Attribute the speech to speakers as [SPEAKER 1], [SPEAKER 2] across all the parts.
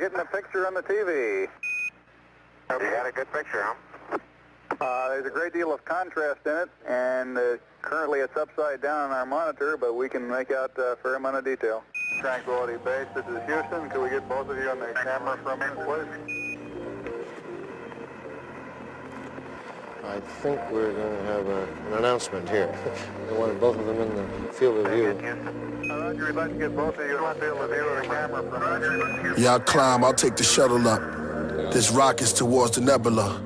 [SPEAKER 1] getting a picture on the TV.
[SPEAKER 2] You got a good picture, huh?
[SPEAKER 1] There's a great deal of contrast in it, and currently it's upside down on our monitor, but we can make out a fair amount of detail. Tranquility Base, this is Houston. Could we get both of you on the camera for a minute, please?
[SPEAKER 3] I think we're going to have an announcement here. They wanted both of them in the field of view.
[SPEAKER 1] Roger, we'd like to get both of you in the field of view of the camera for a minute.
[SPEAKER 4] Yeah, I'll climb, I'll take the shuttle up. This rocket's towards the nebula.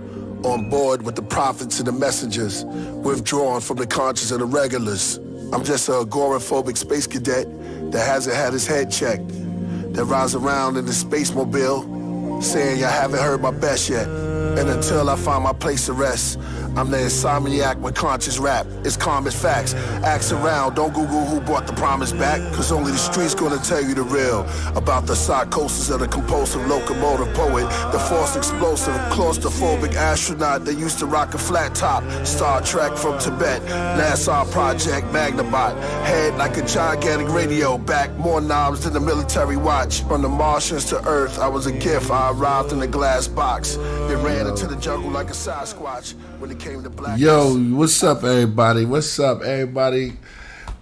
[SPEAKER 4] On board with the prophets and the messengers, withdrawn from the conscience of the regulars. I'm just a agoraphobic space cadet that hasn't had his head checked, that rides around in the space mobile, saying y'all haven't heard my best yet. And until I find my place to rest, I'm the insomniac with conscious rap. It's calm as facts. Ask around, don't Google who brought the promise back, cause only the streets gonna tell you the real about the psychosis of the compulsive locomotive poet, the false explosive, claustrophobic astronaut that used to rock a flat top. Star Trek from Tibet, NASA Project Magnabot, head like a gigantic radio, back more knobs than the military watch. From the Martians to Earth, I was a gift. I arrived in a glass box, then ran into the jungle like a Sasquatch. When it came to black.
[SPEAKER 5] Yo, what's up, everybody? What's up, everybody?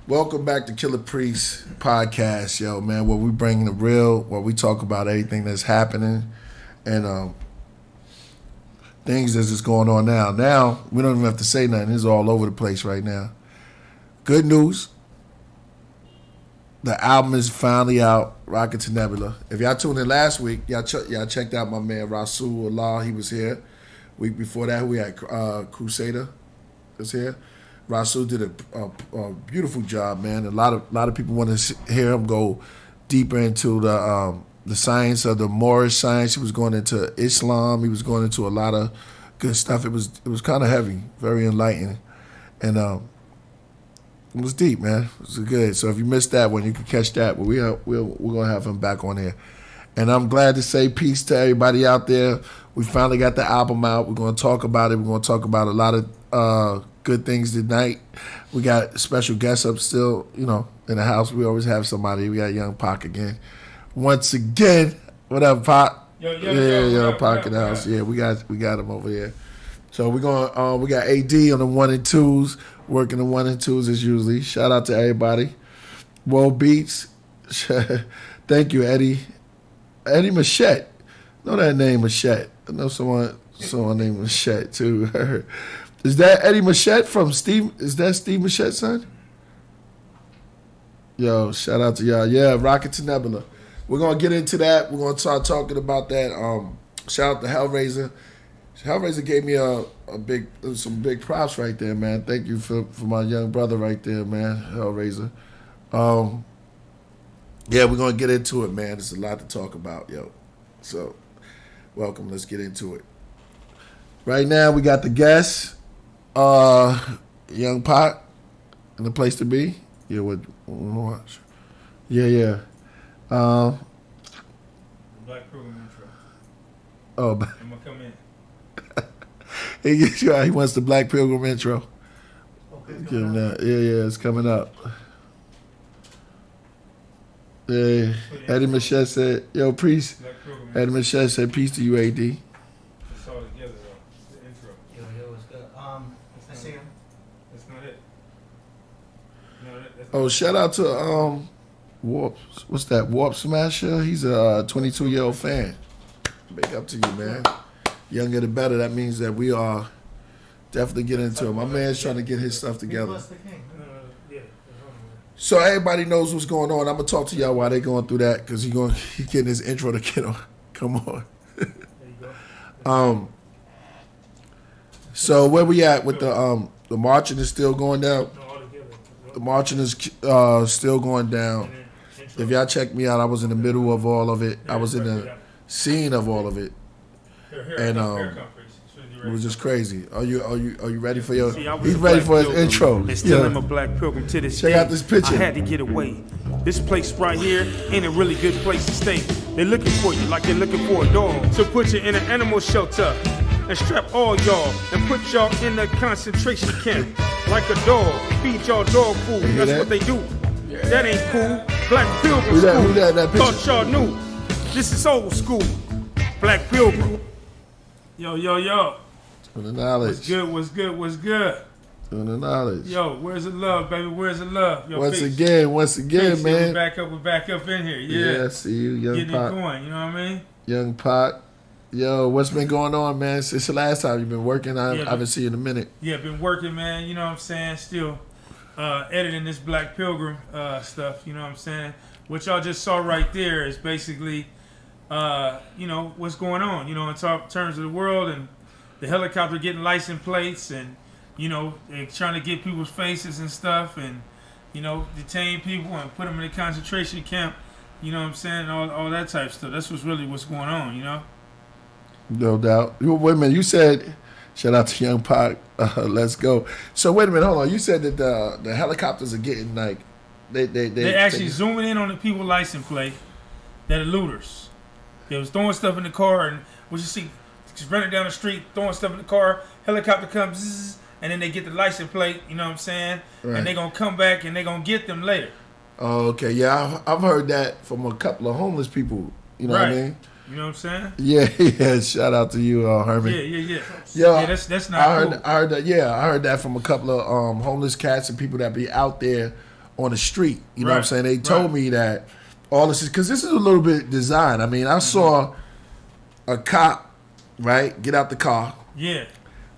[SPEAKER 5] Welcome back to Killah Priest podcast, yo, man. Where we bring the real, where we talk about everything that's happening and things that's just going on now. Now we don't even have to say nothing. It's all over the place right now. Good news. The album is finally out, Rocket to Nebula. If y'all tuned in last week, y'all checked out my man Rasul Allah. He was here. Week before that, we had Crusader was here. Rasul did a beautiful job, man. A lot of people want to hear him go deeper into the science of the Moorish science. He was going into Islam. He was going into a lot of good stuff. It was kind of heavy, very enlightening, and it was deep, man. It was good. So if you missed that one, you can catch that. But we're gonna have him back on here. And I'm glad to say peace to everybody out there. We finally got the album out. We're going to talk about it. We're going to talk about a lot of good things tonight. We got special guests up still, in the house. We always have somebody. We got Young Pac again. Once again, what up, Pac? Young Pac in the house. Yeah, we got him over here. So we're going. We got AD on the 1 and 2s, working the 1 and 2s as usually. Shout out to everybody. World Beats. Thank you, Eddie. Eddie Machette. Know that name, Machette. I know someone named Machette too. Is that Eddie Machette from Steve? Is that Steve Machette's son? Yo, shout out to y'all. Yeah, Rocket to Nebula. We're gonna get into that. We're gonna start talking about that. Shout out to Hellraiser. Hellraiser gave me some big props right there, man. Thank you for my young brother right there, man. Hellraiser. Yeah, we're gonna get into it, man. There's a lot to talk about, yo. So, welcome. Let's get into it. Right now, we got the guests, Young Pac, and the place to be. Yeah, what watch? Yeah.
[SPEAKER 6] Black Program intro.
[SPEAKER 5] Oh,
[SPEAKER 6] I'm gonna come in.
[SPEAKER 5] he wants the Black Pilgrim intro.
[SPEAKER 6] Okay,
[SPEAKER 5] Give him that. Yeah, it's coming up. Yeah, Eddie Machette said, "Yo, Priest." Eddie Machette said, "Peace to you, AD."
[SPEAKER 6] It's all together though. The intro.
[SPEAKER 7] Yo, what's good? I see him.
[SPEAKER 6] That's not it. No, that's
[SPEAKER 5] Oh, shout out to Warp. What's that? Warp Smasher. He's a 22-year-old fan. Big up to you, man. Younger the better. That means that we are definitely getting into it. My man's trying to get his stuff together.
[SPEAKER 6] yeah.
[SPEAKER 5] So everybody knows what's going on. I'm gonna talk to y'all while they going through that because he's getting his intro to get on. Come on.
[SPEAKER 6] There you go.
[SPEAKER 5] So where we at with the marching is still going down.
[SPEAKER 6] No, all together.
[SPEAKER 5] The marching is still going down. If y'all check me out, I was in the middle of all of it. I was in the scene of all of it, and it was just crazy. Are you ready for your? He's ready for his intro.
[SPEAKER 8] And still I'm a black pilgrim to this
[SPEAKER 5] Check
[SPEAKER 8] day.
[SPEAKER 5] out this picture.
[SPEAKER 8] I had to get away. This place right here ain't a really good place to stay. They're looking for you like they're looking for a dog. So put you in an animal shelter and strap all y'all and put y'all in a concentration camp like a dog. Feed y'all dog food. That's
[SPEAKER 5] that?
[SPEAKER 8] what they do. That ain't cool. Black pilgrim
[SPEAKER 5] Who that?
[SPEAKER 8] school.
[SPEAKER 5] Who that picture?
[SPEAKER 8] Thought y'all knew. This is old school. Black Pilgrim. Yo, yo, yo.
[SPEAKER 5] On the knowledge.
[SPEAKER 8] What's good, what's good, what's good?
[SPEAKER 5] On the knowledge.
[SPEAKER 8] Yo, where's the love, baby? Where's the love? Yo,
[SPEAKER 5] Once
[SPEAKER 8] peace.
[SPEAKER 5] again,
[SPEAKER 8] Peace.
[SPEAKER 5] man.
[SPEAKER 8] We're back up in here. Yeah.
[SPEAKER 5] Yeah, I see you, Young
[SPEAKER 8] Getting
[SPEAKER 5] Pac.
[SPEAKER 8] it going, you know what I mean?
[SPEAKER 5] Young Pac. Yo, what's been going on, man? Since the last time you've been working, I haven't seen you in a minute.
[SPEAKER 8] Yeah, been working, man. You know what I'm saying? Still editing this Black Pilgrim stuff. You know what I'm saying? What y'all just saw right there is basically, you know, what's going on. You know, in terms of the world and the helicopter getting license plates and, you know, trying to get people's faces and stuff and, you know, detain people and put them in a concentration camp. You know what I'm saying? All that type of stuff. That's what's going on. You know.
[SPEAKER 5] No doubt. Wait a minute. You said, shout out to Young Pac. Let's go. So wait a minute. Hold on. You said that the helicopters are getting like they
[SPEAKER 8] actually zooming in on the people license plate that are looters. They was throwing stuff in the car and what you see, just running down the street throwing stuff in the car. Helicopter comes zzz, and then they get the license plate. You know what I'm saying? Right. And they gonna come back and they gonna get them later.
[SPEAKER 5] Oh, okay. Yeah, I've heard that from a couple of homeless people. You know what I mean?
[SPEAKER 8] You know what I'm saying?
[SPEAKER 5] Yeah. Shout out to you, Herman.
[SPEAKER 8] Yeah.
[SPEAKER 5] Yeah,
[SPEAKER 8] that's not cool.
[SPEAKER 5] I heard that. Yeah, I heard that from a couple of homeless cats and people that be out there on the street. You know what I'm saying? They told me that all this is because this is a little bit designed. I mean, I saw a cop get out the car.
[SPEAKER 8] Yeah.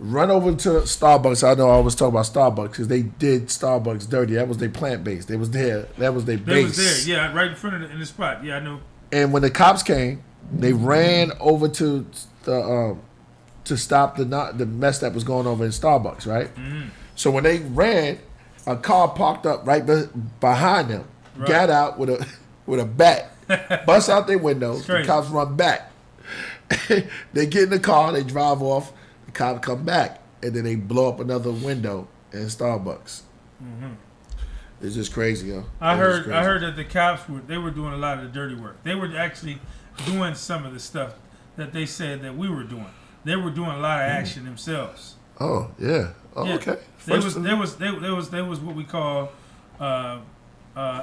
[SPEAKER 5] Run over to Starbucks. I know I always talk about Starbucks because they did Starbucks dirty. That was their plant base. They was there. That was their base.
[SPEAKER 8] They was there. Yeah, right in front of in the spot. Yeah, I know.
[SPEAKER 5] And when the cops came, they ran over to the to stop the mess that was going over in Starbucks, right? Mm-hmm. So when they ran, a car parked up right behind them, got out with a bat, bust out their windows. The cops run back. They get in the car, they drive off. The cops come back, and then they blow up another window in Starbucks. Mm-hmm. It's just crazy, yo.
[SPEAKER 8] I heard that the cops were doing a lot of the dirty work. They were actually doing some of the stuff that they said that we were doing. They were doing a lot of action themselves.
[SPEAKER 5] Oh yeah. Oh, yeah. Okay.
[SPEAKER 8] There was what we call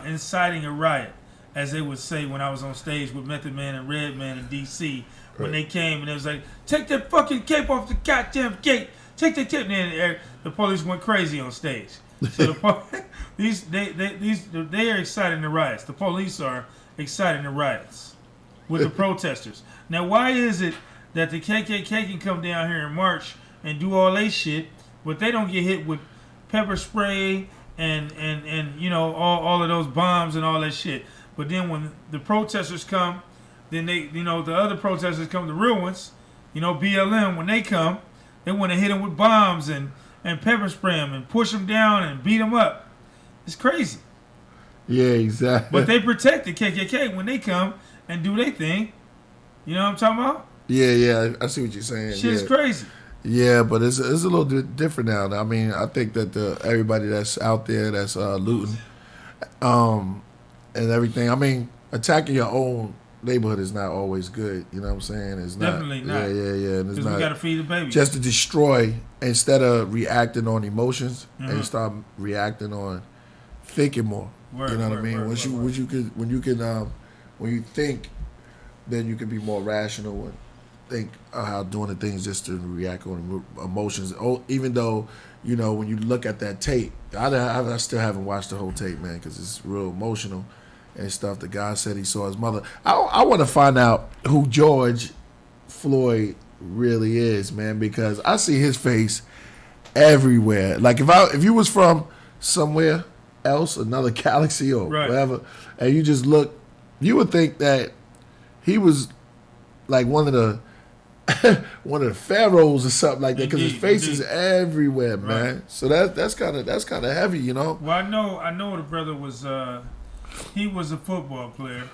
[SPEAKER 8] inciting a riot, as they would say when I was on stage with Method Man and Redman in D.C. When they came and it was like, take that fucking cape off the goddamn gate. Take that cape. And then the police went crazy on stage. So they are exciting the riots. The police are exciting the riots with the protesters. Now, why is it that the KKK can come down here in March and do all they shit, but they don't get hit with pepper spray and you know all of those bombs and all that shit? But then when the protesters come, then they, you know, the other protesters come, the real ones, you know, BLM, when they come, they want to hit them with bombs and pepper spray them and push them down and beat them up. It's crazy.
[SPEAKER 5] Yeah, exactly.
[SPEAKER 8] But they protect the KKK when they come and do their thing. You know what I'm talking about?
[SPEAKER 5] Yeah, I see what you're saying.
[SPEAKER 8] Shit's crazy.
[SPEAKER 5] Yeah, but it's a little bit different now. I mean, I think that everybody that's out there that's looting and everything, I mean, attacking your own neighborhood is not always good. You know what I'm saying? It's
[SPEAKER 8] definitely not.
[SPEAKER 5] Yeah.
[SPEAKER 8] Because we got to feed the baby.
[SPEAKER 5] Just to destroy instead of reacting on emotions and start reacting on thinking more. You know what I mean? When you think, then you can be more rational and think how doing the things just to react on emotions. Oh, even though, you know, when you look at that tape, I still haven't watched the whole tape, man, because it's real emotional and stuff. The guy said he saw his mother. I want to find out who George Floyd really is, man, because I see his face everywhere. Like if you was from somewhere else, another galaxy or whatever, and you just look, you would think that he was like one of the pharaohs or something like that, because his face is everywhere, man. So that's kind of heavy, you know.
[SPEAKER 8] Well, I know the brother was he was a football player.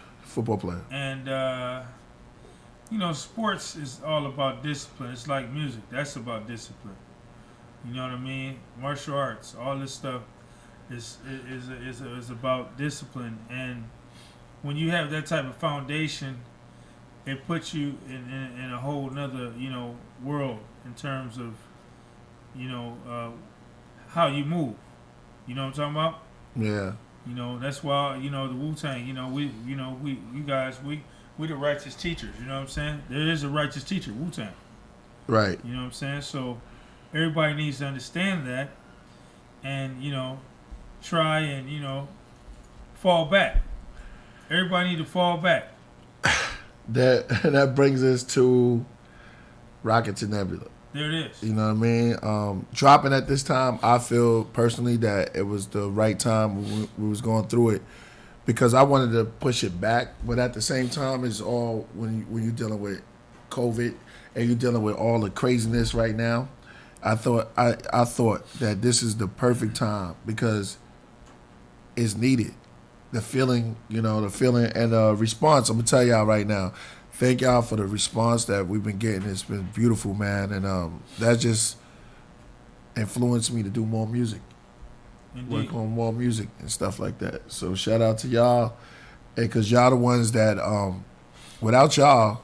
[SPEAKER 8] And you know, sports is all about discipline. It's like music. That's about discipline. You know what I mean? Martial arts, all this stuff is about discipline. And when you have that type of foundation, it puts you in a whole nother, you know, world in terms of, you know, how you move. You know what I'm talking about?
[SPEAKER 5] Yeah.
[SPEAKER 8] You know, that's why, you know, the Wu-Tang, you know, you guys, we we the righteous teachers. You know what I'm saying? There is a righteous teacher, Wu-Tang.
[SPEAKER 5] Right.
[SPEAKER 8] You know what I'm saying? So everybody needs to understand that, and try and fall back. Everybody need to fall back.
[SPEAKER 5] That brings us to Rocket to Nebula.
[SPEAKER 8] There it is.
[SPEAKER 5] You know what I mean? Dropping at this time, I feel personally that it was the right time when we was going through it, because I wanted to push it back, but at the same time, it's all when you're dealing with COVID and you're dealing with all the craziness right now. I thought that this is the perfect time because it's needed. The feeling and the response. I'm gonna tell y'all right now. Thank y'all for the response that we've been getting. It's been beautiful, man, and that just influenced me to do more music, work on more music and stuff like that. So shout out to y'all, because y'all the ones that without y'all,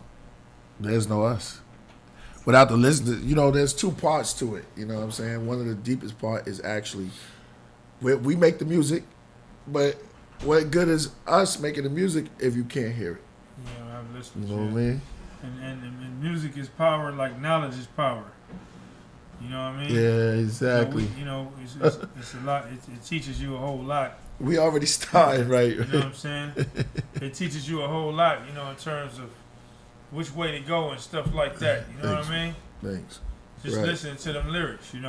[SPEAKER 5] there's no us. Without the listeners, there's two parts to it. You know what I'm saying? One of the deepest part is actually we make the music, but what good is us making the music if you can't hear it?
[SPEAKER 8] Yeah, I've listened.
[SPEAKER 5] You know what I mean?
[SPEAKER 8] And music is power, like knowledge is power. You know what I mean?
[SPEAKER 5] Yeah, exactly.
[SPEAKER 8] It's a lot. It teaches you a whole lot.
[SPEAKER 5] We already started, right?
[SPEAKER 8] You know what I'm saying? It teaches you a whole lot, in terms of which way to go and stuff like that. You know what I mean?
[SPEAKER 5] Thanks.
[SPEAKER 8] Just listening to them lyrics, it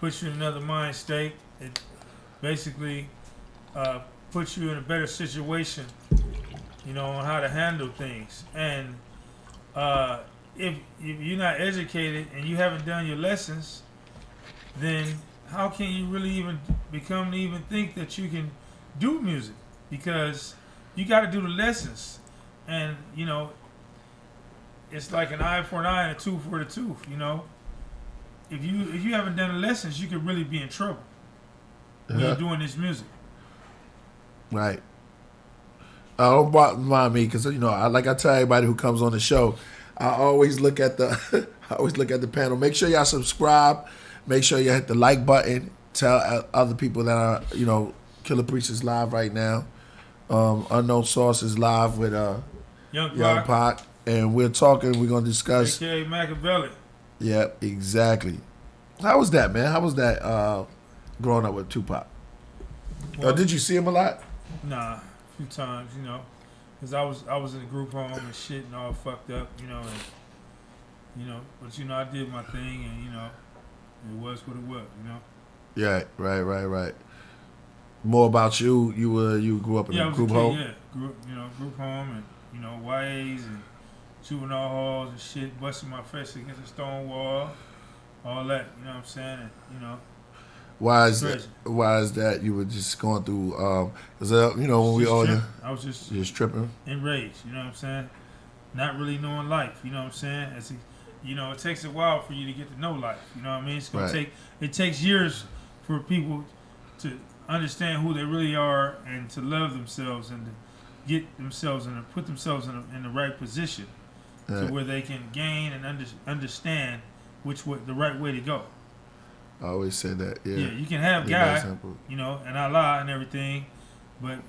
[SPEAKER 8] puts you in another mind state. It basically puts you in a better situation, on how to handle things. And if you're not educated and you haven't done your lessons, then how can you really even think that you can do music? Because you got to do the lessons, and it's like an eye for an eye and a tooth for a tooth. If you haven't done the lessons, you could really be in trouble when you're doing this music.
[SPEAKER 5] Right. Don't mind me, because like I tell everybody who comes on the show, I always look at the panel. Make sure y'all subscribe. Make sure you hit the like button. Tell other people that are Killah Priest is live right now. Unknown Source is live with Young Pac, and we're talking. We're gonna discuss.
[SPEAKER 8] AKA Machiavelli.
[SPEAKER 5] Yep, exactly. How was that, man? How was that growing up with Tupac?
[SPEAKER 8] Well,
[SPEAKER 5] did you see him a lot?
[SPEAKER 8] Nah, a few times, because I was in a group home and shit and all fucked up, but I did my thing, and it was what it was,
[SPEAKER 5] Yeah, right. More about you. You grew up in a group home.
[SPEAKER 8] Yeah, group home, and YAs and juvenile halls and shit, busting my face against a stone wall, all that. You know what I'm saying? And,
[SPEAKER 5] Why is that? You were just going through, because when we all,
[SPEAKER 8] I was just
[SPEAKER 5] tripping,
[SPEAKER 8] enraged. You know what I'm saying? Not really knowing life. You know what I'm saying? It takes a while for you to get to know life. You know what I mean? It's gonna it takes years for people to understand who they really are and to love themselves and to get themselves and put themselves in the right position to where they can gain and understand the right way to go.
[SPEAKER 5] I always said that. Yeah.
[SPEAKER 8] Yeah, you can have God, and Allah and everything, but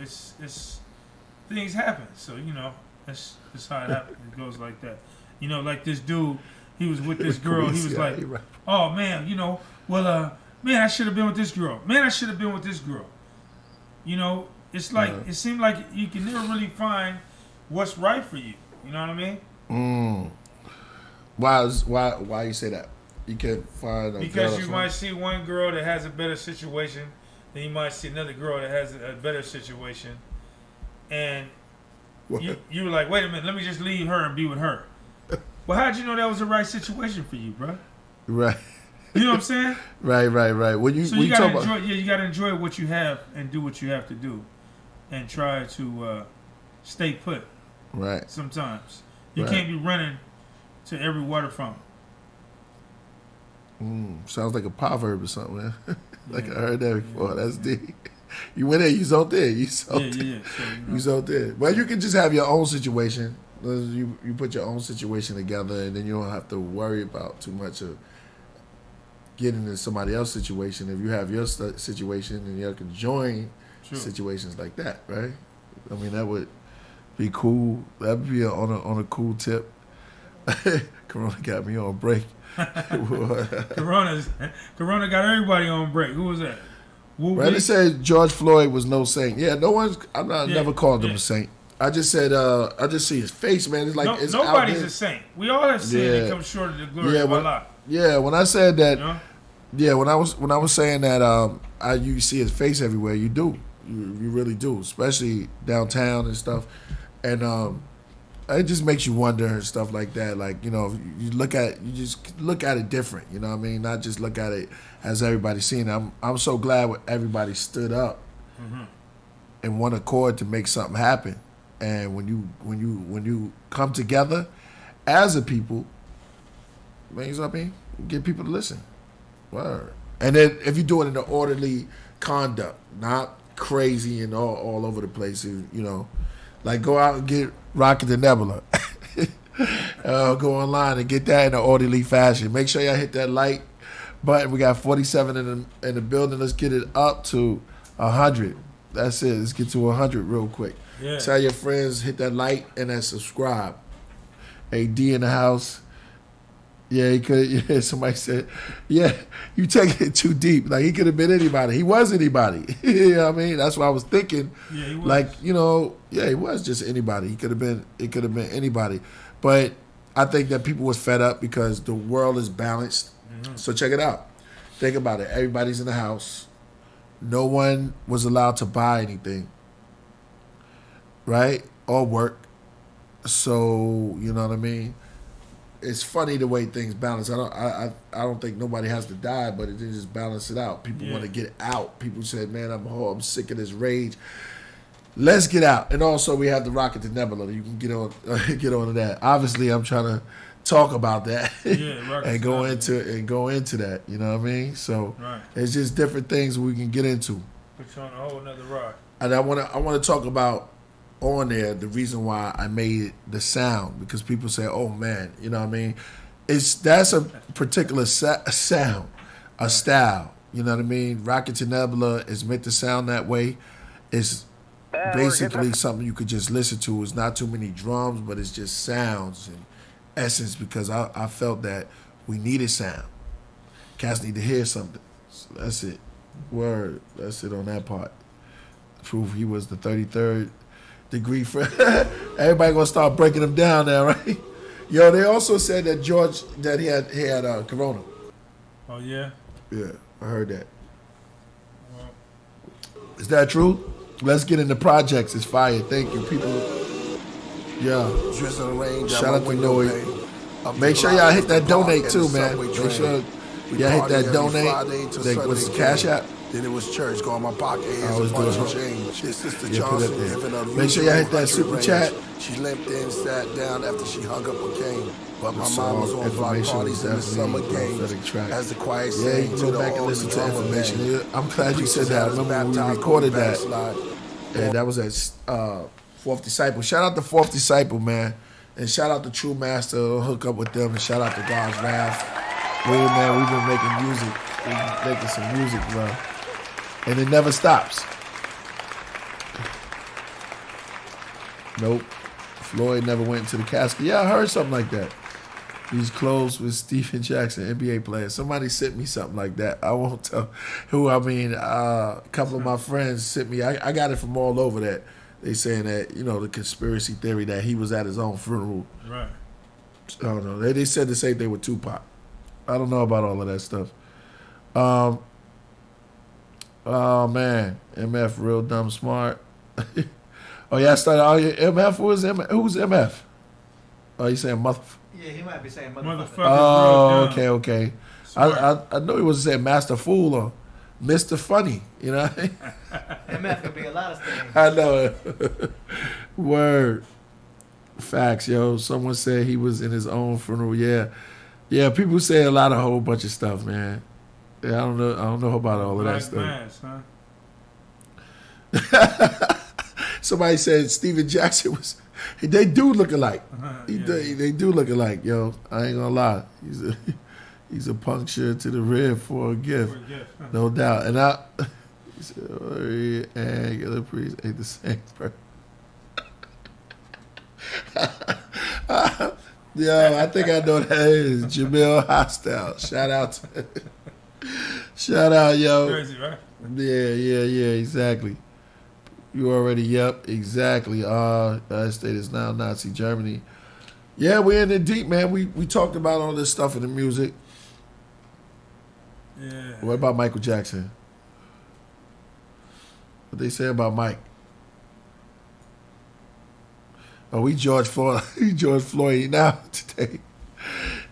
[SPEAKER 8] it's things happen. So that's how it happens. It goes like that. Like this dude, he was with this girl. He was like, "Oh man, man, I should have been with this girl. Man, I should have been with this girl." It's like it seemed like you can never really find what's right for you. You know what I mean?
[SPEAKER 5] Why you say that? You can't find
[SPEAKER 8] because you might see one girl that has a better situation, then you might see another girl that has a better situation, and you were like, wait a minute, let me just leave her and be with her. Well, how'd you know that was the right situation for you, bro?
[SPEAKER 5] Right.
[SPEAKER 8] You know what I'm saying?
[SPEAKER 5] Right.
[SPEAKER 8] You gotta enjoy what you have and do what you have to do, and try to stay put.
[SPEAKER 5] Right.
[SPEAKER 8] Sometimes you can't be running to every water fountain.
[SPEAKER 5] Sounds like a proverb or something, man. I heard that before. That's deep. You went there, you zoned there. You zoned there. Well, you can just have your own situation. You put your own situation together, and then you don't have to worry about too much of getting into somebody else's situation. If you have your situation, and you can join situations like that, right? I mean, that would be cool. That would be on a cool tip. Corona got me on break.
[SPEAKER 8] Corona got everybody on break. Who was that?
[SPEAKER 5] Randy said George Floyd was no saint. Yeah, no one's. Never called him a saint. I just said. I just see his face, man. It's like it's
[SPEAKER 8] nobody's a saint. We all have sinned and come short of the glory of Allah.
[SPEAKER 5] Yeah, when I said that. Yeah, when I was saying that, you see his face everywhere. You do. You really do, especially downtown and stuff. And it just makes you wonder and stuff like that. Like, you just look at it different. You know what I mean? Not just look at it as everybody's seeing it. I'm so glad everybody stood up in one accord to make something happen. And when you come together as a people, man, you know what I mean? Get people to listen. Word. And then if you do it in an orderly conduct, not crazy and all over the place, like go out and get Rocket the Nebula. Go online and get that in an orderly fashion. Make sure y'all hit that like button. We got 47 in the building. Let's get it up to 100. That's it. Let's get to 100 real quick. Yeah. Tell your friends, hit that like and that subscribe. AD in the house. Yeah, he could. Yeah, somebody said, yeah, you taking it too deep. Like, he could have been anybody. He was anybody. You know what I mean? That's what I was thinking. Yeah, he was. Like, he was just anybody. It could have been anybody. But I think that people was fed up because the world is balanced. Mm-hmm. So check it out. Think about it. Everybody's in the house. No one was allowed to buy anything. Right? Or work. So, you know what I mean? It's funny the way things balance. I don't think nobody has to die, but it just balance it out. People want to get out. People said, "Man, I'm sick of this rage. Let's get out." And also, we have the Rocket to Nebula. You can get on to that. Obviously, I'm trying to talk about that and go into that. You know what I mean? So it's just different things we can get into.
[SPEAKER 8] Put you on a whole nother rock.
[SPEAKER 5] And I want to talk about on there the reason why I made the sound, because people say, "Oh man," you know what I mean? That's a particular sound, a style. You know what I mean? Rocket to Nebula is meant to sound that way. It's basically something you could just listen to. It's not too many drums, but it's just sounds and essence, because I felt that we needed sound. Cats need to hear something. So that's it. Word. That's it on that part. Proof he was the 33rd degree for everybody gonna start breaking them down now, right? Yo, they also said that George he had corona.
[SPEAKER 8] Oh yeah?
[SPEAKER 5] Yeah, I heard that. Is that true? Let's get into projects. It's fire. Thank you, people. Yeah. Shout out to Noe. Make sure y'all hit that donate too, man. Make sure y'all hit that donate. What's the Cash App?
[SPEAKER 4] Then it was church, go in my pocket, hands up change. This Sister Johnson giving her
[SPEAKER 5] make sure y'all hit that super chat.
[SPEAKER 4] She limped in, sat down after she hung up a cane. But my mom was on block parties in the summer games. As the quiet sang to
[SPEAKER 5] go back and listen to information. I'm glad you said that. I remember when we recorded that. And that was at Fourth Disciple. Shout out to Fourth Disciple, man. And shout out to True Master. Hook up with them. And shout out to God's Wrath. Man, we've been making music. We've been making some music, bro. And it never stops. Nope. Floyd never went into the casket. Yeah, I heard something like that. He's close with Stephen Jackson, NBA player. Somebody sent me something like that. I won't tell who. I mean, a couple of my friends sent me. I got it from all over that. They saying that, the conspiracy theory that he was at his own funeral. Right. I don't know. They said the same thing with Tupac. I don't know about all of that stuff. Oh man, MF real dumb smart. Oh yeah, I started. Oh yeah, MF. Who's MF? Oh, you saying mother?
[SPEAKER 7] Yeah, he might be saying motherfucker.
[SPEAKER 5] Oh, okay. I know he was saying Master Fool or Mr. Funny. You know.
[SPEAKER 7] MF could be a lot of things.
[SPEAKER 5] I know. Word. Facts, yo. Someone said he was in his own funeral. Yeah. People say a whole bunch of stuff, man. Yeah, I don't know about all of that stuff. Mass, huh? Somebody said Steven Jackson was. They do look alike. They do look alike, yo. I ain't gonna lie. He's a puncture to the rib for a gift, no doubt. And I. He said, "Angular priest ain't the same person." Yo, I think I know that is Jamil Hostile. Shout out, yo.
[SPEAKER 8] Crazy, right?
[SPEAKER 5] Yeah, exactly. You already, yep, exactly. That state is now Nazi Germany. Yeah, we're in it deep, man. We talked about all this stuff in the music.
[SPEAKER 8] Yeah.
[SPEAKER 5] What about Michael Jackson? What they say about Mike? Oh, we George Floyd now today.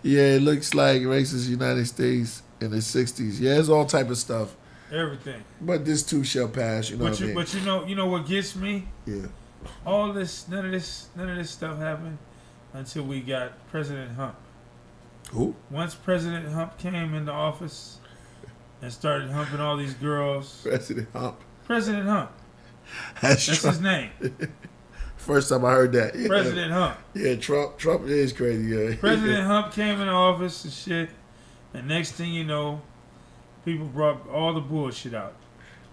[SPEAKER 5] Yeah, it looks like racist United States in the 60s. Yeah, it's all type of stuff.
[SPEAKER 8] Everything.
[SPEAKER 5] But this too shall pass, you know what I mean?
[SPEAKER 8] But you know what gets me?
[SPEAKER 5] Yeah.
[SPEAKER 8] All this, none of this stuff happened until we got President Hump.
[SPEAKER 5] Who?
[SPEAKER 8] Once President Hump came into office and started humping all these girls.
[SPEAKER 5] President Hump.
[SPEAKER 8] President Hump.
[SPEAKER 5] That's
[SPEAKER 8] his name.
[SPEAKER 5] First time I heard that. Yeah.
[SPEAKER 8] President Hump.
[SPEAKER 5] Yeah, Trump is crazy. Yeah.
[SPEAKER 8] President Hump came into office and shit, and next thing you know, people brought all the bullshit out.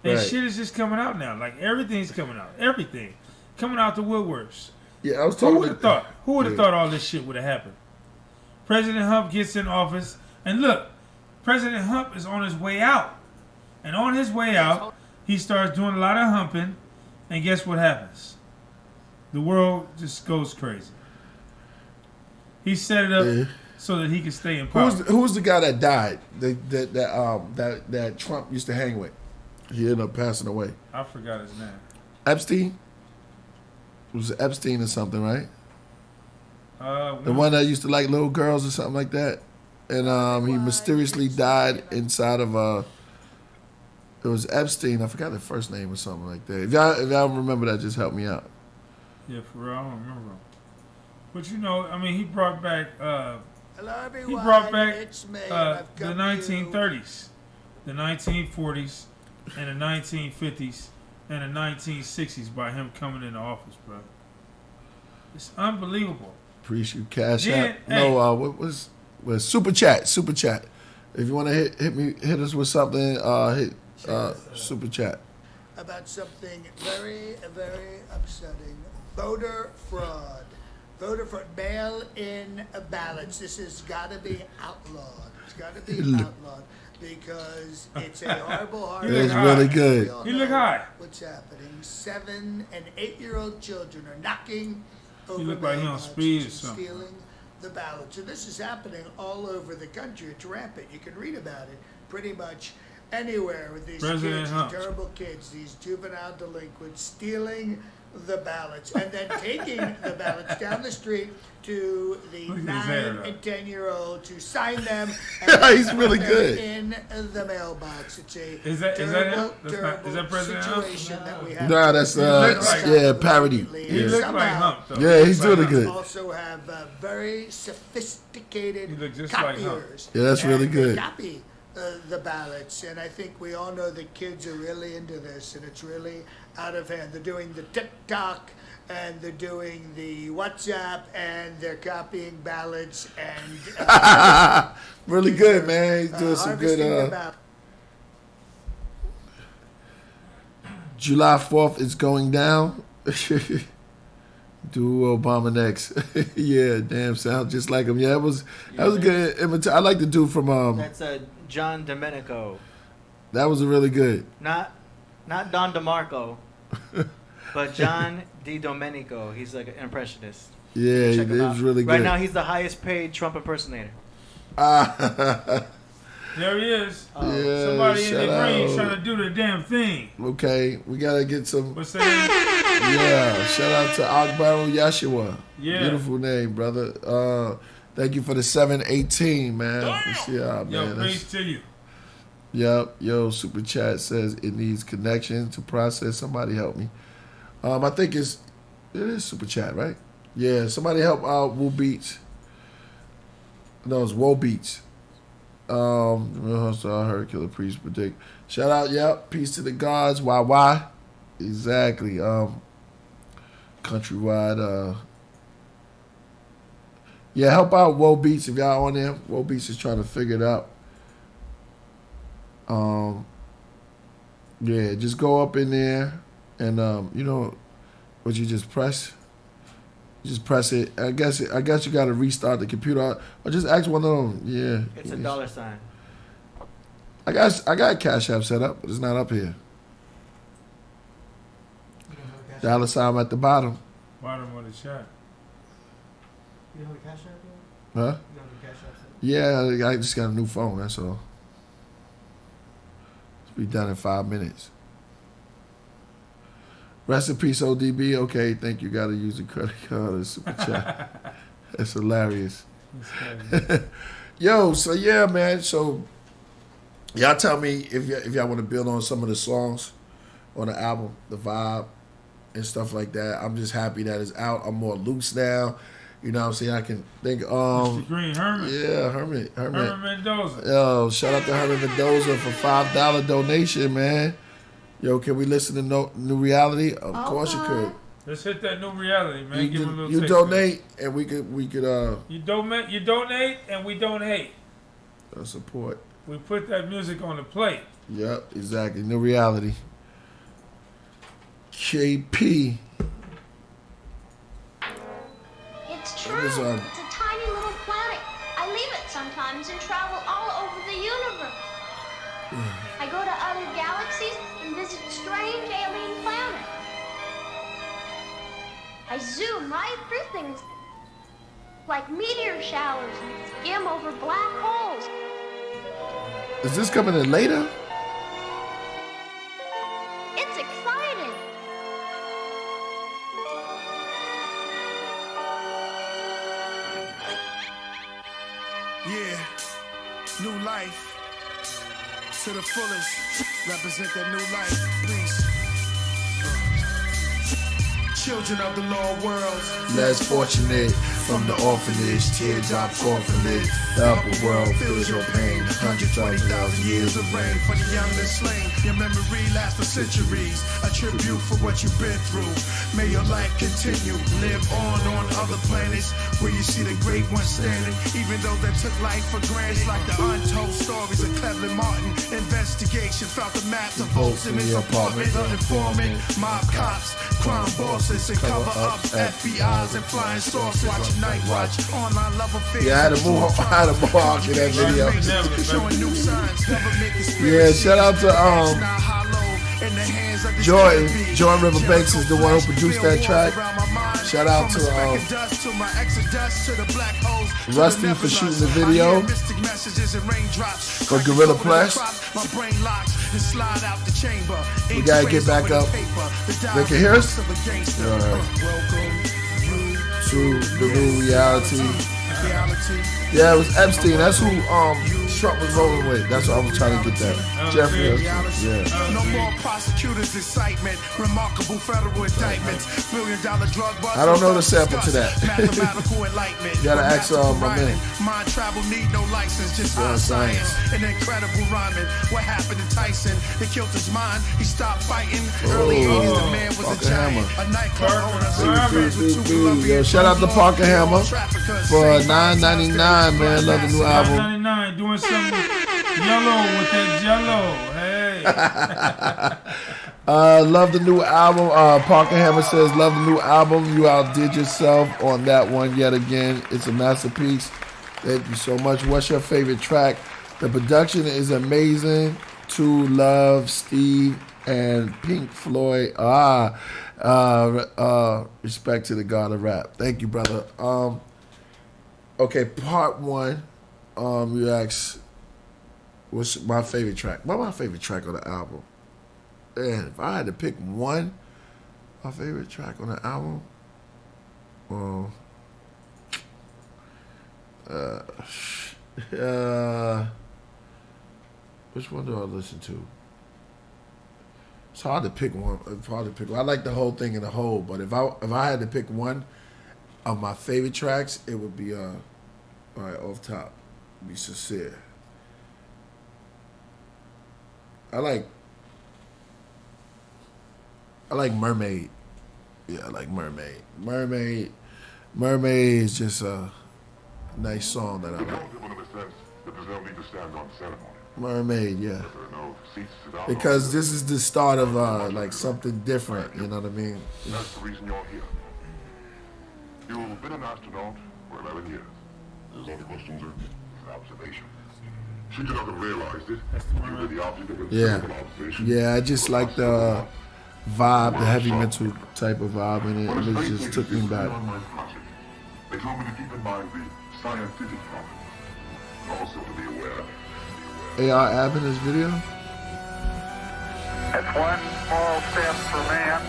[SPEAKER 8] And
[SPEAKER 5] Right.
[SPEAKER 8] shit is just coming out now. Like, everything's coming out. Everything. Coming out the woodworks.
[SPEAKER 5] Yeah, I was talking
[SPEAKER 8] Who would have thought? Who would have
[SPEAKER 5] Yeah.
[SPEAKER 8] thought all this shit would have happened? President Hump gets in office, and look, President Hump is on his way out. And on his way out, he starts doing a lot of humping, and guess what happens? The world just goes crazy. He set it up so that he could stay in power.
[SPEAKER 5] Who's the guy that died? That Trump used to hang with. He ended up passing away.
[SPEAKER 8] I forgot his name.
[SPEAKER 5] Epstein? It was Epstein or something, right? The
[SPEAKER 8] One-
[SPEAKER 5] one that used to like little girls or something like that. And he mysteriously died inside of it was Epstein. I forgot the first name or something like that. If y'all remember that, just help me out.
[SPEAKER 8] Yeah, for real, I don't remember him. But you know, I mean, he brought back
[SPEAKER 7] Hello, everyone.
[SPEAKER 8] he brought back
[SPEAKER 7] It's me.
[SPEAKER 8] the
[SPEAKER 7] I've come
[SPEAKER 8] 1930s, the 1940s, and the 1950s, and the 1960s by him coming into office, bro. It's unbelievable.
[SPEAKER 5] Appreciate you, Cash
[SPEAKER 8] Yeah,
[SPEAKER 5] App.
[SPEAKER 8] hey.
[SPEAKER 5] No, what was Super Chat? If you want to hit us with something, hit Super Chat.
[SPEAKER 7] about something very, very upsetting. Voter fraud. Voter fraud. Mail-in ballots. This has got to be outlawed. It's got to be outlawed because it's a horrible
[SPEAKER 8] He look
[SPEAKER 5] It's
[SPEAKER 8] high.
[SPEAKER 5] really
[SPEAKER 7] We
[SPEAKER 5] good.
[SPEAKER 7] all
[SPEAKER 8] He look
[SPEAKER 7] know
[SPEAKER 8] high.
[SPEAKER 7] What's happening? 7 and 8-year-old children are knocking over
[SPEAKER 8] look like he on
[SPEAKER 7] mailboxes
[SPEAKER 8] speed or
[SPEAKER 7] and
[SPEAKER 8] something.
[SPEAKER 7] stealing the ballots. And this is happening all over the country. It's rampant. You can read about it pretty much anywhere with these
[SPEAKER 8] President
[SPEAKER 7] kids,
[SPEAKER 8] Hump.
[SPEAKER 7] these terrible kids, these juvenile delinquents stealing the ballots and then taking the ballots down the street to the
[SPEAKER 8] Look at his
[SPEAKER 7] 9
[SPEAKER 8] hair, though.
[SPEAKER 7] and 10-year-old to sign them and
[SPEAKER 5] He's really
[SPEAKER 7] put them
[SPEAKER 5] good.
[SPEAKER 7] in the mailbox. It's a
[SPEAKER 8] Is that him?
[SPEAKER 7] terrible,
[SPEAKER 8] That's not-
[SPEAKER 7] terrible
[SPEAKER 8] is that President Hump?
[SPEAKER 7] situation that we have.
[SPEAKER 5] Nah, that's
[SPEAKER 8] look like-
[SPEAKER 5] yeah, parody.
[SPEAKER 8] He
[SPEAKER 5] Yeah.
[SPEAKER 8] looked like Hump, though.
[SPEAKER 5] Yeah,
[SPEAKER 8] He
[SPEAKER 5] he's
[SPEAKER 8] look like
[SPEAKER 5] really
[SPEAKER 8] Hump.
[SPEAKER 5] good.
[SPEAKER 7] Also have very sophisticated
[SPEAKER 8] He look just like Hump.
[SPEAKER 7] copiers.
[SPEAKER 5] Yeah, that's really
[SPEAKER 7] and
[SPEAKER 5] good.
[SPEAKER 7] They copy the ballots, and I think we all know that kids are really into this, and it's really out of hand. They're doing the TikTok, and they're doing the WhatsApp, and they're copying ballots, and
[SPEAKER 5] Really good, man. He's doing some
[SPEAKER 7] harvesting the
[SPEAKER 5] good.
[SPEAKER 7] ballot.
[SPEAKER 5] July 4th is going down. Do Obama next. Yeah, damn, sound just like him. Yeah, that was a good imitation. I like the dude from
[SPEAKER 9] That's John Domenico,
[SPEAKER 5] that was a really good.
[SPEAKER 9] not Don DeMarco, but John Di Domenico. He's like an impressionist.
[SPEAKER 5] Yeah,
[SPEAKER 9] Check
[SPEAKER 5] it
[SPEAKER 9] him
[SPEAKER 5] was
[SPEAKER 9] out.
[SPEAKER 5] really good.
[SPEAKER 9] Right now, he's the highest paid Trump impersonator.
[SPEAKER 8] There he is.
[SPEAKER 5] Yeah,
[SPEAKER 8] Somebody in
[SPEAKER 5] shout
[SPEAKER 8] the green
[SPEAKER 5] out.
[SPEAKER 8] trying to do the damn thing.
[SPEAKER 5] Okay, we gotta get some.
[SPEAKER 8] What's that?
[SPEAKER 5] Yeah, shout out to Akbaru Yashua.
[SPEAKER 8] Yeah.
[SPEAKER 5] Beautiful name, brother. Thank you for the 718, man. Yeah, man.
[SPEAKER 8] Yo,
[SPEAKER 5] that's-
[SPEAKER 8] peace to you.
[SPEAKER 5] Yep. Yo, Super Chat says it needs connection to process. Somebody help me. I think it is Super Chat, right? Yeah, somebody help out Woo Beach. No, it's Woe Beach. So I heard Killer Priest predict. Shout out, yep. Peace to the gods. Why? Exactly. Countrywide. Yeah, help out Woe Beach if y'all on there. Woe Beach is trying to figure it out. Yeah, just go up in there and you know what you just press. Just press it. I guess you got to restart the computer or just ask one of them. Yeah.
[SPEAKER 9] It's a $sign.
[SPEAKER 5] I got Cash App set up, but it's not up here. $sign at the bottom.
[SPEAKER 6] Bottom of the chat.
[SPEAKER 7] You know the Cash App yet?
[SPEAKER 5] Huh?
[SPEAKER 7] You know the Cash App set?
[SPEAKER 5] Yeah, I just got a new phone. That's all. It's be done in 5 minutes. Rest in peace, ODB. Okay, think you got to use a credit card or super chat. That's hilarious. Yo, so yeah, man. So y'all tell me if y'all want to build on some of the songs on the album, the vibe and stuff like that. I'm just happy that it's out. I'm more loose now. You know what I'm saying? I can think.
[SPEAKER 6] Mr. Green Hermit.
[SPEAKER 5] Yeah, Hermit.
[SPEAKER 6] Hermit Mendoza.
[SPEAKER 5] Yo, shout out to Hermit Mendoza for $5 donation, man. Yo, can we listen to New Reality? Of course you could.
[SPEAKER 6] Let's hit that New Reality, man. Give him a little
[SPEAKER 5] you
[SPEAKER 6] taste,
[SPEAKER 5] donate, and we could.
[SPEAKER 6] You donate, and we don't hate.
[SPEAKER 5] Support.
[SPEAKER 6] We put that music on the plate.
[SPEAKER 5] Yep, exactly. New Reality. KP.
[SPEAKER 10] It's true. It's a tiny little planet. I leave it sometimes and travel all over the universe. I go to other galaxies and visit strange alien planets. I zoom right through things like meteor showers and skim over black holes.
[SPEAKER 5] Is this coming in later?
[SPEAKER 10] It's exciting.
[SPEAKER 4] Yeah, new life. To the fullest, represent that new life, please. Children of the lower world,
[SPEAKER 5] less fortunate from the orphanage, teardrops orphanage. The upper world feels your pain. 100,000
[SPEAKER 4] years of rain for the young and slain. Your memory lasts for centuries. A tribute for what you've been through. May your life continue. Live on other planets where you see the great ones standing. Even though they took life for granted, like the untold stories of Cleveland Martin. Investigation found the maps of votes in his apartment. The informant, mob cops, crime bosses, and cover up FBI's and flying saucers. Watching Night Watch, online love affairs.
[SPEAKER 5] Yeah, I had a mohawk in that video. Yeah, shout out to Jordan River Banks is the one who produced that track. Shout out to Rusty for shooting the video. For Gorilla Press. We gotta get back up. They can hear us? To the New Reality. Yeah, it was Epstein. That's who Trump was rolling with. That's what I was trying to get that. Jeffrey Epstein. Yeah.
[SPEAKER 4] No more prosecutors' excitement. Remarkable federal indictments. $1 billion drug bust.
[SPEAKER 5] I don't know the sample to that.
[SPEAKER 4] Mathematical enlightenment.
[SPEAKER 5] You gotta ask my man.
[SPEAKER 4] Mind travel need no license, just science. An incredible rhyming. What happened to Tyson? They killed his mind. He stopped fighting. Early on, the man was a giant. A nightclub owner.
[SPEAKER 5] Yo, shout out to Parker Hammer for $9.99, man. Love the new album.
[SPEAKER 6] $9.99 doing something yellow with that jello. Hey.
[SPEAKER 5] Love the new album. Parker Hammer says, love the new album. You outdid yourself on that one yet again. It's a masterpiece. Thank you so much. What's your favorite track? The production is amazing. To Love, Steve, and Pink Floyd. Respect to the God of rap. Thank you, brother. Okay, part one. You asked, what's my favorite track? What's my favorite track on the album? And if I had to pick one, my favorite track on the album, which one do I listen to? It's hard to pick one. I like the whole thing in the whole, but if I had to pick one of my favorite tracks, it would be all right, off top, be Sincere. I like Mermaid. Yeah, I like Mermaid. Mermaid is just a nice song that I like. Mermaid, yeah. Because this is the start of like something different, you know what I mean?
[SPEAKER 2] That's the reason you're here.
[SPEAKER 11] You've been an astronaut for 11 years. There's all the questions are observation. Should you not have realized it, you were the object of considerable observation.
[SPEAKER 5] Yeah, I just like the vibe, the heavy metal type of vibe in it. It just took me back.
[SPEAKER 11] They told me to keep in mind the scientific problems. Also to be aware.
[SPEAKER 5] A.R. Ab in this video?
[SPEAKER 1] That's one small step for man,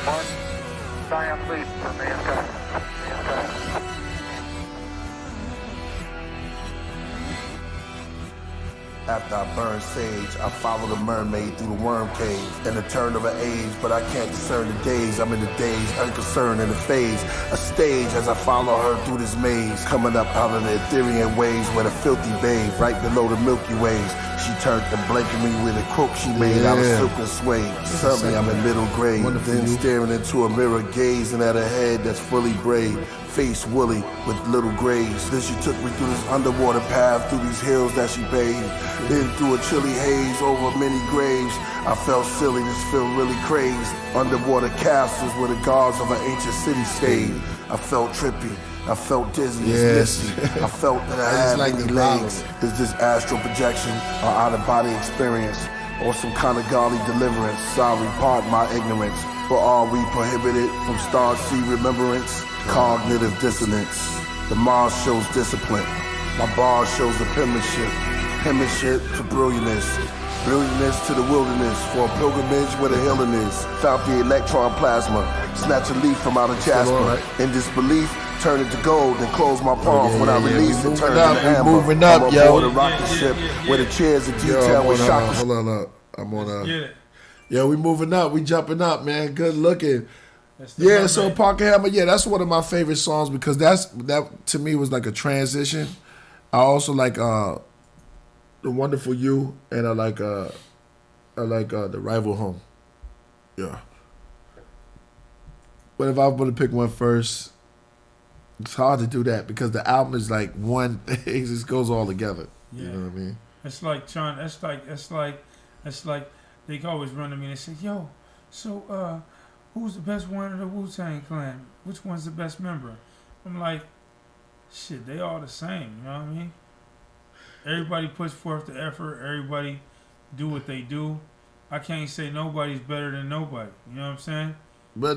[SPEAKER 1] one giant leap for mankind.
[SPEAKER 4] After I burn sage, I follow the mermaid through the worm cave. In the turn of an age, but I can't discern the days. I'm in the days, unconcerned in the phase. A stage as I follow her through this maze. Coming up out of the Ethereal waves with a filthy babe, right below the Milky Ways. She turned and blanket me with a croak she made out of silk and suede. Suddenly I'm in middle grade, then staring into a mirror, gazing at a head that's fully brayed. Face woolly with little grays. Then she took me through this underwater path, through these hills that she bathed. Then through a chilly haze over many graves. I felt silly, this feel really crazed. Underwater castles where the gods of an ancient city stayed. I felt trippy, I felt dizzy, it's misty. I felt that I had many legs. Is this astral projection or out-of-body experience? Or some kind of godly deliverance? Sorry, pardon my ignorance. For are we prohibited from star-sea remembrance? Cognitive dissonance. The Mars shows discipline. My bar shows the penmanship. Penmanship to brilliantness. Brilliantness to the wilderness. For a pilgrimage where the healing is. Found the electron plasma. Snatch a leaf from out of jasper. In disbelief, turn it to gold and close my palms. When I release it, turn it to amber.
[SPEAKER 5] Moving up,
[SPEAKER 4] I'm
[SPEAKER 5] yo.
[SPEAKER 4] aboard a rocket ship where the chairs are detailed with chakras.
[SPEAKER 5] Hold on up. I'm on Yeah, we moving up. We jumping up, man. Good looking. Yeah, so Parker Hammer, yeah, that's one of my favorite songs because that to me was like a transition. I also like The Wonderful You, and I like The Rival Home. Yeah. But if I was going to pick one first, it's hard to do that because the album is like one thing. It just goes all together. Yeah. You know what I mean?
[SPEAKER 8] It's like John. It's like they always run to me and say, "Yo, so who's the best one of the Wu-Tang Clan? Which one's the best member?" I'm like, shit, they all the same. You know what I mean? Everybody puts forth the effort. Everybody do what they do. I can't say nobody's better than nobody. You know what I'm saying?
[SPEAKER 5] But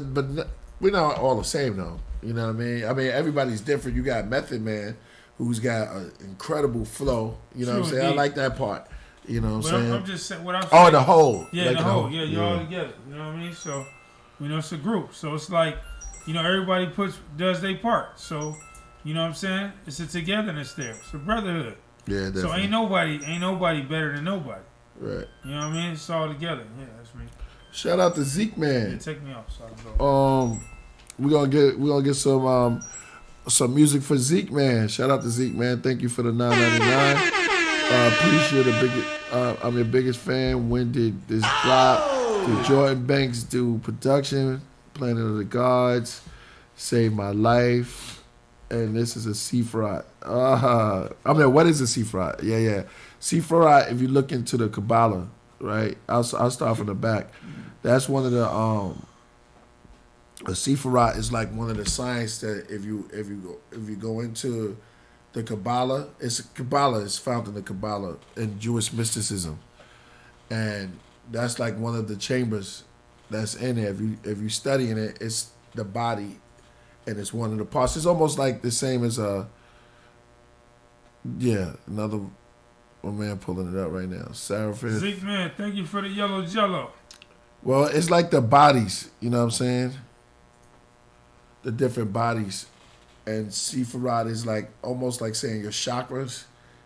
[SPEAKER 5] we're not all the same though. You know what I mean? I mean everybody's different. You got Method Man, who's got an incredible flow. You know what I'm saying? I like that part. You know what I'm saying?
[SPEAKER 8] I'm just saying what I'm saying.
[SPEAKER 5] Oh, the whole.
[SPEAKER 8] Yeah, like the whole. Yeah, you're all together. You know what I mean? So, you know, it's a group. So it's like, you know, everybody does their part. So, you know what I'm saying? It's a togetherness there. It's a brotherhood.
[SPEAKER 5] Yeah, definitely.
[SPEAKER 8] So ain't nobody better than nobody.
[SPEAKER 5] Right.
[SPEAKER 8] You know what I mean? It's all together. Yeah, that's me.
[SPEAKER 5] Shout out to Zeke Man.
[SPEAKER 8] Yeah, take me off so I can go.
[SPEAKER 5] We're gonna get some music for Zeke Man. Shout out to Zeke Man. Thank you for the $9.99. Appreciate I'm your biggest fan. When did this drop? Did Jordan Banks do production? Planet of the Gods, Save My Life, and this is a Seafrot. I mean, what is a Seafrot? Yeah. Seafrot, if you look into the Kabbalah, right? I'll start from the back. That's one of the a Seafrot is like one of the science that if you go into the Kabbalah, Kabbalah is found in the Kabbalah in Jewish mysticism, and that's like one of the chambers that's in there. If you studying it, it's the body, and it's one of the parts. It's almost like the same as another one man pulling it up right now. Seraphim.
[SPEAKER 8] Zeke Man, thank you for the yellow jello.
[SPEAKER 5] Well, it's like the bodies, you know what I'm saying? The different bodies. And Sephirot is like almost like saying your chakras.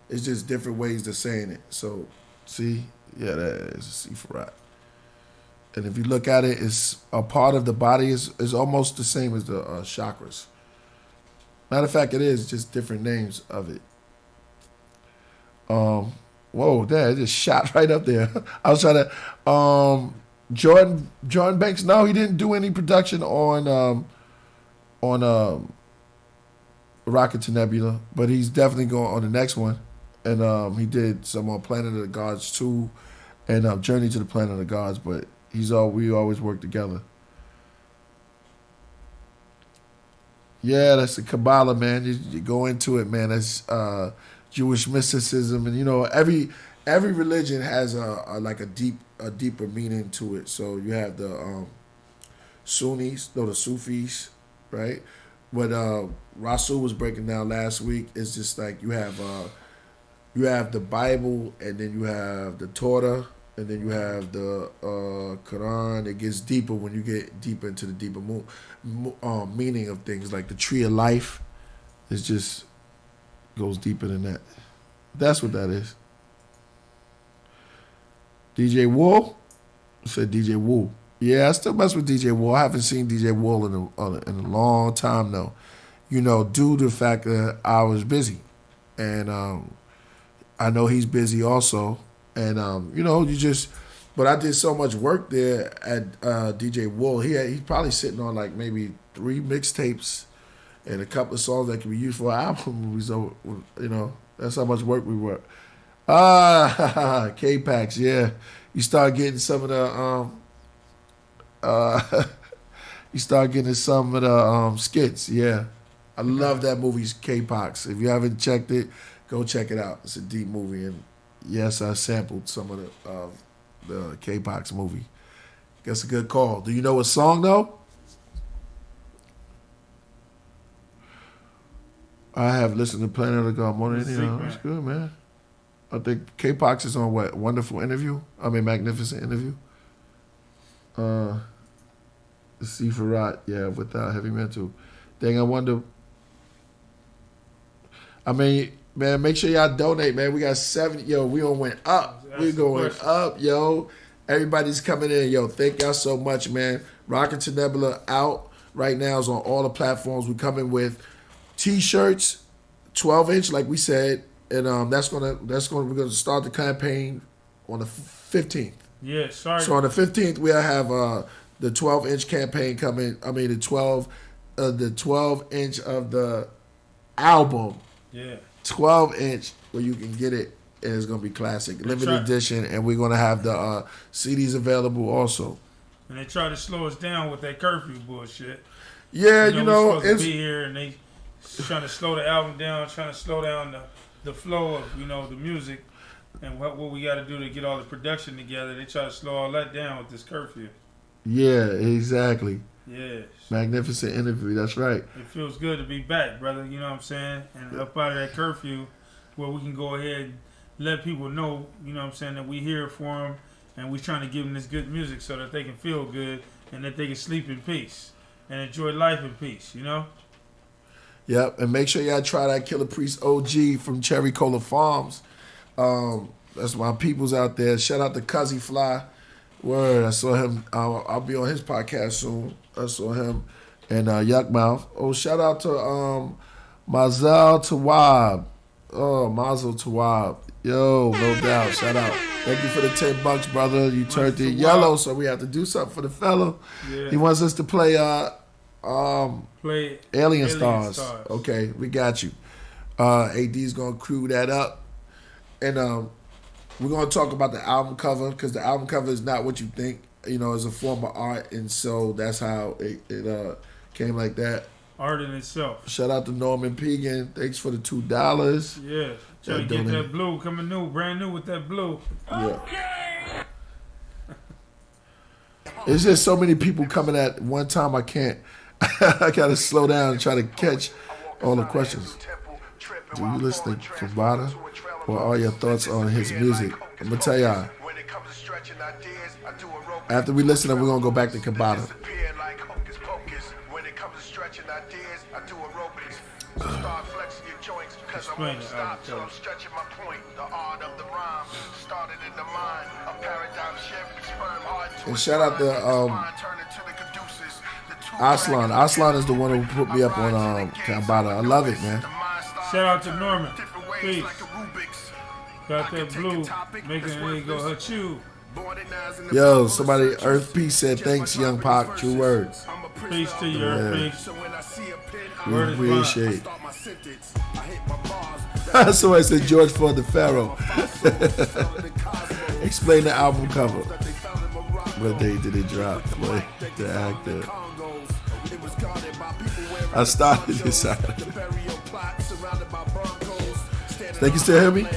[SPEAKER 5] It's just different ways of saying it. So, see? Yeah, that is a Sephirot. And if you look at it, it's a part of the body is almost the same as the chakras. Matter of fact, it is just different names of it. Whoa, that just shot right up there. I was trying to Jordan Banks. No, he didn't do any production on Rocket to Nebula, but he's definitely going on the next one. And he did some on Planet of the Gods too, and Journey to the Planet of the Gods. But we always work together. Yeah, that's the Kabbalah, man. You go into it, man. That's Jewish mysticism, and every religion has a deeper meaning to it. So you have the the Sufis, right? What Rasul was breaking down last week is just like you have the Bible, and then you have the Torah, and then you have the Quran. It gets deeper when you get deeper into the deeper meaning of things, like the tree of life. It just goes deeper than that. That's what that is. DJ Wool said DJ Wool. Yeah, I still mess with DJ Wool. I haven't seen DJ Wool in a long time though. Due to the fact that I was busy, and I know he's busy also, and but I did so much work there at DJ Wool. He's probably sitting on like maybe 3 mixtapes and a couple of songs that can be used for an album. So that's how much work we were. K-Pax, yeah. You start getting some of the skits, yeah. I love that movie, K-Pax. If you haven't checked it, go check it out. It's a deep movie, and yes, I sampled some of the K-Pax movie. That's a good call. Do you know what song though? I have listened to Planet of the God more than anything. That's good, man. I think K-Pax is on what? Wonderful Interview? Magnificent Interview? C for Rot, yeah, without Heavy Mental. Dang, I wonder. Man, make sure y'all donate, man. We got 7. Yo, we all went up. We going up, yo. Everybody's coming in, yo. Thank y'all so much, man. Rocket to Nebula out right now is on all the platforms. We coming with T-shirts, 12-inch, like we said, and we're gonna start the campaign on the 15th.
[SPEAKER 8] Yeah, sorry.
[SPEAKER 5] So on the 15th we'll have the 12-inch campaign coming. The 12-inch of the album.
[SPEAKER 8] Yeah.
[SPEAKER 5] 12-inch where you can get it, and it's gonna be classic, limited edition, and we're gonna have the CDs available also.
[SPEAKER 8] And they try to slow us down with that curfew bullshit.
[SPEAKER 5] Yeah,
[SPEAKER 8] we're supposed to be here, and they trying to slow the album down, trying to slow down the flow of the music, and what we got to do to get all the production together. They try to slow all that down with this curfew.
[SPEAKER 5] Yeah, exactly.
[SPEAKER 8] Yeah.
[SPEAKER 5] Magnificent Interview. That's right.
[SPEAKER 8] It feels good to be back, brother. You know what I'm saying? And up out of that curfew, where we can go ahead and let people know, that we here for them, and we trying to give them this good music so that they can feel good and that they can sleep in peace and enjoy life in peace.
[SPEAKER 5] Yep, and make sure y'all try that Killah Priest OG from Cherry Cola Farms. That's my peoples out there. Shout out to Cuzzy Fly. Word, I saw him. I'll be on his podcast soon. I saw him and Yuck Mouth. Oh, shout out to Mazel Tawab. Oh, Mazel Tawab. Yo, no doubt. Shout out. Thank you for the $10, brother. You turned it yellow, so we have to do something for the fellow. Yeah. He wants us to play Alien Stars. Okay, we got you. AD's gonna crew that up, and we're gonna talk about the album cover, because the album cover is not what you think. It's a form of art, and so that's how it came like that.
[SPEAKER 8] Art in itself.
[SPEAKER 5] Shout out to Norman Pegan. Thanks for the $2.
[SPEAKER 8] Yeah, try to get that blue coming new, brand new with that blue.
[SPEAKER 5] Yeah. It's just so many people coming at one time. I can't. I gotta slow down and try to catch all the questions. Do you listen to Kabbalah? What are your thoughts on his music? I'm gonna tell y'all. After we listen, we're gonna go back to Kabbalah.
[SPEAKER 8] Explain it.
[SPEAKER 5] And shout out to Aslan. Aslan is the one who put me up on Kabbalah. I love it, man.
[SPEAKER 8] Shout out to Norman. Peace. Got that blue, making it go hurt you.
[SPEAKER 5] Yo, somebody, Earth Peace said, thanks, Young Pac. True words.
[SPEAKER 8] Peace to you, Earth Peace.
[SPEAKER 5] We appreciate. Somebody said George Ford the Pharaoh. Explain the album cover. What day did it drop? Like, the actor. I started this out. They can still hear me?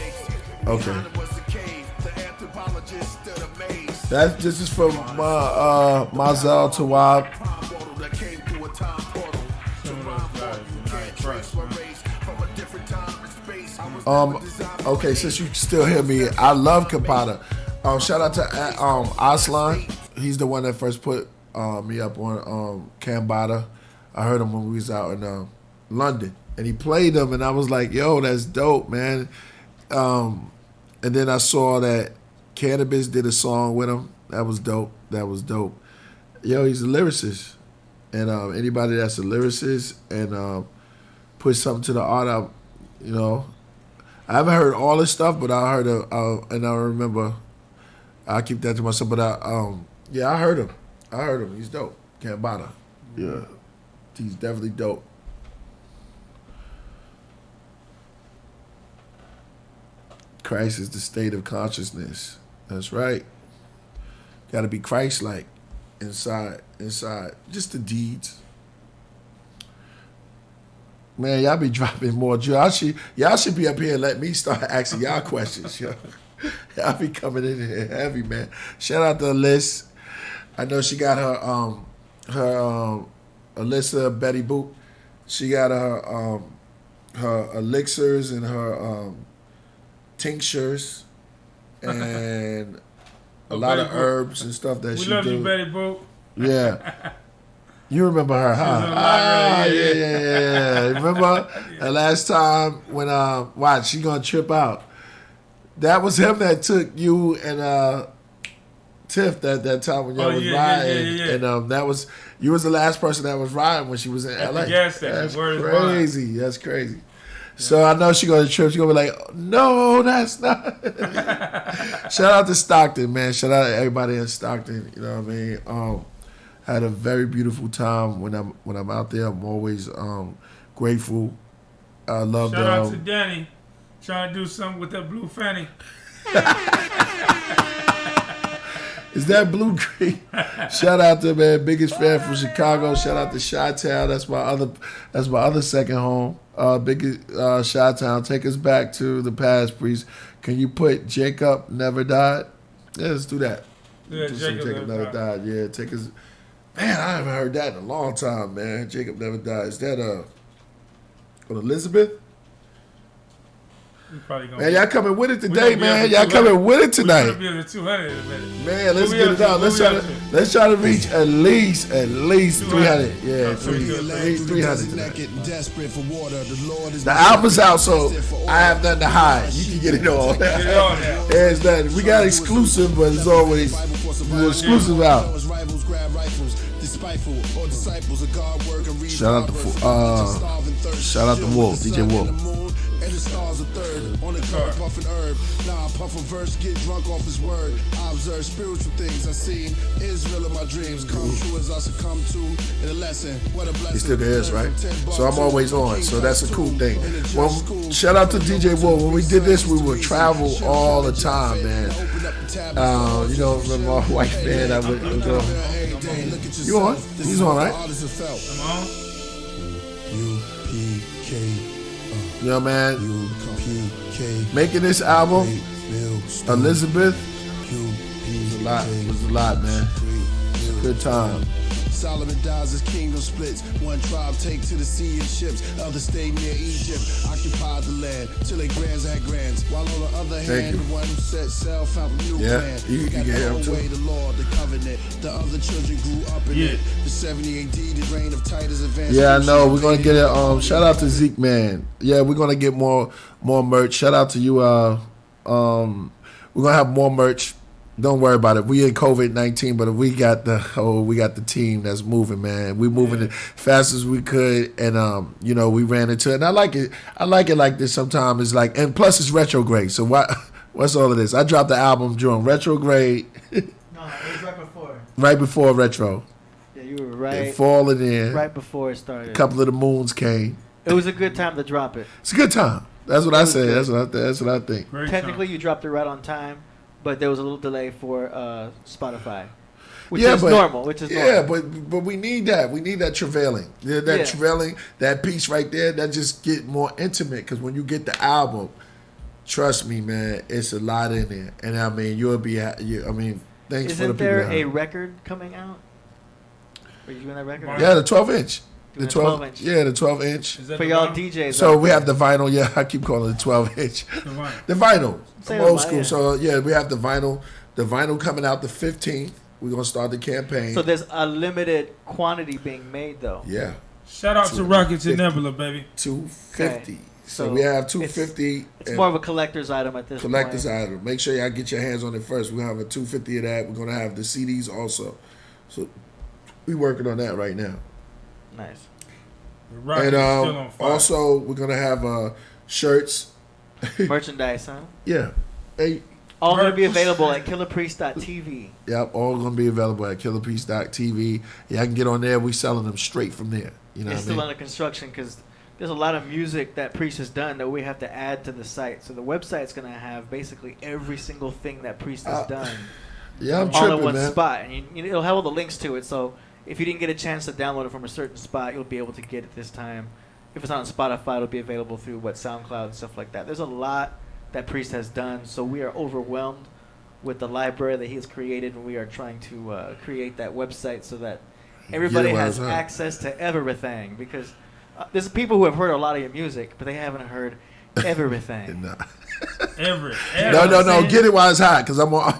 [SPEAKER 5] Okay. This is from Mazel Tawab. Okay, since you still hear me, I love Kapata. Shout out to Aslan. He's the one that first put me up on Kambata. I heard him when we was out in London, and he played them, and I was like, "Yo, that's dope, man." And then I saw that Cannabis did a song with him. That was dope. Yo, he's a lyricist, and anybody that's a lyricist and put something to the art, I haven't heard all this stuff, but I heard and I remember. I keep that to myself, but I heard him. He's dope. Kambata. Yeah, he's definitely dope. Christ is the state of consciousness. That's right. Got to be Christ-like inside. Just the deeds. Man, y'all be dropping more. Y'all should be up here and let me start asking y'all questions. Yo. Y'all be coming in here heavy, man. Shout out to Alyssa. I know she got her Alyssa Betty Boop. She got her elixirs and her tinctures and a lot of herbs and stuff that she do.
[SPEAKER 8] We love you, Betty Boop.
[SPEAKER 5] Yeah. You remember her, huh? Yeah. Remember the last time when watch, she gonna trip out. That was him that took you and Tiff that time when y'all was riding.
[SPEAKER 8] Yeah.
[SPEAKER 5] And that was you was the last person that was riding when she was in LA.
[SPEAKER 8] That's
[SPEAKER 5] crazy. That's crazy. Yeah. So I know she gonna trip. She gonna be like, no, that's not. Shout out to Stockton, man. Shout out to everybody in Stockton. You know what I mean? Had a very beautiful time when I'm out there. I'm always grateful. I love.
[SPEAKER 8] Shout out to Danny, trying to do something with that blue fanny.
[SPEAKER 5] Is that Blue Green? Shout out to man, biggest fan from Chicago. Shout out to Chi-Town. That's my other second home. Biggest Chi-Town. Take us back to the past, please. Can you put Jacob Never Died? Yeah, let's do that.
[SPEAKER 8] Yeah,
[SPEAKER 5] Jacob Never Died. Yeah, take us. Man, I haven't heard that in a long time, man. Jacob Never Died. Is that on Elizabeth? Man, y'all coming with it today, man. Y'all coming with it tonight.
[SPEAKER 8] We're gonna be at 200 in a minute.
[SPEAKER 5] Man, let's get it out. Let's try to reach at least 300. Yeah, 300 tonight. The album's out, so I have nothing to hide. You can get it all. There's that. We got exclusive, but it's always exclusive out. Shout out to Wolf, DJ Wolf. And the stars are third on the curb, puffin' herb. Nah, puff a verse, get drunk off his word. I observe spiritual things I seen. Israel in my dreams come true as I succumb to in a lesson. What a blessing. He still is, right? So I'm always on. So that's a cool thing. Well, shout out to DJ Wolf. When we did this, we would travel all the time, man. You know, remember our white man that would go. You on? He's on, right?
[SPEAKER 8] I'm on.
[SPEAKER 5] UPK. You know, man, making this album, Elizabeth, was a lot, man. It's a good time. Solomon dies, his kingdom splits. One tribe take to the sea in ships. Others stay near Egypt, occupied the land till they grands had grands. While on the other hand, the one who set sail found a new plan. You can hear him too. The Lord, the covenant. The other children grew up in it. The 70 AD, the reign of Titus advanced. Yeah, I know. We're gonna get it. Shout out to Zeke, man. Yeah, we're gonna get more merch. Shout out to you. We're gonna have more merch. Don't worry about it. We in COVID-19, but we got the team that's moving, man. We moving as fast as we could, and we ran into it. And I like it. I like it like this. Sometimes it's like, and plus it's retrograde. So what's all of this? I dropped the album during retrograde.
[SPEAKER 9] No, it was right before.
[SPEAKER 5] Right before retro.
[SPEAKER 9] Yeah, you were right.
[SPEAKER 5] And falling in.
[SPEAKER 9] Right before it started.
[SPEAKER 5] A couple of the moons came.
[SPEAKER 9] It was a good time to drop it.
[SPEAKER 5] It's a good time. That's what I say. That's what I think.
[SPEAKER 9] Technically, you dropped it right on time. But there was a little delay for Spotify. Which is normal.
[SPEAKER 5] Yeah, but we need that. We need that travailing. That travailing, that piece right there, that just get more intimate. Because when you get the album, trust me, man, it's a lot in there. And I mean, you'll be. Thanks for the people.
[SPEAKER 9] Isn't there a record coming out? Are you doing that record?
[SPEAKER 5] Yeah, the 12-inch.
[SPEAKER 9] The 12-inch.
[SPEAKER 5] Yeah, the 12-inch.
[SPEAKER 9] For y'all DJs.
[SPEAKER 5] So we have the vinyl. Yeah, I keep calling it 12-inch. The vinyl. From old school. Yeah. So yeah, we have the vinyl. The vinyl coming out the 15th. We're gonna start the campaign.
[SPEAKER 9] So there's a limited quantity being made, though.
[SPEAKER 5] Yeah.
[SPEAKER 8] Shout out to Rockets and Nebula, baby.
[SPEAKER 5] 250. Okay. So we have 250.
[SPEAKER 9] It's more of a collector's item at this point.
[SPEAKER 5] Collector's item. Make sure y'all get your hands on it first. We're gonna have a 250 of that. We're gonna have the CDs also. So we working on that right now.
[SPEAKER 9] Nice.
[SPEAKER 5] And also we're gonna have shirts,
[SPEAKER 9] merchandise, huh?
[SPEAKER 5] Yeah. Hey.
[SPEAKER 9] All going to be available at killerpriest.tv.
[SPEAKER 5] Yep, all going to be available at killerpriest.tv. Yeah, I can get on there. We selling them straight from there. You know,
[SPEAKER 9] it's still under construction because there's a lot of music that Priest has done that we have to add to the site. So the website's going to have basically every single thing that Priest has done.
[SPEAKER 5] Yeah, I'm
[SPEAKER 9] all
[SPEAKER 5] tripping,
[SPEAKER 9] in one
[SPEAKER 5] man.
[SPEAKER 9] spot, and it'll have all the links to it. So if you didn't get a chance to download it from a certain spot, you'll be able to get it this time. If it's not on Spotify, it'll be available through SoundCloud and stuff like that. There's a lot that Priest has done, so we are overwhelmed with the library that he has created, and we are trying to create that website so that everybody has access to everything, because there's people who have heard a lot of your music, but they haven't heard everything.
[SPEAKER 5] No, get it while it's hot, because I'm on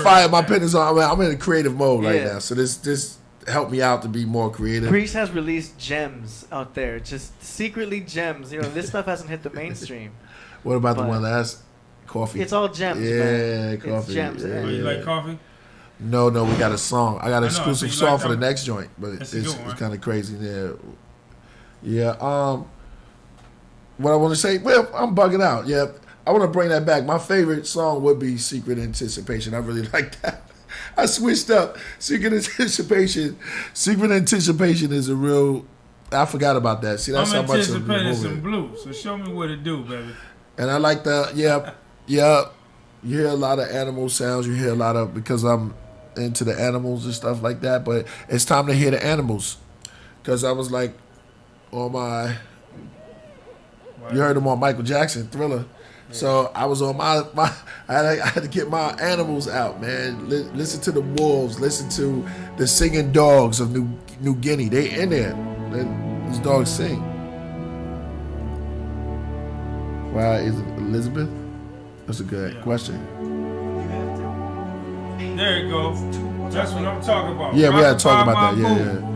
[SPEAKER 5] fire. My pen is on. I'm in a creative mode right now, so this helped me out to be more creative.
[SPEAKER 9] Priest has released gems out there, just secretly gems. This stuff hasn't hit the mainstream.
[SPEAKER 5] What about the one last? Coffee.
[SPEAKER 9] It's all gems, man.
[SPEAKER 5] Coffee.
[SPEAKER 9] It's gems.
[SPEAKER 5] Yeah.
[SPEAKER 8] Oh, you like coffee?
[SPEAKER 5] No, we got a song. I got an exclusive song for the next joint, but
[SPEAKER 8] it's
[SPEAKER 5] kind of crazy. Yeah. What I want to say, well, I'm bugging out. Yeah, I want to bring that back. My favorite song would be Secret Anticipation. I really like that. I switched up. Secret Anticipation is a real... I forgot about that. See, that's how much
[SPEAKER 8] I'm anticipating some blues. So show me what it do, baby.
[SPEAKER 5] And I like the You hear a lot of animal sounds. You hear a lot of, because I'm into the animals and stuff like that. But it's time to hear the animals, because I was like on my. You heard them on Michael Jackson Thriller. So I was on my I had to get my animals out, man. Listen to the wolves. Listen to the singing dogs of New Guinea. They in there. These dogs sing. Wow, is it Elizabeth? That's a good question.
[SPEAKER 8] There you go. That's what I'm talking about.
[SPEAKER 5] Yeah, we had to talk about that. Yeah.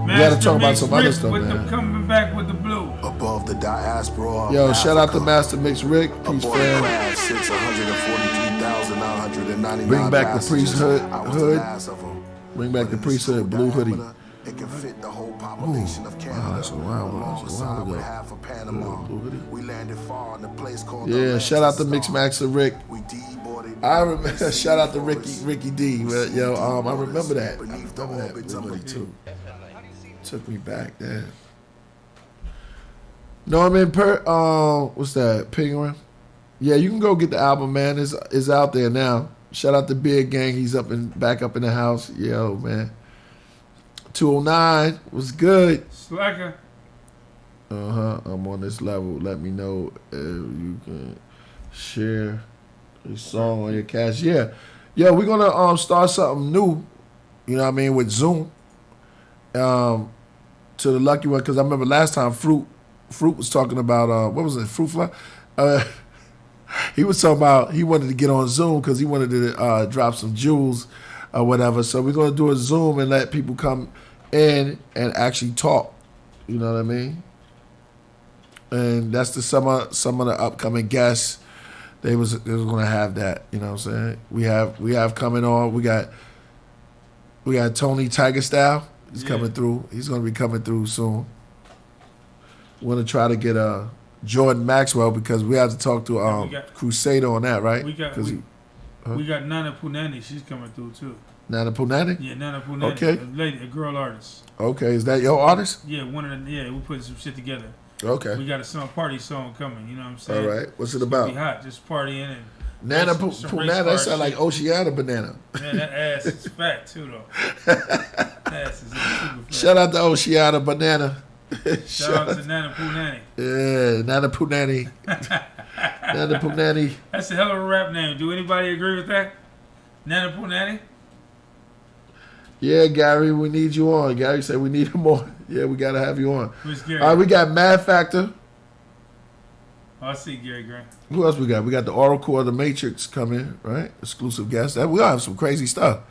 [SPEAKER 5] We had to talk about some other stuff, man.
[SPEAKER 8] Coming back with the blue.
[SPEAKER 4] Above the diaspora.
[SPEAKER 5] Yo, shout out to Master Mix Rick. Peace, fam. Bring back the priesthood. Bring back the priesthood. Blue hoodie. It can fit the whole population of Canada. That's a while ago. We landed far in a place called shout out to Mix Max and Rick. I remember. Shout out to Ricky D. Yo, I remember that. I remember that Blue hoodie too. Took me back there. No, I mean, what's that? Penguin? Yeah, you can go get the album, man. It's out there now. Shout out to Big Gang. He's back up in the house. Yo, man. 209 was good.
[SPEAKER 8] Slacker.
[SPEAKER 5] I'm on this level. Let me know if you can share a song on your cash. Yeah, we're gonna start something new. You know what I mean, with Zoom. To the lucky one, because I remember last time Fruit was talking about what was it, Fruit Fly? He was talking about he wanted to get on Zoom because he wanted to drop some jewels or whatever. So we're gonna do a Zoom and let people come in and actually talk. You know what I mean? And that's some of the upcoming guests. They was gonna have that. You know what I'm saying? We have coming on. We got Tony Tiger Style. He's coming through. He's going to be coming through soon. We're going to try to get Jordan Maxwell, because we have to talk to Crusader on that, right?
[SPEAKER 8] We got Nana Punani. She's coming through too.
[SPEAKER 5] Nana Punani?
[SPEAKER 8] Yeah, Nana Punani.
[SPEAKER 5] Okay.
[SPEAKER 8] A girl artist.
[SPEAKER 5] Okay, is that your artist?
[SPEAKER 8] Yeah, we're putting some shit together.
[SPEAKER 5] Okay.
[SPEAKER 8] We got a party song coming. You know what I'm saying?
[SPEAKER 5] All right. What's it about?
[SPEAKER 8] Be hot, just partying and
[SPEAKER 5] Nana
[SPEAKER 6] Some
[SPEAKER 5] Punana,
[SPEAKER 6] race
[SPEAKER 5] that
[SPEAKER 6] car
[SPEAKER 5] sound like
[SPEAKER 6] shit.
[SPEAKER 5] Oceana banana.
[SPEAKER 6] Man, that ass is fat too, though. Ass is super fat.
[SPEAKER 5] Shout out to Oceana banana.
[SPEAKER 6] Shout out to Nana Punani.
[SPEAKER 5] Yeah, Nana Punani. Nana Punani.
[SPEAKER 6] That's a hell of a rap name. Do anybody agree with that? Nana Punani?
[SPEAKER 5] Yeah, Gary, we need you on. Gary said we need him on. Yeah, we got to have you on.
[SPEAKER 6] Who's Gary?
[SPEAKER 5] All right, we got Mad Factor.
[SPEAKER 6] Oh, I see Gary Grant.
[SPEAKER 5] Who else we got? We got the Oracle of the Matrix coming, right? Exclusive guest. We're going to have some crazy stuff.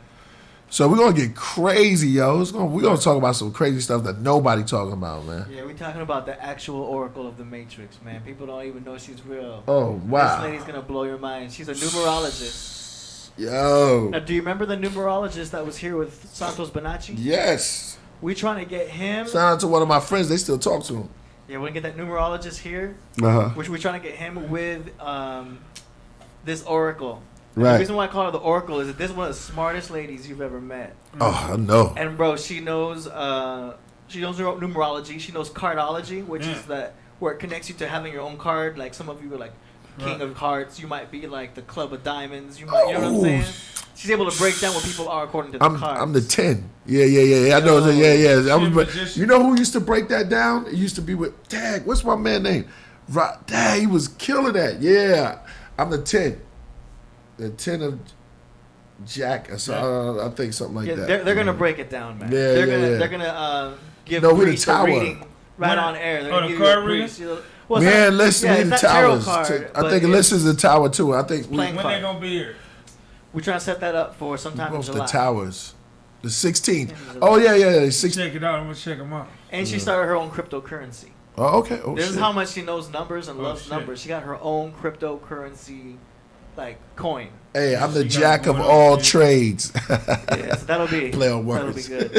[SPEAKER 5] So we're going to get crazy, yo. We're going to talk about some crazy stuff that nobody talking about, man.
[SPEAKER 9] Yeah, we're talking about the actual Oracle of the Matrix, man. People don't even know she's real.
[SPEAKER 5] Oh, wow.
[SPEAKER 9] This lady's going to blow your mind. She's a numerologist.
[SPEAKER 5] Yo.
[SPEAKER 9] Now, do you remember the numerologist that was here with Santos Bonacci?
[SPEAKER 5] Yes.
[SPEAKER 9] We trying to get him.
[SPEAKER 5] Shout out to one of my friends. They still talk to him.
[SPEAKER 9] Yeah, we're going to get that numerologist here.
[SPEAKER 5] Uh-huh.
[SPEAKER 9] Which we're trying to get him with this Oracle.
[SPEAKER 5] Right.
[SPEAKER 9] The reason why I call her the Oracle is that this is one of the smartest ladies you've ever met.
[SPEAKER 5] Oh, I know.
[SPEAKER 9] And bro, she knows numerology. She knows cardology, which is that where it connects you to having your own card. Like some of you are like King of Hearts. You might be like the Club of Diamonds. You know what I'm saying? She's able to break down what people are according to the cards.
[SPEAKER 5] I'm the 10. Yeah. I know. You know who used to break that down? It used to be with Tag. What's my man name? Dang, he was killing that. Yeah, I'm the 10. The 10 of Jack. So, I think something like that.
[SPEAKER 9] They're gonna break it down, man.
[SPEAKER 5] Yeah,
[SPEAKER 9] They're gonna give Reese a reading right on air. They're gonna give
[SPEAKER 6] card
[SPEAKER 9] you a
[SPEAKER 6] reading?
[SPEAKER 9] Well,
[SPEAKER 5] we ain't listening to
[SPEAKER 9] it's not tarot
[SPEAKER 5] towers.
[SPEAKER 9] card,
[SPEAKER 5] I think it listens to tower too. I think
[SPEAKER 6] when they gonna be here?
[SPEAKER 9] We're trying to set that up for sometime in
[SPEAKER 5] both
[SPEAKER 9] July.
[SPEAKER 5] the towers. The 16th. Oh yeah.
[SPEAKER 6] Check it out. I'm gonna check them out.
[SPEAKER 9] And she started her own cryptocurrency.
[SPEAKER 5] Oh, okay.
[SPEAKER 9] This is how much she knows numbers and loves numbers. She got her own cryptocurrency, like coin.
[SPEAKER 5] Hey, I'm the jack of all trades.
[SPEAKER 9] Yeah, so that'll be
[SPEAKER 5] play on
[SPEAKER 9] That'll
[SPEAKER 5] words.
[SPEAKER 9] be good.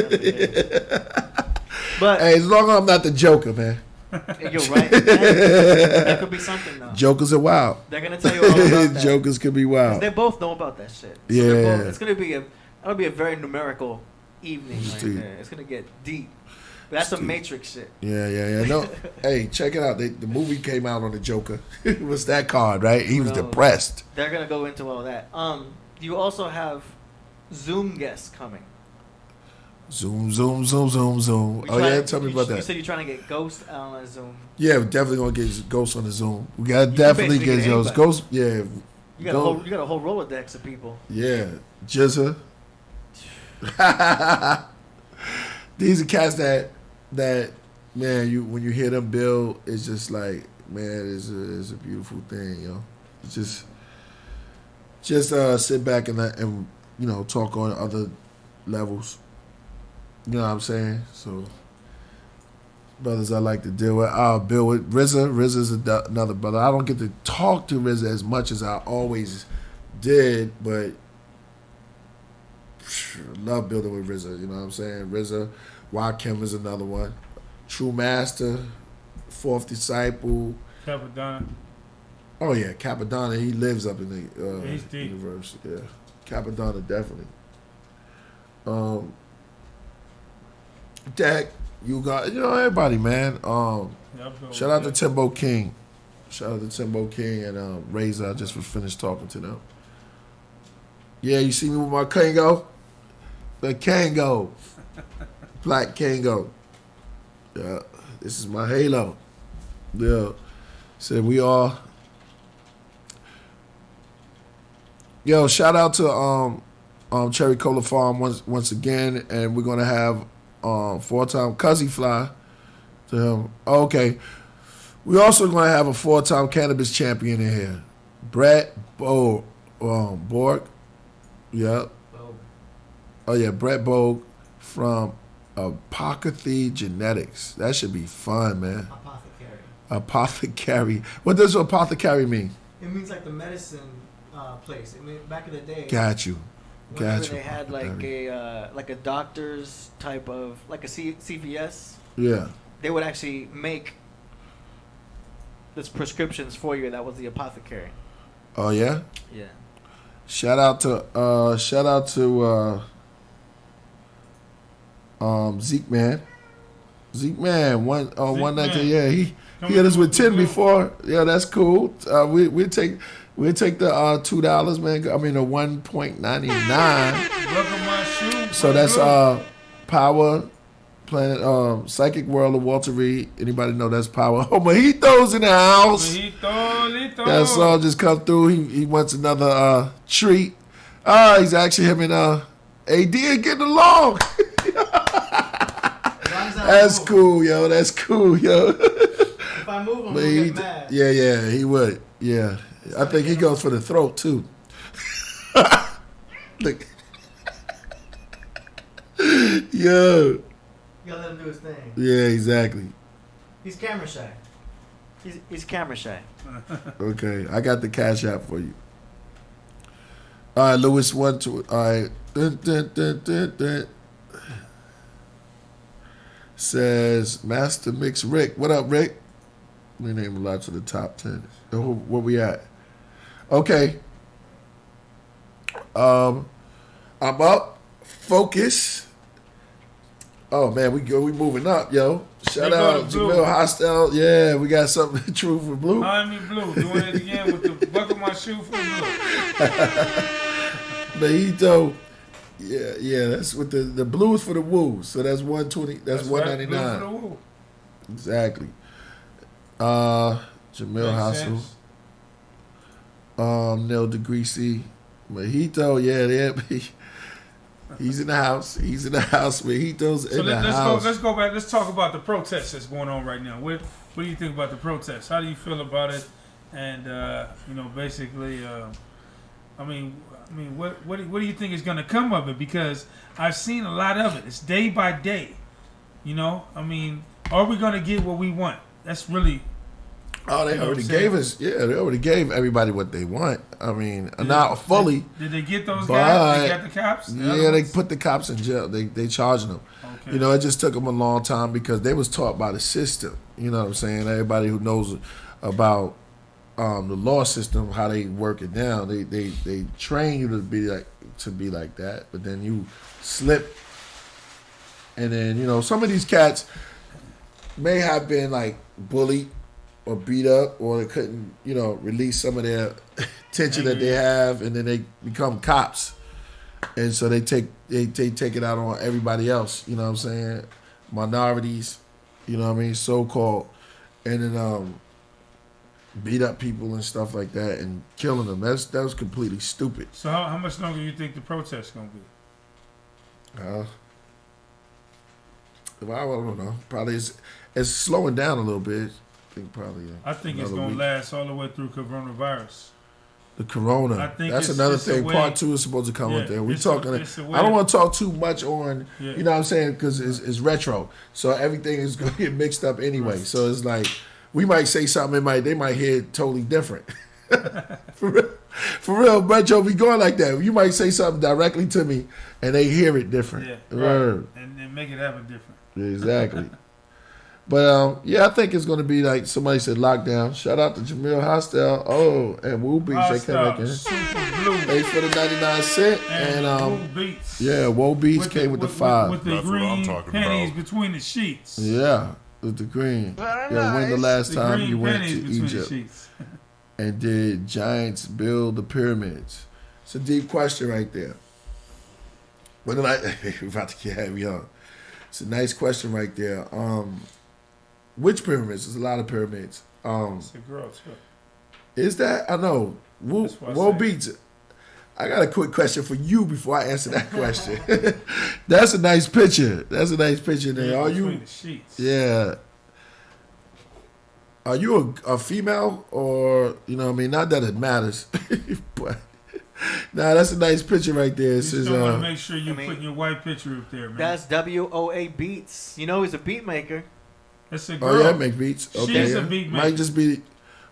[SPEAKER 9] But
[SPEAKER 5] hey, as long as I'm not the Joker, man.
[SPEAKER 9] You're right. That could be something though.
[SPEAKER 5] Jokers are wild.
[SPEAKER 9] They're gonna tell you all about that.
[SPEAKER 5] Jokers could be wild.
[SPEAKER 9] They both know about that shit. So
[SPEAKER 5] yeah.
[SPEAKER 9] It's gonna be a very numerical evening right there. It's gonna get deep. But that's some Matrix shit.
[SPEAKER 5] Yeah. No, hey, check it out. The movie came out on the Joker. It was that card, right? He was depressed.
[SPEAKER 9] They're gonna go into all that. You also have Zoom guests coming.
[SPEAKER 5] Zoom. Oh yeah, tell me about that.
[SPEAKER 9] You said you're trying to get Ghost on a Zoom.
[SPEAKER 5] Yeah, we're definitely gonna get Ghost on the Zoom. We gotta definitely get those Ghost. Yeah.
[SPEAKER 9] You got a whole Rolodex of people.
[SPEAKER 5] Yeah, Jizza. These are cats that man, when you hear them build, it's just like, man, it's a beautiful thing, yo. It's just sit back and you know, talk on other levels. You know what I'm saying? So brothers I like to deal with. I'll build with RZA. RZA's another brother. I don't get to talk to RZA as much as I always did, but love building with RZA. You know what I'm saying? RZA, Rakim is another one. True Master, Fourth Disciple.
[SPEAKER 6] Capadonna.
[SPEAKER 5] Oh yeah, Capadonna. He lives up in the
[SPEAKER 6] he's deep.
[SPEAKER 5] universe. Yeah, Capadonna definitely. Dak, you got everybody, man. Shout out to Timbo King. Shout out to Timbo King and Razor. I just was finished talking to them. Yeah, you see me with my Kango? The Kango. Black Kango. Yeah, this is my halo. Yeah. Said we all. Yo, shout out to Cherry Cola Farm once again, and we're gonna have 4-time Cuzzy Fly to him. Okay. We're also going to have a 4-time cannabis champion in here. Brett Borg. Yep. Oh, yeah, Brett Borg from Apothecary Genetics. That should be fun, man. Apothecary. What does apothecary mean?
[SPEAKER 9] It means like the medicine place. I mean, back in the day.
[SPEAKER 5] Got you.
[SPEAKER 9] They had like a doctor's type of, like a CVS.
[SPEAKER 5] Yeah.
[SPEAKER 9] They would actually make this prescriptions for you. That was the apothecary.
[SPEAKER 5] Oh yeah.
[SPEAKER 9] Yeah.
[SPEAKER 5] Shout out to Zeke Man. Zeke Man, one night. Yeah, he hit us with 10 before. Yeah, that's cool. We take We'll take the $2, man. I mean the $1.99.
[SPEAKER 6] Welcome my shoe.
[SPEAKER 5] So that's Power Planet, Psychic World of Walter Reed. Anybody know that's Power? Oh, Mojito's in the house.
[SPEAKER 6] Mojito.
[SPEAKER 5] That's all just come through. He wants another treat. He's actually him and AD are getting along. That's cool, yo. That's cool, yo.
[SPEAKER 9] If I move him, he'll get mad.
[SPEAKER 5] Yeah, he would. Yeah. I think he goes for the throat, too. Look. Yo.
[SPEAKER 9] You gotta let him do his thing.
[SPEAKER 5] Yeah, exactly.
[SPEAKER 9] He's camera shy. He's camera shy.
[SPEAKER 5] Okay, I got the cash app for you. All right, Lewis, 1, 2. All right. Dun. Says Master Mix Rick. What up, Rick? We name a lot to the top 10. Where we at? Okay. I'm up. Focus. Oh man, we moving up, yo. Shout out Jamil Hostel. Yeah, we got something true for Blue.
[SPEAKER 6] Miami Blue doing it again with the buckle my shoe for Blue.
[SPEAKER 5] Mojito. Yeah, that's with the blue is for the woo. So that's 120. That's 199.
[SPEAKER 6] Right, blue for the woo.
[SPEAKER 5] Exactly. Jamil Hostel. Neil DeGreasy. Mojito, yeah. He's in the house. Mojito's in the house.
[SPEAKER 6] Let's go back. Let's talk about the protests that's going on right now. What do you think about the protests? How do you feel about it? And basically, what do you think is going to come of it? Because I've seen a lot of it. It's day by day. Are we going to get what we want? That's really.
[SPEAKER 5] Oh, they already gave us. Yeah, they already gave everybody what they want. Not fully.
[SPEAKER 6] Did they get those guys? They got the cops?
[SPEAKER 5] They put the cops in jail. They charging them. Okay. It just took them a long time because they was taught by the system. You know what I'm saying? Everybody who knows about the law system, how they work it down, they train you to be like that. But then you slip, and then some of these cats may have been like bullied or beat up, or they couldn't, release some of their tension that they have, and then they become cops, and so they take it out on everybody else. You know what I'm saying? Minorities, so-called, and then beat up people and stuff like that, and killing them. That was completely stupid.
[SPEAKER 6] So how much longer do you think the protest's gonna be?
[SPEAKER 5] I don't know. Probably it's slowing down a little bit.
[SPEAKER 6] I think it's going to last all the way through coronavirus.
[SPEAKER 5] The corona. That's another thing. Part 2 is supposed to come with there. I don't want to talk too much on, you know what I'm saying, because it's retro. So everything is going to get mixed up anyway. Right. So it's like, we might say something, they might hear it totally different. For real, retro be going like that. You might say something directly to me, and they hear it different. Yeah,
[SPEAKER 6] right. And make it happen different.
[SPEAKER 5] Exactly. But, I think it's going to be like somebody said lockdown. Shout out to Jamil Hostel. Oh, and Woo Beats. They came back in. Thanks for the 99 cent. And
[SPEAKER 6] Woo Beats.
[SPEAKER 5] Yeah, Woo Beats came with the 5.
[SPEAKER 6] With the green pennies between the sheets.
[SPEAKER 5] Yeah, with the green. Yeah, when the last time you went to Egypt and did giants build the pyramids? It's a deep question right there. We're about to get heavy on. It's a nice question right there. Which pyramids? There's a lot of pyramids.
[SPEAKER 6] It's a girl too.
[SPEAKER 5] Is that? I know. Whoa Beats. I got a quick question for you before I answer that question. That's a nice picture. There. Are you?
[SPEAKER 6] The sheets.
[SPEAKER 5] Yeah. Are you a female or not that it matters, but. Nah, that's a nice picture right there.
[SPEAKER 6] You still want to make sure you're putting your white picture up there, man.
[SPEAKER 9] That's WOA Beats. He's a beat maker.
[SPEAKER 6] It's a girl.
[SPEAKER 5] Oh, yeah, make beats. Okay,
[SPEAKER 6] She's a beat maker.
[SPEAKER 5] Might just be,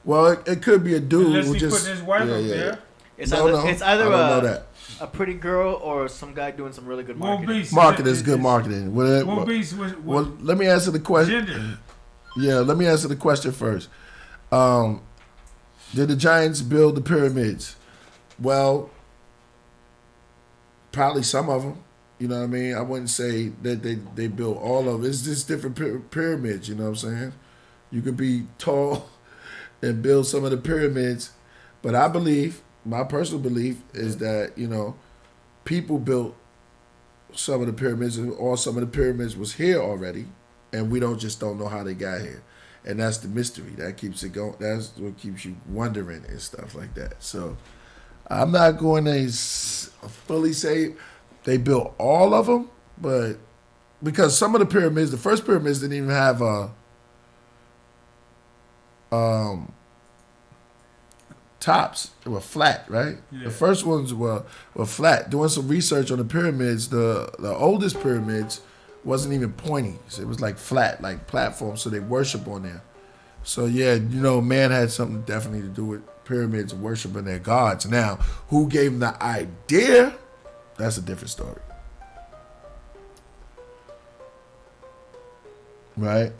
[SPEAKER 5] it could be a dude
[SPEAKER 6] Unless
[SPEAKER 5] who
[SPEAKER 6] he
[SPEAKER 5] just
[SPEAKER 6] putting his wife up there.
[SPEAKER 9] It's either a pretty girl or some guy doing some really good marketing.
[SPEAKER 5] Marketing is good marketing. Well, let me answer the question.
[SPEAKER 6] Gender.
[SPEAKER 5] Yeah, let me answer the question first. Did the Giants build the pyramids? Well, probably some of them. You know what I mean? I wouldn't say that they built all of it. It's just different pyramids, you know what I'm saying? You could be tall and build some of the pyramids, But I believe, my personal belief is that, you know, people built some of the pyramids, or some of the pyramids was here already, and we just don't know how they got here. And that's the mystery. That keeps it going. That's what keeps you wondering and stuff like that. So I'm not going to fully say they built all of them, but because some of the pyramids, the first pyramids didn't even have tops. They were flat, right? Yeah. The first ones were flat. Doing some research on the pyramids, the oldest pyramids wasn't even pointy. So it was like flat, like platforms, so they worship on there. So yeah, you know, man had something definitely to do with pyramids and worshiping their gods. Now, who gave them the idea? That's a different story. Right?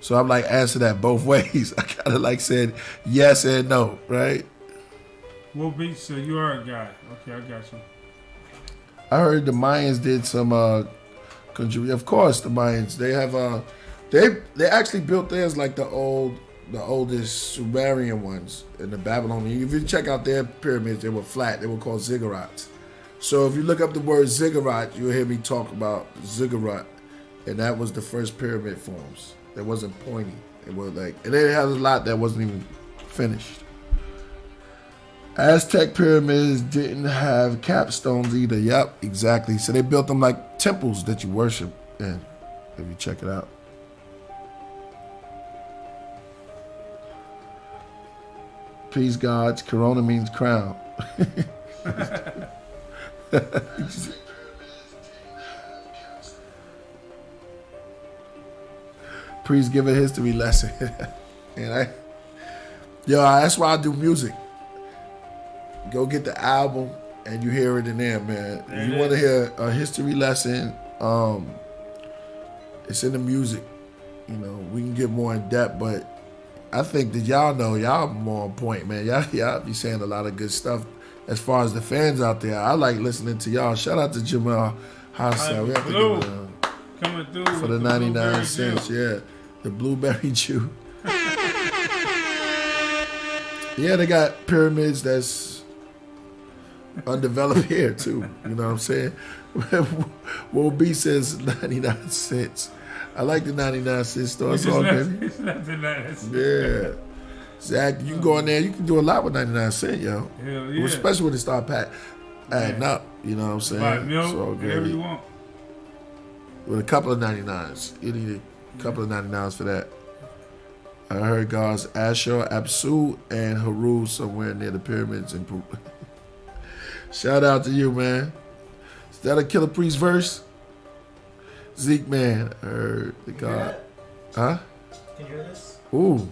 [SPEAKER 5] So I'm like, answer that both ways. I kind of like said yes and no, right?
[SPEAKER 6] Well, B, so you are a guy. Okay, I got you.
[SPEAKER 5] I heard the Mayans did some contribute. Of course, the Mayans, they have they actually built theirs like the oldest Sumerian ones in the Babylonian. If you check out their pyramids, they were flat. They were called ziggurats. So if you look up the word ziggurat, you'll hear me talk about ziggurat, and that was the first pyramid forms. That wasn't pointy. It was like, and they had a lot that wasn't even finished. Aztec pyramids didn't have capstones either. Yep, exactly. So they built them like temples that you worship in, if you check it out. Peace gods, Corona means crown. Please give a history lesson. And that's why I do music. Go get the album and you hear it in there, man. If you want to hear a history lesson, it's in the music. You know, we can get more in depth, but I think that y'all more on point, man. Y'all be saying a lot of good stuff as far as the fans out there. I like listening to y'all. Shout out to Jamal Hassan. We have to give him
[SPEAKER 6] coming through
[SPEAKER 5] for the 99 cents. Yeah, the blueberry Jew. Yeah, they got pyramids that's undeveloped here too. You know what I'm saying? Well, B says 99 cents. I like the 99 cent store. It's all good.
[SPEAKER 6] It's not the 99 cents.
[SPEAKER 5] Yeah. Zach, you can go in there. You can do a lot with 99 cents, yo.
[SPEAKER 6] Hell yeah.
[SPEAKER 5] Especially when it start adding up. You know what I'm saying?
[SPEAKER 6] Buy milk,
[SPEAKER 5] it's all good.
[SPEAKER 6] whatever you want.
[SPEAKER 5] With a couple of 99s. You need a couple of 99s for that. I heard gods Ashur, Apsu, and Haru somewhere near the pyramids in Peru. Shout out to you, man. Is that a Killah Priest verse? Zeke, man, I heard the God. Huh?
[SPEAKER 9] Can you hear this?
[SPEAKER 5] Ooh.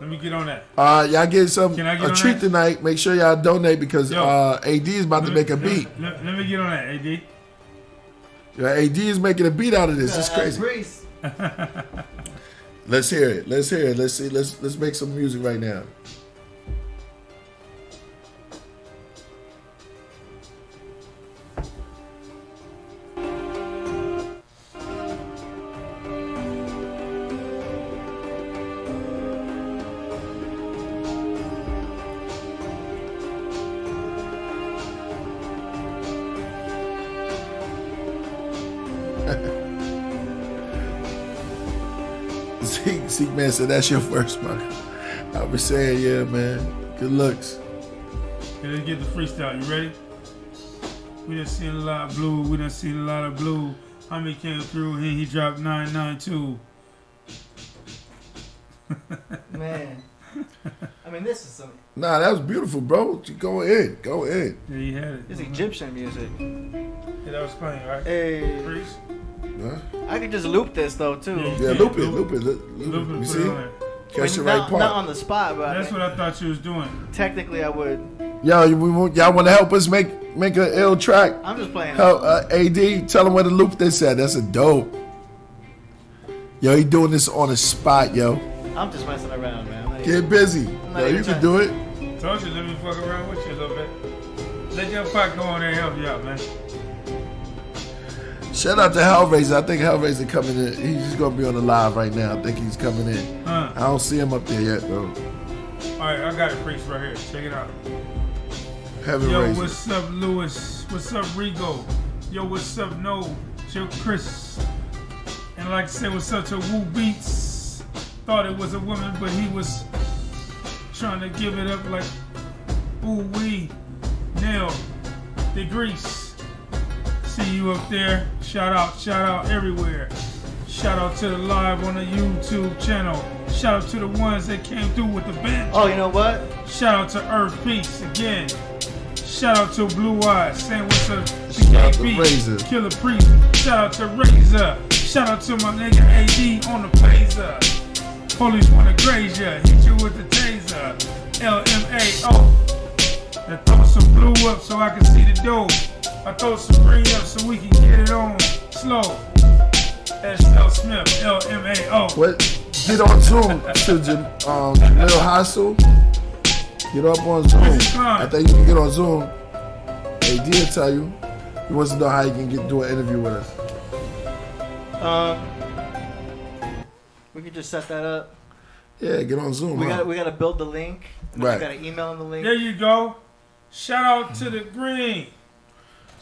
[SPEAKER 6] Let me get on that.
[SPEAKER 5] Y'all get a treat
[SPEAKER 6] that?
[SPEAKER 5] tonight. Make sure y'all donate because AD is about to make a beat.
[SPEAKER 6] Let me get on that, AD.
[SPEAKER 5] Yeah, AD is making a beat out of this. It's crazy. Let's hear it. Let's hear it. Let's see. Let's make some music right now. Zeke man said that's your first, man. I was saying, yeah, man. Good looks.
[SPEAKER 6] Okay, let's get the freestyle. You ready? We done seen a lot of blue. How many came through? He dropped 992.
[SPEAKER 9] Man. I mean, this is some...
[SPEAKER 5] Nah, that was beautiful, bro. Go in.
[SPEAKER 6] Yeah, he had it.
[SPEAKER 9] It's Egyptian music.
[SPEAKER 6] Yeah, that was funny, right?
[SPEAKER 9] Hey.
[SPEAKER 6] Priest?
[SPEAKER 5] Huh?
[SPEAKER 9] I could just loop this, though, too.
[SPEAKER 5] Yeah, loop it. You see? Catch the right part.
[SPEAKER 9] Not on the spot, but...
[SPEAKER 6] That's what I thought you was doing.
[SPEAKER 9] Technically, I would.
[SPEAKER 5] Yo, y'all want to help us make an ill track?
[SPEAKER 9] I'm just playing.
[SPEAKER 5] Help, AD, tell him where to loop this at. That's a dope. Yo, he doing this on the spot, yo.
[SPEAKER 9] I'm just messing around, man.
[SPEAKER 5] Get busy. Yo, you can do it.
[SPEAKER 6] Told you, let me fuck around with you a little bit. Let your pot go on there and help you out, man.
[SPEAKER 5] Shout out to Hellraiser. I think Hellraiser coming in. He's just gonna be on the live right now. I think he's coming in. I don't see him up there yet though.
[SPEAKER 6] All right, I got it, Priest, right here. Check it out.
[SPEAKER 5] Heaven
[SPEAKER 6] Yo,
[SPEAKER 5] Raiser.
[SPEAKER 6] what's up, Lewis? What's up, Rigo? Yo, what's up, No? Yo, Chris. And like I said, what's up to Woo Beats? Thought it was a woman, but he was trying to give it up like ooh wee. Nail. The Grease. See you up there. Shout out everywhere. Shout out to the live on the YouTube channel. Shout out to the ones that came through with the bench.
[SPEAKER 9] Oh, you know what?
[SPEAKER 6] Shout out to Earth Peace again. Shout out to Blue Eyes saying what's up to KP, Killah Priest. Shout out to Razor. Shout out to my nigga AD on the Blazer. Police wanna graze ya, hit you with the taser. LMAO. That throw some blue up so I can see the dough. I throw some green up so we can get it on slow. S.L. Smith, LMAO.
[SPEAKER 5] What? Get on Zoom to Jamil Hassel. Get up on Zoom. I think you can get on Zoom. AD will tell you. He wants to know how you can do an interview with us.
[SPEAKER 9] We can just set that up.
[SPEAKER 5] Yeah, get on Zoom.
[SPEAKER 9] We gotta build the link.
[SPEAKER 5] Right.
[SPEAKER 9] We gotta email him the link.
[SPEAKER 6] There you go. Shout out to the green.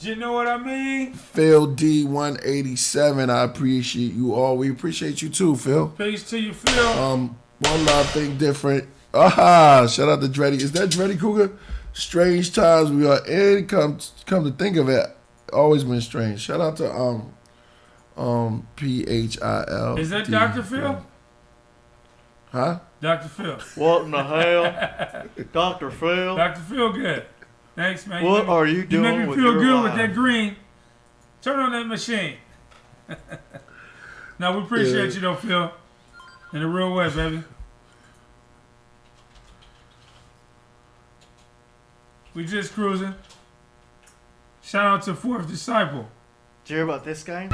[SPEAKER 6] You know what I mean?
[SPEAKER 5] Phil D187, I appreciate you all. We appreciate you too, Phil.
[SPEAKER 6] Peace to you, Phil.
[SPEAKER 5] One love, think different. Shout out to Dreddy. Is that Dreddy Cougar? Strange times we are in. Come to think of it, always been strange. Shout out to PHIL.
[SPEAKER 6] Is that Dr. Phil?
[SPEAKER 5] Huh?
[SPEAKER 6] Dr. Phil.
[SPEAKER 9] What in the hell? Dr. Phil?
[SPEAKER 6] Dr. Phil good. Thanks, man.
[SPEAKER 9] What are you doing?
[SPEAKER 6] You make me feel good with that green. Turn on that machine. Now, we appreciate you, though, Phil. In a real way, baby. We just cruising. Shout out to Fourth Disciple.
[SPEAKER 9] Did you hear about this guy?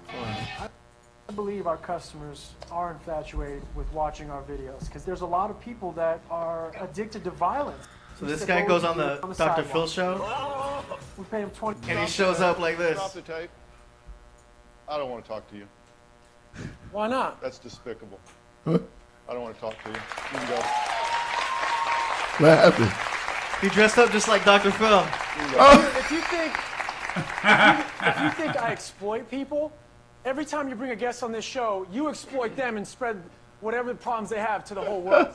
[SPEAKER 12] I believe our customers are infatuated with watching our videos because there's a lot of people that are addicted to violence.
[SPEAKER 9] So this guy goes on the Dr. Phil show,
[SPEAKER 12] We pay him 20.
[SPEAKER 9] and he shows up like this.
[SPEAKER 13] Stop the tape. I don't want to talk to you.
[SPEAKER 12] Why not?
[SPEAKER 13] That's despicable.
[SPEAKER 5] Huh?
[SPEAKER 13] I don't want to talk to you. You can go.
[SPEAKER 5] What happened?
[SPEAKER 9] He dressed up just like Dr. Phil.
[SPEAKER 12] If you think I exploit people, every time you bring a guest on this show, you exploit them and spread whatever problems they have to the whole world.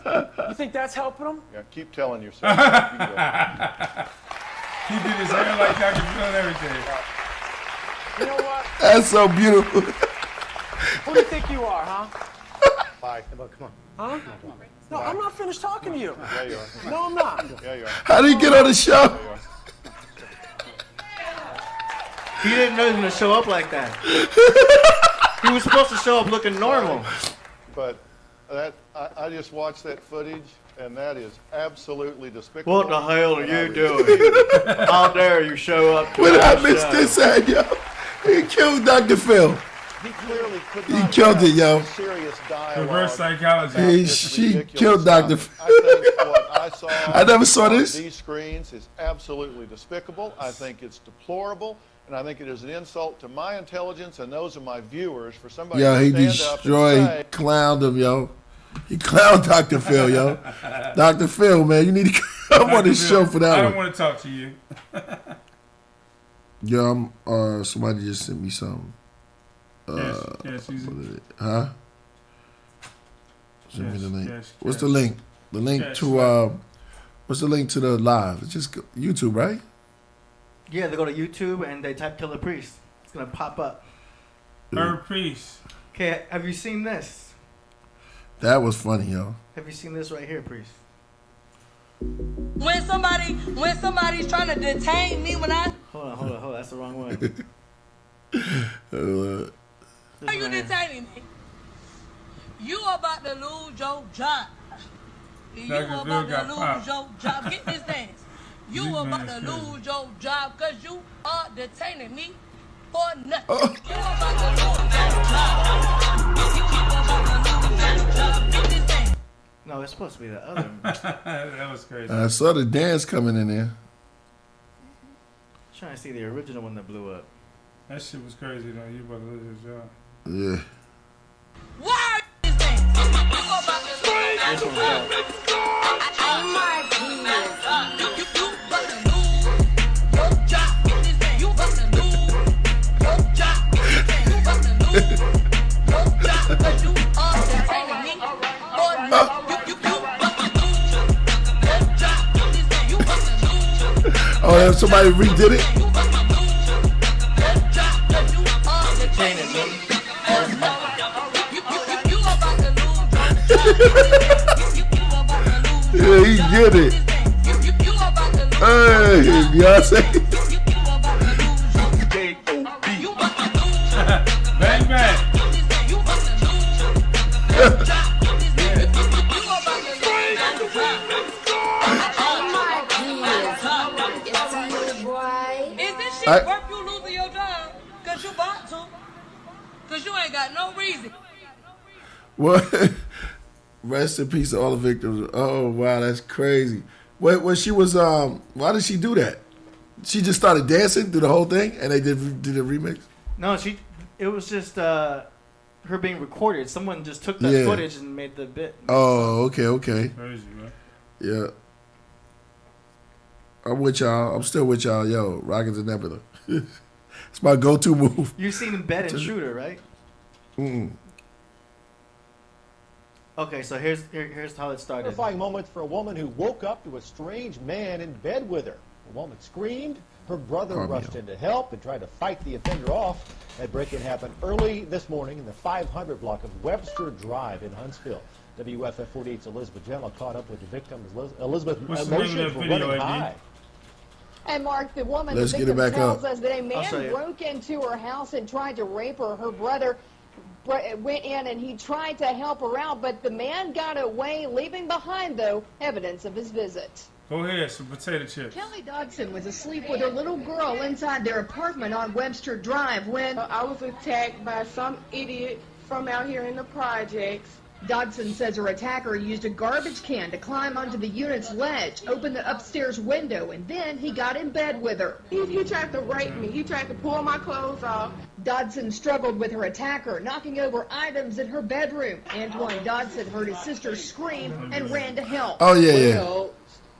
[SPEAKER 12] You think that's helping them?
[SPEAKER 13] Yeah, keep telling yourself. You can go.
[SPEAKER 6] He did his hair like Dr. Phil and everything.
[SPEAKER 12] You know what?
[SPEAKER 5] That's so beautiful.
[SPEAKER 12] Who do you think you are, huh?
[SPEAKER 13] Bye.
[SPEAKER 12] Huh? No, I'm not finished talking to you.
[SPEAKER 13] Yeah, you are.
[SPEAKER 12] No, I'm not.
[SPEAKER 13] Yeah, you are.
[SPEAKER 5] How did he get on the show?
[SPEAKER 9] He didn't know he was going to show up like that. He was supposed to show up looking normal.
[SPEAKER 13] But I just watched that footage, and that is absolutely despicable.
[SPEAKER 9] What the hell are you doing? How dare you show up to
[SPEAKER 5] When I
[SPEAKER 9] our
[SPEAKER 5] missed
[SPEAKER 9] show?
[SPEAKER 5] this ad, yo. He killed Dr. Phil.
[SPEAKER 13] He clearly could
[SPEAKER 5] He
[SPEAKER 13] not
[SPEAKER 5] killed
[SPEAKER 13] have
[SPEAKER 5] it, yo.
[SPEAKER 13] serious dialogue.
[SPEAKER 6] Reverse psychology.
[SPEAKER 5] She killed Dr. Phil.
[SPEAKER 13] I think what I saw
[SPEAKER 5] I never saw
[SPEAKER 13] on
[SPEAKER 5] this.
[SPEAKER 13] these screens is absolutely despicable. I think it's deplorable, and I think it is an insult to my intelligence and those of my viewers for somebody
[SPEAKER 5] Yo,
[SPEAKER 13] to
[SPEAKER 5] he
[SPEAKER 13] stand up and
[SPEAKER 5] destroyed,
[SPEAKER 13] say,
[SPEAKER 5] clowned him, yo. He clowned Dr. Phil, yo. Dr. Phil, man, you need to come on this show for that
[SPEAKER 6] I
[SPEAKER 5] one.
[SPEAKER 6] don't want to talk to you.
[SPEAKER 5] Yo, somebody just sent me something.
[SPEAKER 6] Yes,
[SPEAKER 5] Huh? Send me the link.
[SPEAKER 6] yes,
[SPEAKER 5] What's
[SPEAKER 6] yes.
[SPEAKER 5] the link? The link
[SPEAKER 6] Yes,
[SPEAKER 5] to what's the link to the live? It's just YouTube, right?
[SPEAKER 9] Yeah, they go to YouTube and they type Killah Priest. It's going to pop up.
[SPEAKER 6] Third piece.
[SPEAKER 9] Okay, have you seen this?
[SPEAKER 5] That was funny, yo.
[SPEAKER 9] Have you seen this right here, Priest?
[SPEAKER 14] When somebody's trying to detain me, when I
[SPEAKER 9] Hold on. That's the wrong one.
[SPEAKER 14] are you detaining me? You about to lose your job. You
[SPEAKER 6] Dr. Phil
[SPEAKER 14] about
[SPEAKER 6] got
[SPEAKER 14] to lose
[SPEAKER 6] popped.
[SPEAKER 14] your job. Get this dance. You
[SPEAKER 6] These
[SPEAKER 14] about
[SPEAKER 6] men
[SPEAKER 14] to
[SPEAKER 6] is crazy.
[SPEAKER 14] lose your job because you are detaining me for nothing.
[SPEAKER 6] Oh.
[SPEAKER 14] You about to lose your job. You about to lose your job. Get this dance.
[SPEAKER 9] No, it's supposed to be the other one.
[SPEAKER 6] That was crazy.
[SPEAKER 5] I saw the dance coming in there.
[SPEAKER 9] Trying to see the original one that blew up.
[SPEAKER 6] That shit was crazy though. You about to lose your job.
[SPEAKER 5] Yeah.
[SPEAKER 14] Why is that?
[SPEAKER 9] This one's called.
[SPEAKER 14] Oh my goodness. You about to lose your job. You about to lose your job. You about to lose your job. Cause you are entertaining me. Boy, you about to lose your job. You about to lose.
[SPEAKER 5] Oh, somebody redid it? Yeah, he get it. Hey, Beyonce.
[SPEAKER 6] Bang bang.
[SPEAKER 14] Is this shit worth you losing your job? Cause you bought to. Cause you ain't got no reason.
[SPEAKER 5] What? Rest in peace to all the victims. Oh wow, that's crazy. When she was why did she do that? She just started dancing through the whole thing, and they did a remix.
[SPEAKER 9] No, it was just her being recorded. Someone just took that footage and made the bit.
[SPEAKER 5] Oh, okay.
[SPEAKER 6] Crazy, man.
[SPEAKER 5] Yeah. I'm with y'all. I'm still with y'all. Yo, Rockets and Nebula. It's my go-to move.
[SPEAKER 9] You've seen him bed Intruder, right? Okay, so here's how it started.
[SPEAKER 15] Terrifying moment for a woman who woke up to a strange man in bed with her. The woman screamed. Her brother rushed in to help and tried to fight the offender off. That break-in happened early this morning in the 500 block of Webster Drive in Huntsville. WFF 48's Elizabeth Gemma caught up with the victim. Elizabeth, emotions were running high.
[SPEAKER 16] And Mark, the woman,
[SPEAKER 5] Let's
[SPEAKER 16] the
[SPEAKER 5] get it
[SPEAKER 16] victim
[SPEAKER 5] back
[SPEAKER 16] tells
[SPEAKER 5] up.
[SPEAKER 16] us that a man broke into her house and tried to rape her. Her brother went in and he tried to help her out, but the man got away, leaving behind, though, evidence of his visit.
[SPEAKER 6] Go ahead, some potato chips.
[SPEAKER 16] Kelly Dodson was asleep with her little girl inside their apartment on Webster Drive when
[SPEAKER 17] I was attacked by some idiot from out here in the projects.
[SPEAKER 16] Dodson says her attacker used a garbage can to climb onto the unit's ledge, open the upstairs window, and then he got in bed with her.
[SPEAKER 17] He tried to rape me. He tried to pull my clothes off.
[SPEAKER 16] Dodson struggled with her attacker, knocking over items in her bedroom. Antoine Dodson heard his sister scream and ran to help.
[SPEAKER 5] Oh, yeah.
[SPEAKER 18] Well,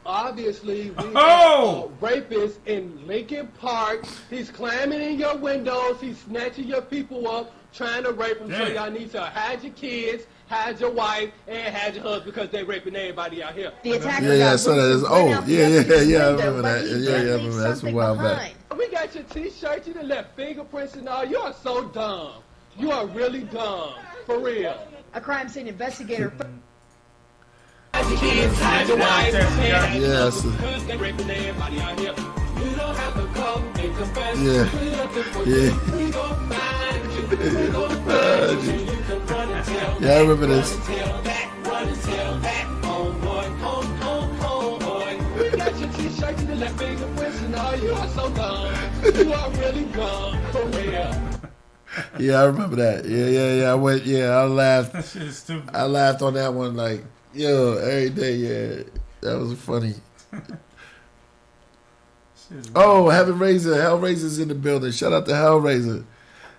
[SPEAKER 18] obviously, we have a rapist in Lincoln Park. He's climbing in your windows. He's snatching your people up, trying to rape them. So y'all need to hide your kids, hide your wife, and hide your husband because they raping everybody out here.
[SPEAKER 16] The attacker
[SPEAKER 5] I saw that. I remember that. I remember that. That's a while back.
[SPEAKER 18] We got your T-shirts. You done left fingerprints and all. You are so dumb. You are really dumb. For real.
[SPEAKER 16] A crime scene investigator.
[SPEAKER 18] Kids, hide your wife,
[SPEAKER 5] Yes.
[SPEAKER 18] because they raping everybody out here. You don't have to come and confess.
[SPEAKER 5] Yeah, I remember this.
[SPEAKER 18] We got your T-shirt and the left fingerprints and all. You are so dumb. You are really dumb. For real.
[SPEAKER 5] Yeah, I remember that. Yeah. I laughed.
[SPEAKER 6] That shit is stupid.
[SPEAKER 5] I laughed on that one like, yo, every day. Yeah, that was funny. Oh, Hellraiser's in the building. Shout out to Hellraiser.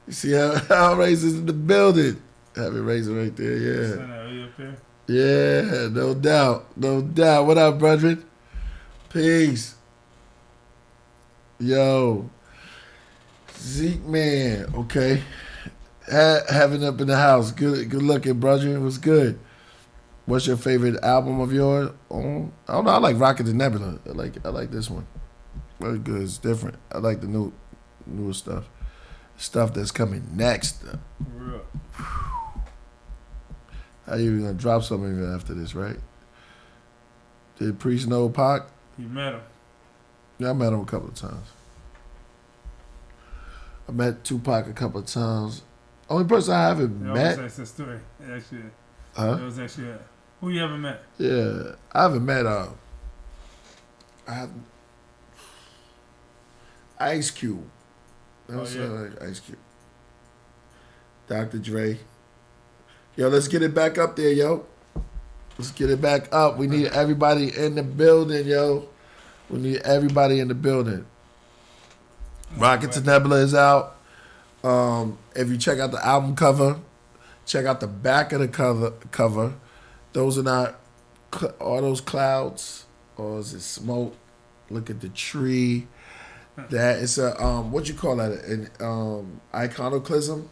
[SPEAKER 5] You see Hellraiser's in the building. Hellraiser right there. Yeah. Yeah, no doubt. What up, brethren? Peace. Yo. Zeke, man. Okay. Having up in the house. Good looking, brother. It was good. What's your favorite album of yours? Oh, I don't know. I like Rocket and Nebula. I like this one. Very good. It's different. I like the newer stuff. Stuff that's coming next. How you gonna drop something even after this, right? Did Priest know Pac?
[SPEAKER 6] You met him.
[SPEAKER 5] Yeah, I met him a couple of times. I met Tupac a couple of times. Only person I haven't met.
[SPEAKER 6] That's the story. Actually,
[SPEAKER 5] huh?
[SPEAKER 6] It was actually who you haven't met.
[SPEAKER 5] Yeah, I haven't met. I haven't. Ice Cube. Like Ice Cube. Dr. Dre. Yo, let's get it back up there, yo. Let's get it back up. We need everybody in the building, yo. We need everybody in the building. Rocket to Nebula is out. If you check out the album cover, check out the back of the cover. Those are not all those clouds, or is it smoke? Look at the tree. That is a what you call that? An iconoclasm.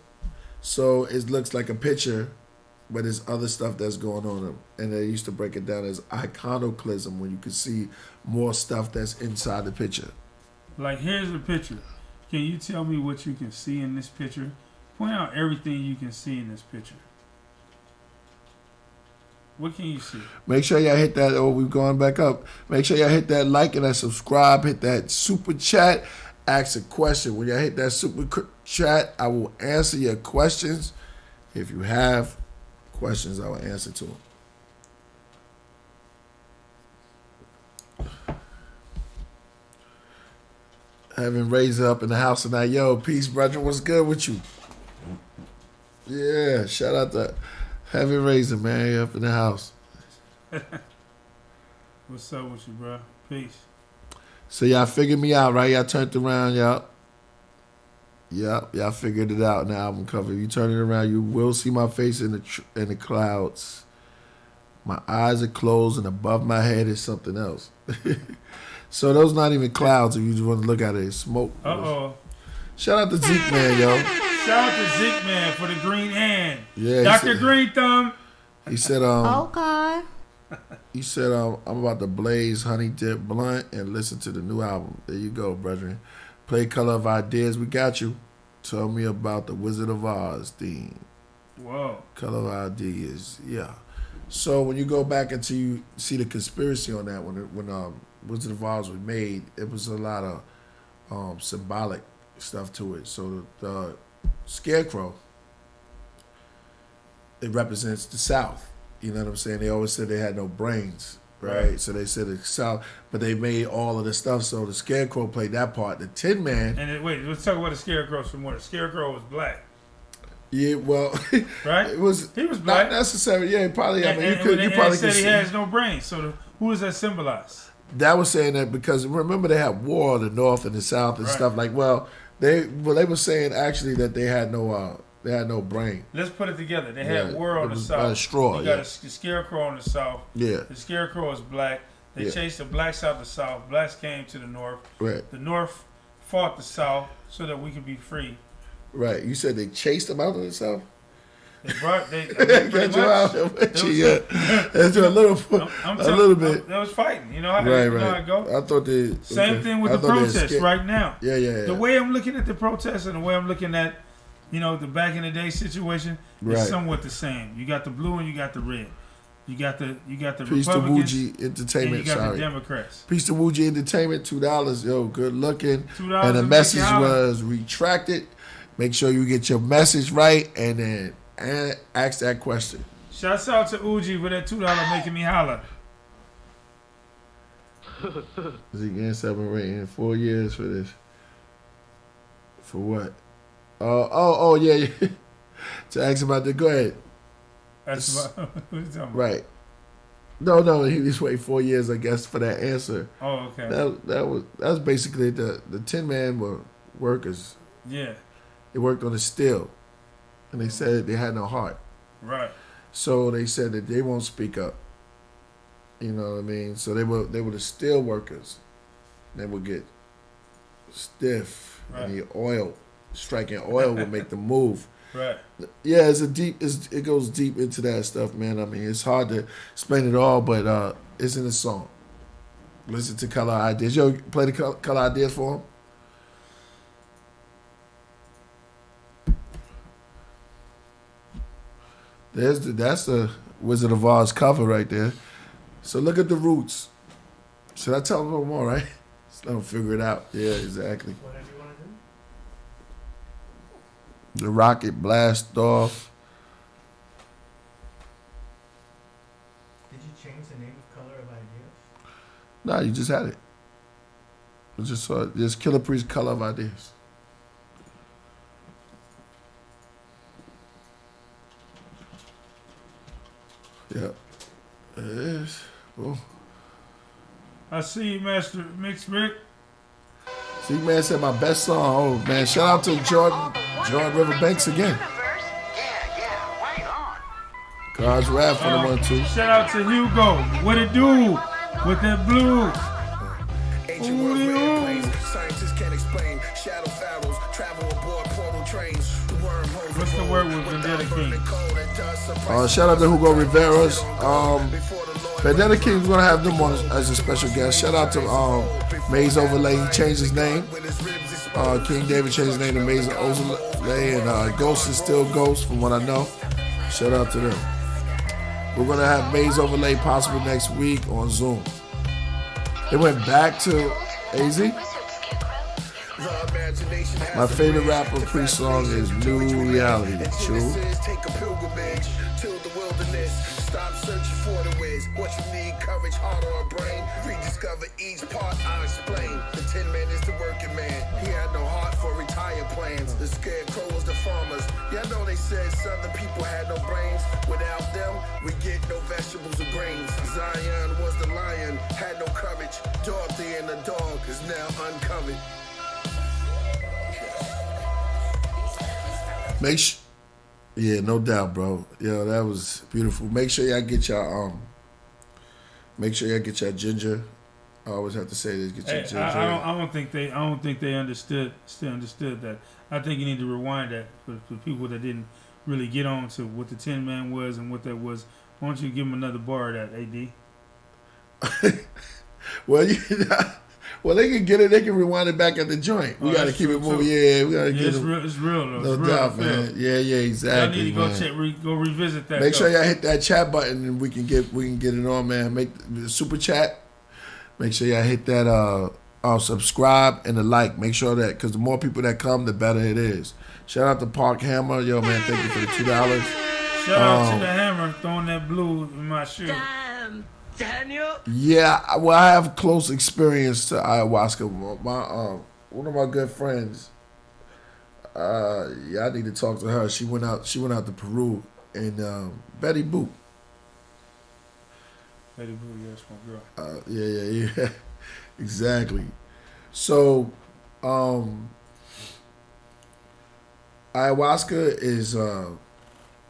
[SPEAKER 5] So it looks like a picture, but there's other stuff that's going on. And they used to break it down as iconoclasm, when you can see more stuff that's inside the picture.
[SPEAKER 6] Like, here's the picture. Can you tell me what you can see in this picture? Point out everything you can see in this picture. What can you see?
[SPEAKER 5] Make sure y'all hit that. Oh, we're going back up. Make sure y'all hit that like and that subscribe. Hit that super chat. Ask a question. When y'all hit that super chat, I will answer your questions. If you have questions, I will answer to them. Having Razor up in the house tonight. Yo, peace, brethren. What's good with you? Yeah, shout out to Having Razor, man. You up in the house.
[SPEAKER 6] What's up with you, bro? Peace.
[SPEAKER 5] So y'all figured me out, right? Y'all turned around, y'all. Yep, y'all figured it out in the album cover. If you turn it around, you will see my face in the clouds. My eyes are closed, and above my head is something else. So those not even clouds. If you just want to look at it, it's smoke. Shout out to Zeke Man, yo.
[SPEAKER 6] Shout out to Zeke Man for the green hand.
[SPEAKER 5] Yeah,
[SPEAKER 6] Dr. Green Thumb.
[SPEAKER 5] He said,
[SPEAKER 19] okay.
[SPEAKER 5] He said, I'm about to blaze Honey Dip Blunt and listen to the new album. There you go, brethren. Play Color of Ideas. We got you. Tell me about the Wizard of Oz theme.
[SPEAKER 6] Whoa.
[SPEAKER 5] Color of Ideas. Yeah. So when you go back and you see the conspiracy on that, when Wizard of Oz was made, it was a lot of symbolic stuff to it. So the Scarecrow, it represents the South. You know what I'm saying? They always said they had no brains, right? So they said the South, but they made all of the stuff. So the Scarecrow played that part. The Tin Man.
[SPEAKER 6] And wait, let's talk about the Scarecrow some more. The Scarecrow was black.
[SPEAKER 5] Yeah, well,
[SPEAKER 6] right?
[SPEAKER 5] He was
[SPEAKER 6] black.
[SPEAKER 5] Not necessarily. Yeah, probably. I mean, you
[SPEAKER 6] probably
[SPEAKER 5] could
[SPEAKER 6] said
[SPEAKER 5] see.
[SPEAKER 6] He has no brains. So who does that symbolize?
[SPEAKER 5] That was saying that because remember they had war, the North and the South and stuff like. Well, they were saying actually that they had no brain.
[SPEAKER 6] Let's put it together. They had war on the South.
[SPEAKER 5] Straw.
[SPEAKER 6] You got a Scarecrow on the South.
[SPEAKER 5] Yeah.
[SPEAKER 6] The Scarecrow is black. They chased the blacks out the South. Blacks came to the North.
[SPEAKER 5] Right.
[SPEAKER 6] The North fought the South so that we could be free.
[SPEAKER 5] Right. You said they chased them out of the South?
[SPEAKER 6] They brought
[SPEAKER 5] That's a little bit.
[SPEAKER 6] They was fighting. You know how,
[SPEAKER 5] right.
[SPEAKER 6] how it go?
[SPEAKER 5] I thought they
[SPEAKER 6] same thing with the protests right now.
[SPEAKER 5] Yeah.
[SPEAKER 6] The way I'm looking at the protests and the way I'm looking at, the back in the day situation is somewhat the same. You got the blue and you got the red. You got the
[SPEAKER 5] Peace
[SPEAKER 6] Republicans.
[SPEAKER 5] to Wuji Entertainment.
[SPEAKER 6] And you got the Democrats.
[SPEAKER 5] Peace to Wuji Entertainment. $2. Yo, good looking.
[SPEAKER 6] $2
[SPEAKER 5] and the message was retracted. Make sure you get your message right and then ask that question.
[SPEAKER 6] Shouts out to Uji for that $2 making me holler.
[SPEAKER 5] Zeke getting 7 rating in 4 years for this. For what? Oh yeah. To ask about the. Go ahead.
[SPEAKER 6] That's about, what you talking about?
[SPEAKER 5] Right. No. He was waiting 4 years, I guess, for that answer.
[SPEAKER 6] Oh, okay.
[SPEAKER 5] That was basically the Tin Man were workers.
[SPEAKER 6] Yeah.
[SPEAKER 5] They worked on the steel, and they said they had no heart.
[SPEAKER 6] Right.
[SPEAKER 5] So they said that they won't speak up. You know what I mean? So they were the steel workers. They would get stiff, and the oil, striking oil would make them move.
[SPEAKER 6] Right.
[SPEAKER 5] Yeah, it goes deep into that stuff, man. I mean, it's hard to explain it all, but it's in the song. Listen to Color Ideas. Yo, play the Color Ideas for him. That's the Wizard of Oz cover right there. So look at the roots. Should I tell them a little more, right? Just let them figure it out. Yeah, exactly.
[SPEAKER 12] Whatever you want to do.
[SPEAKER 5] The rocket blast off.
[SPEAKER 9] Did you change the name of Color of Ideas?
[SPEAKER 5] No, you just had it. I just saw it. Just Killah Priest Color of Ideas. Yeah. It is. Well.
[SPEAKER 6] I see you, Master Mix Rick.
[SPEAKER 5] Steve Man said my best song. Oh man, shout out to Jordan Riverbanks again. God's Rap for the 1-2.
[SPEAKER 6] Shout out to Hugo. What it do with that blue?
[SPEAKER 4] Scientists can't explain. Shadow pharaohs travel aboard portal trains.
[SPEAKER 6] What's the word with Vendetta King?
[SPEAKER 5] Shout out to Hugo Rivera's. Vendetta King's gonna have them on as a special guest. Shout out to Maze Overlay. He changed his name. King David changed his name to Maze Overlay, and Ghost is still Ghost, from what I know. Shout out to them. We're gonna have Maze Overlay possibly next week on Zoom. It went back to AZ. My favorite rapper pre-song is New Reality. True. Stop searching for the ways. What you need, courage, heart, or a brain. Rediscover each part, I'll explain. The Tin Man is the working man. He had no heart for retired plans. The scarecrow was the farmers. Yeah, I know they said Southern people had no brains. Without them, we get no vegetables or grains. Zion was the lion, had no courage. Dorothy and the dog is now uncovered. Yeah, no doubt, bro. Yo, that was beautiful. Make sure y'all get your ginger. I always have to say this. Get your ginger.
[SPEAKER 6] I don't think they understood that. I think you need to rewind that for people that didn't really get on to what the Tin Man was and what that was. Why don't you give them another bar of that, AD?
[SPEAKER 5] Well, they can get it. They can rewind it back at the joint. We got to keep it moving. Yeah, we got to get it.
[SPEAKER 6] It's real, though.
[SPEAKER 5] No doubt, man. Yeah, exactly.
[SPEAKER 6] Y'all need to go revisit that.
[SPEAKER 5] Make sure y'all hit that chat button and we can get it on, man. Make the super chat. Make sure y'all hit that subscribe and the like. Make sure that, because the more people that come, the better it is. Shout out to Park Hammer. Yo, man, thank you for the $2.
[SPEAKER 6] Shout out to the Hammer throwing that blue in my shoe.
[SPEAKER 14] Daniel?
[SPEAKER 5] Yeah, well, I have close experience to ayahuasca. One of my good friends, I need to talk to her. She went out to Peru, and Betty Boop.
[SPEAKER 6] Betty Boop, yes, my girl.
[SPEAKER 5] Yeah, exactly. So, ayahuasca is,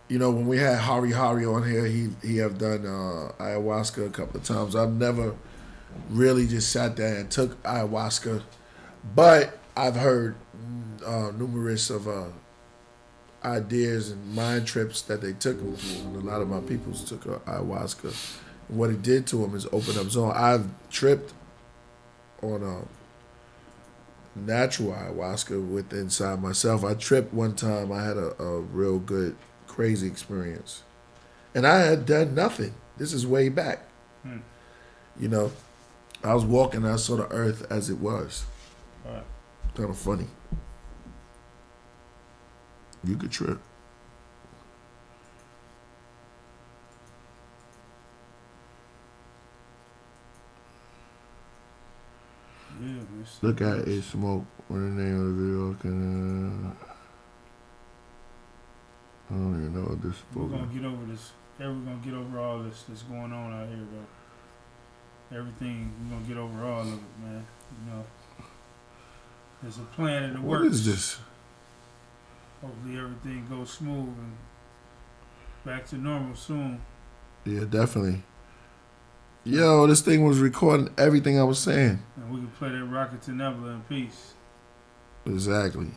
[SPEAKER 5] when we had Hari on here, he have done ayahuasca a couple of times. I've never really just sat there and took ayahuasca, but I've heard numerous of ideas and mind trips that they took. And a lot of my peoples took ayahuasca. And what it did to them is open up zone. I've tripped on natural ayahuasca with inside myself. I tripped one time. I had a real good, crazy experience. And I had done nothing. This is way back. I was walking, I saw the earth as it was.
[SPEAKER 6] Right.
[SPEAKER 5] Kind of funny. You could trip.
[SPEAKER 6] Yeah,
[SPEAKER 5] look at it, smoke. What the name of the video? I don't even know what this is.
[SPEAKER 6] We're gonna get over this. We're gonna get over all this that's going on out here, though. Everything, we're gonna get over all of it, man. There's a plan in the works.
[SPEAKER 5] What is this?
[SPEAKER 6] Hopefully everything goes smooth and back to normal soon.
[SPEAKER 5] Yeah, definitely. Yo, this thing was recording everything I was saying.
[SPEAKER 6] And we can play that Rocket to Nebula in peace.
[SPEAKER 5] Exactly.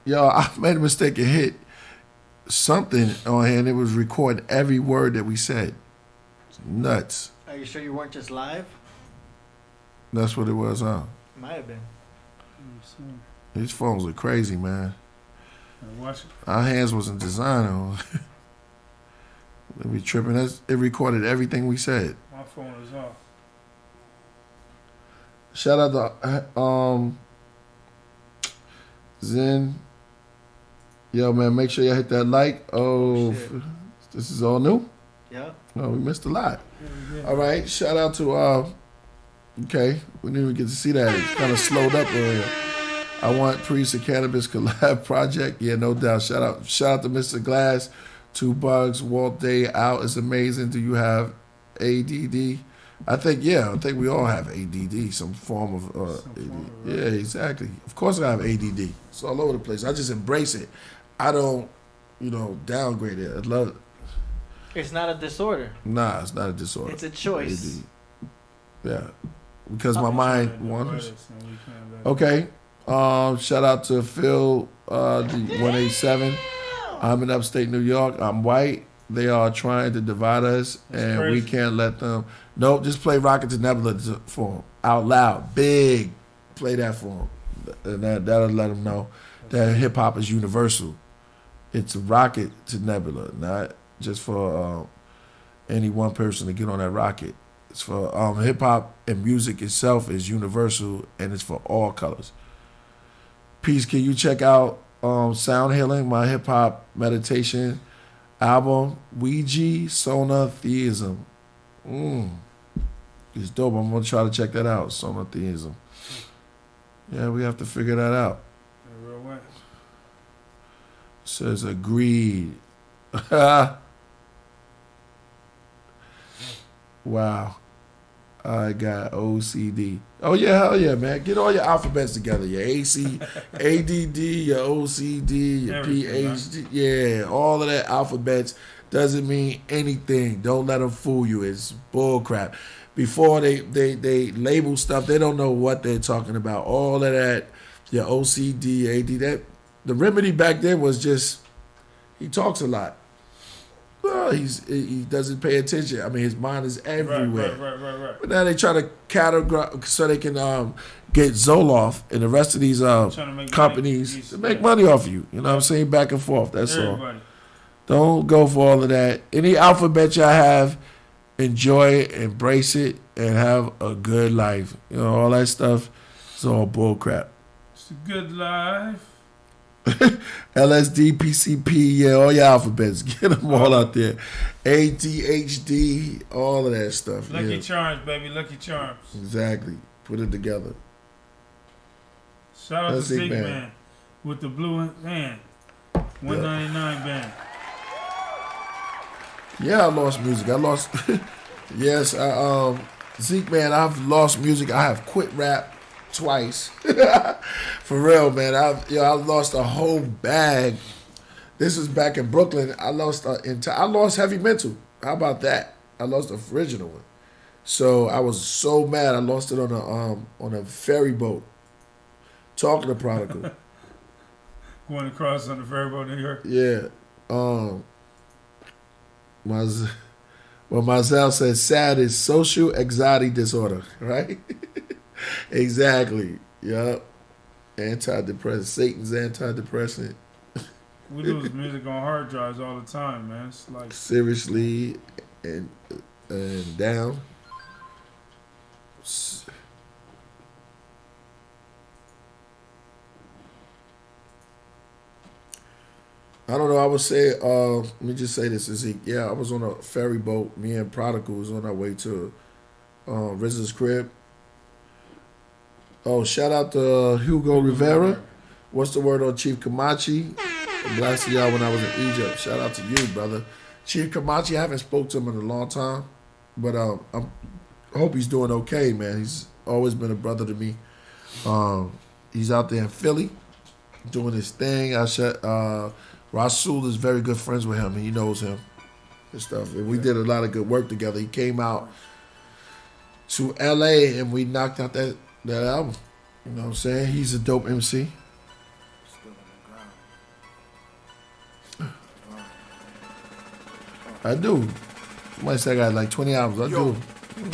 [SPEAKER 5] Yo, I made a mistake and hit something on here and it was recording every word that we said. It's nuts.
[SPEAKER 9] Are you sure you weren't just live?
[SPEAKER 5] That's what it was, huh?
[SPEAKER 9] Might have been.
[SPEAKER 5] These phones are crazy, man.
[SPEAKER 6] Watch it.
[SPEAKER 5] Our hands wasn't designed on. They be tripping. It recorded everything we said.
[SPEAKER 6] My phone is off.
[SPEAKER 5] Shout out to Zen. Yo, man, make sure y'all hit that like. Oh, this is all new?
[SPEAKER 9] Yeah.
[SPEAKER 5] No, we missed a lot. All right. Shout out to, okay, we didn't even get to see that. It's kind of slowed up earlier. I Want Priest and Cannabis Collab Project. Yeah, no doubt. Shout out to Mr. Glass. 2 Bugs. Walt Day out is amazing. Do you have ADD? I think we all have ADD, some form of ADD. Yeah, exactly. Of course I have ADD. It's all over the place. I just embrace it. I don't, downgrade it. I love it.
[SPEAKER 9] It's not a disorder.
[SPEAKER 5] Nah, it's not a disorder.
[SPEAKER 9] It's a choice.
[SPEAKER 5] ADD. Yeah, because my mind wanders. Okay. Shout out to Phil, the 187. I'm in upstate New York. I'm white. They are trying to divide us, and we can't let them. Nope, just play Rocket to Nebula for them out loud, big. Play that for them, and that'll let them know that hip hop is universal. It's Rocket to Nebula, not just for any one person to get on that rocket. It's for hip hop and music itself is universal, and it's for all colors. Peace. Can you check out Sound Healing, my hip hop meditation album, Ouija Sonotheism. It's dope. I'm going to try to check that out, Sonotheism. Yeah, we have to figure that out. Says agreed. Wow. I got OCD. Oh, yeah, hell yeah, man. Get all your alphabets together. Your AC, ADD, your OCD, your PhD. Yeah, all of that alphabets doesn't mean anything. Don't let them fool you. It's bullcrap. Before they label stuff, they don't know what they're talking about. All of that, your OCD, AD, the remedy back then was just, he talks a lot. He doesn't pay attention. I mean, his mind is everywhere.
[SPEAKER 6] Right.
[SPEAKER 5] But now they try to categorize so they can get Zoloft and the rest of these companies to make money off you. You know what I'm saying? Back and forth. That's all. Don't go for all of that. Any alphabet y'all have, enjoy it, embrace it, and have a good life. You know, all that stuff is all bull crap.
[SPEAKER 6] It's a good life.
[SPEAKER 5] LSD, PCP, yeah, all your alphabets. Get them all out there. ADHD, all of that stuff.
[SPEAKER 6] Lucky Charms, baby. Lucky Charms.
[SPEAKER 5] Exactly. Put it together.
[SPEAKER 6] Shout out to Zeke Man with the blue band. 199 band.
[SPEAKER 5] Yeah, I lost music. Yes, Zeke Man, I've lost music. I have quit rap twice. For real, man. I lost a whole bag. This was back in Brooklyn. I lost Heavy Mental. How about that? I lost the original one. So I was so mad. I lost it on a ferry boat. Talking to Prodigal.
[SPEAKER 6] Going across on the ferry boat in New York.
[SPEAKER 5] Yeah. Mazel says sad is social anxiety disorder, right? Exactly. Yup. Antidepressant. Satan's antidepressant.
[SPEAKER 6] We lose music on hard drives all the time, man. It's like
[SPEAKER 5] seriously and down. I don't know. I would say, let me just say this, Zeke. Yeah, I was on a ferry boat. Me and Prodigal was on our way to RZA's crib. Oh, shout out to Hugo Rivera. What's the word on Chief Kamachi? I blasted y'all when I was in Egypt. Shout out to you, brother. Chief Kamachi, I haven't spoke to him in a long time, but I hope he's doing okay, man. He's always been a brother to me. He's out there in Philly doing his thing. Rasul is very good friends with him, and he knows him and stuff. And we did a lot of good work together. He came out to L.A., and we knocked out that album. You know what I'm saying? He's a dope MC. I do. Somebody said I got like 20 albums. I do.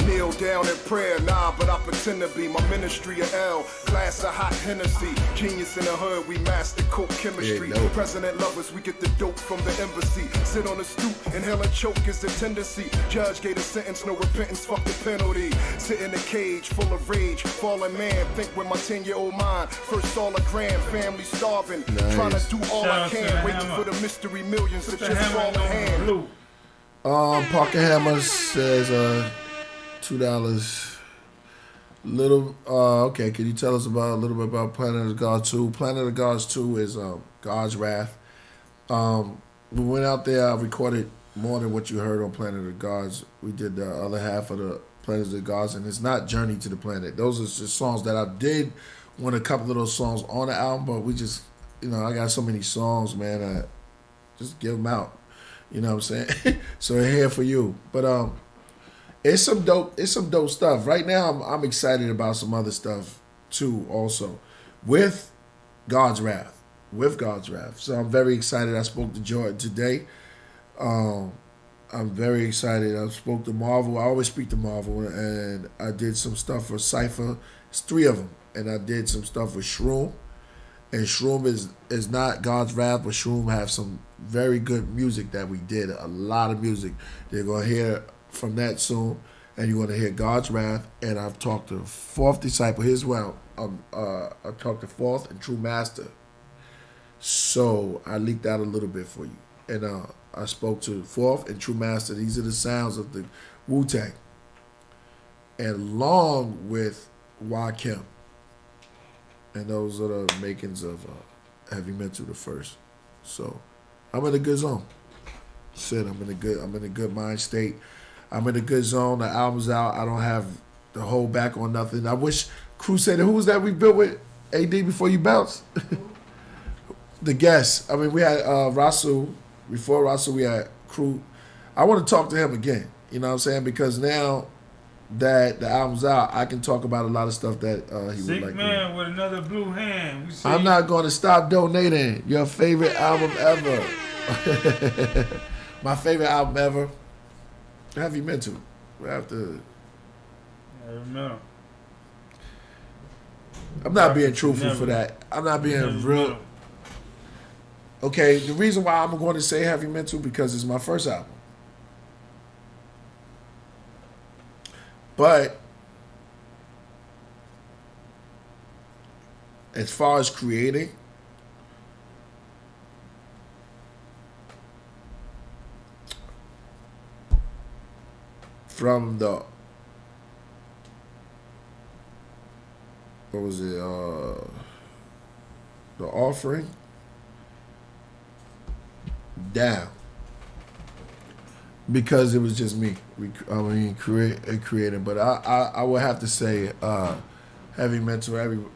[SPEAKER 19] Kneel down in prayer, but I pretend to be. My ministry of L, glass of hot Hennessy. Genius in the hood, we master coke chemistry.
[SPEAKER 5] Yeah,
[SPEAKER 19] President lovers, we get the dope from the embassy. Sit on the stoop, inhale and choke is the tendency. Judge gave a sentence, no repentance, fuck the penalty. Sit in a cage, full of rage, fallen man. Think with my 10-year-old mind. First saw a grand, family starving.
[SPEAKER 5] Nice.
[SPEAKER 19] Trying to do all I can, waiting for the mystery millions to just fall in hand.
[SPEAKER 5] Parker Hammer says $2. Okay, can you tell us a little bit about Planet of the Gods 2? Planet of the Gods 2 is God's Wrath. We went out there, I recorded more than what you heard on Planet of the Gods. We did the other half of the Planet of the Gods, and it's not Journey to the Planet. Those are just songs that I did want a couple of those songs on the album, but we just, I got so many songs, man. Just give them out. You know what I'm saying? So they're here for you. But it's some dope stuff. Right now, I'm excited about some other stuff too. Also, with God's Wrath. So I'm very excited. I spoke to Jordan today. I'm very excited. I spoke to Marvel. I always speak to Marvel, and I did some stuff for Cypher. It's 3 of them, and I did some stuff with Shroom. And Shroom is not God's Wrath, but Shroom have some very good music that we did. A lot of music. They're gonna hear from that soon, and you're gonna hear God's Wrath. And I've talked to Fourth Disciple. Here's well. I talked to Fourth and True Master. So I leaked out a little bit for you, and I spoke to Fourth and True Master. These are the sounds of the Wu-Tang. And along with Kim. And those are the makings of Heavy Mental the first. So I'm in a good zone. I'm in a good mind state. I'm in a good zone. The album's out. I don't have to hold back on nothing. I wish Crusader, who was that we built with? AD before you bounce? The guest. I mean, we had Rasul. Before Rasul, we had Crew. I want to talk to him again. You know what I'm saying? Because now that the album's out, I can talk about a lot of stuff that he
[SPEAKER 6] Sick
[SPEAKER 5] would like.
[SPEAKER 6] Man with another blue hand.
[SPEAKER 5] I'm not going to stop donating. Your favorite album ever. My favorite album ever. Heavy Mental. We have to.
[SPEAKER 6] I don't know.
[SPEAKER 5] I'm not being truthful for that. I'm not being real. Okay, the reason why I'm going to say Heavy Mental because it's my first album. But as far as creating, from the what was it? The Offering down. Because it was just me. Creating. But I would have to say Heavy Mental, I'm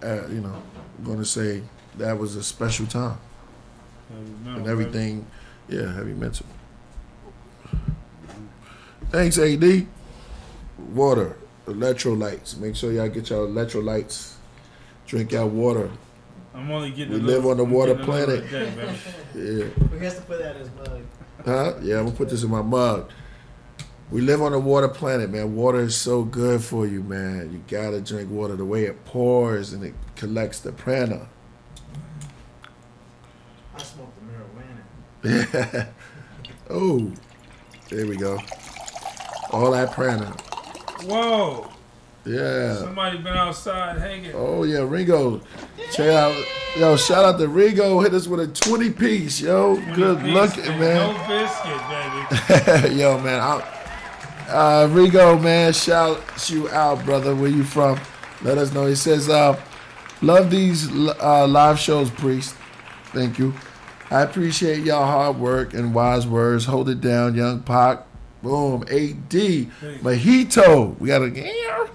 [SPEAKER 5] going to say that was a special time. And everything, Heavy Mental. Thanks, AD. Water, electrolytes. Make sure y'all get y'all electrolytes. Drink y'all water.
[SPEAKER 6] I'm only getting.
[SPEAKER 5] We live on the water planet.
[SPEAKER 9] Yeah. We have to put that in his mug.
[SPEAKER 5] Huh? Yeah, I'm gonna put this in my mug. We live on a water planet, man. Water is so good for you, man. You gotta drink water. The way it pours and it collects the prana.
[SPEAKER 9] I smoked the marijuana.
[SPEAKER 5] Yeah. Oh, there we go. All that prana.
[SPEAKER 6] Whoa.
[SPEAKER 5] Yeah.
[SPEAKER 6] Somebody been outside hanging.
[SPEAKER 5] Oh yeah, Ringo. Check out, yo. Shout out to Ringo. Hit us with a 20-piece, yo. Good looking, man.
[SPEAKER 6] No biscuit, baby.
[SPEAKER 5] Yo, man. Ringo, man. Shout you out, brother. Where you from? Let us know. He says, love these live shows, Priest. Thank you. I appreciate y'all hard work and wise words. Hold it down, Young Pac. Boom. AD. Mojito. We got a.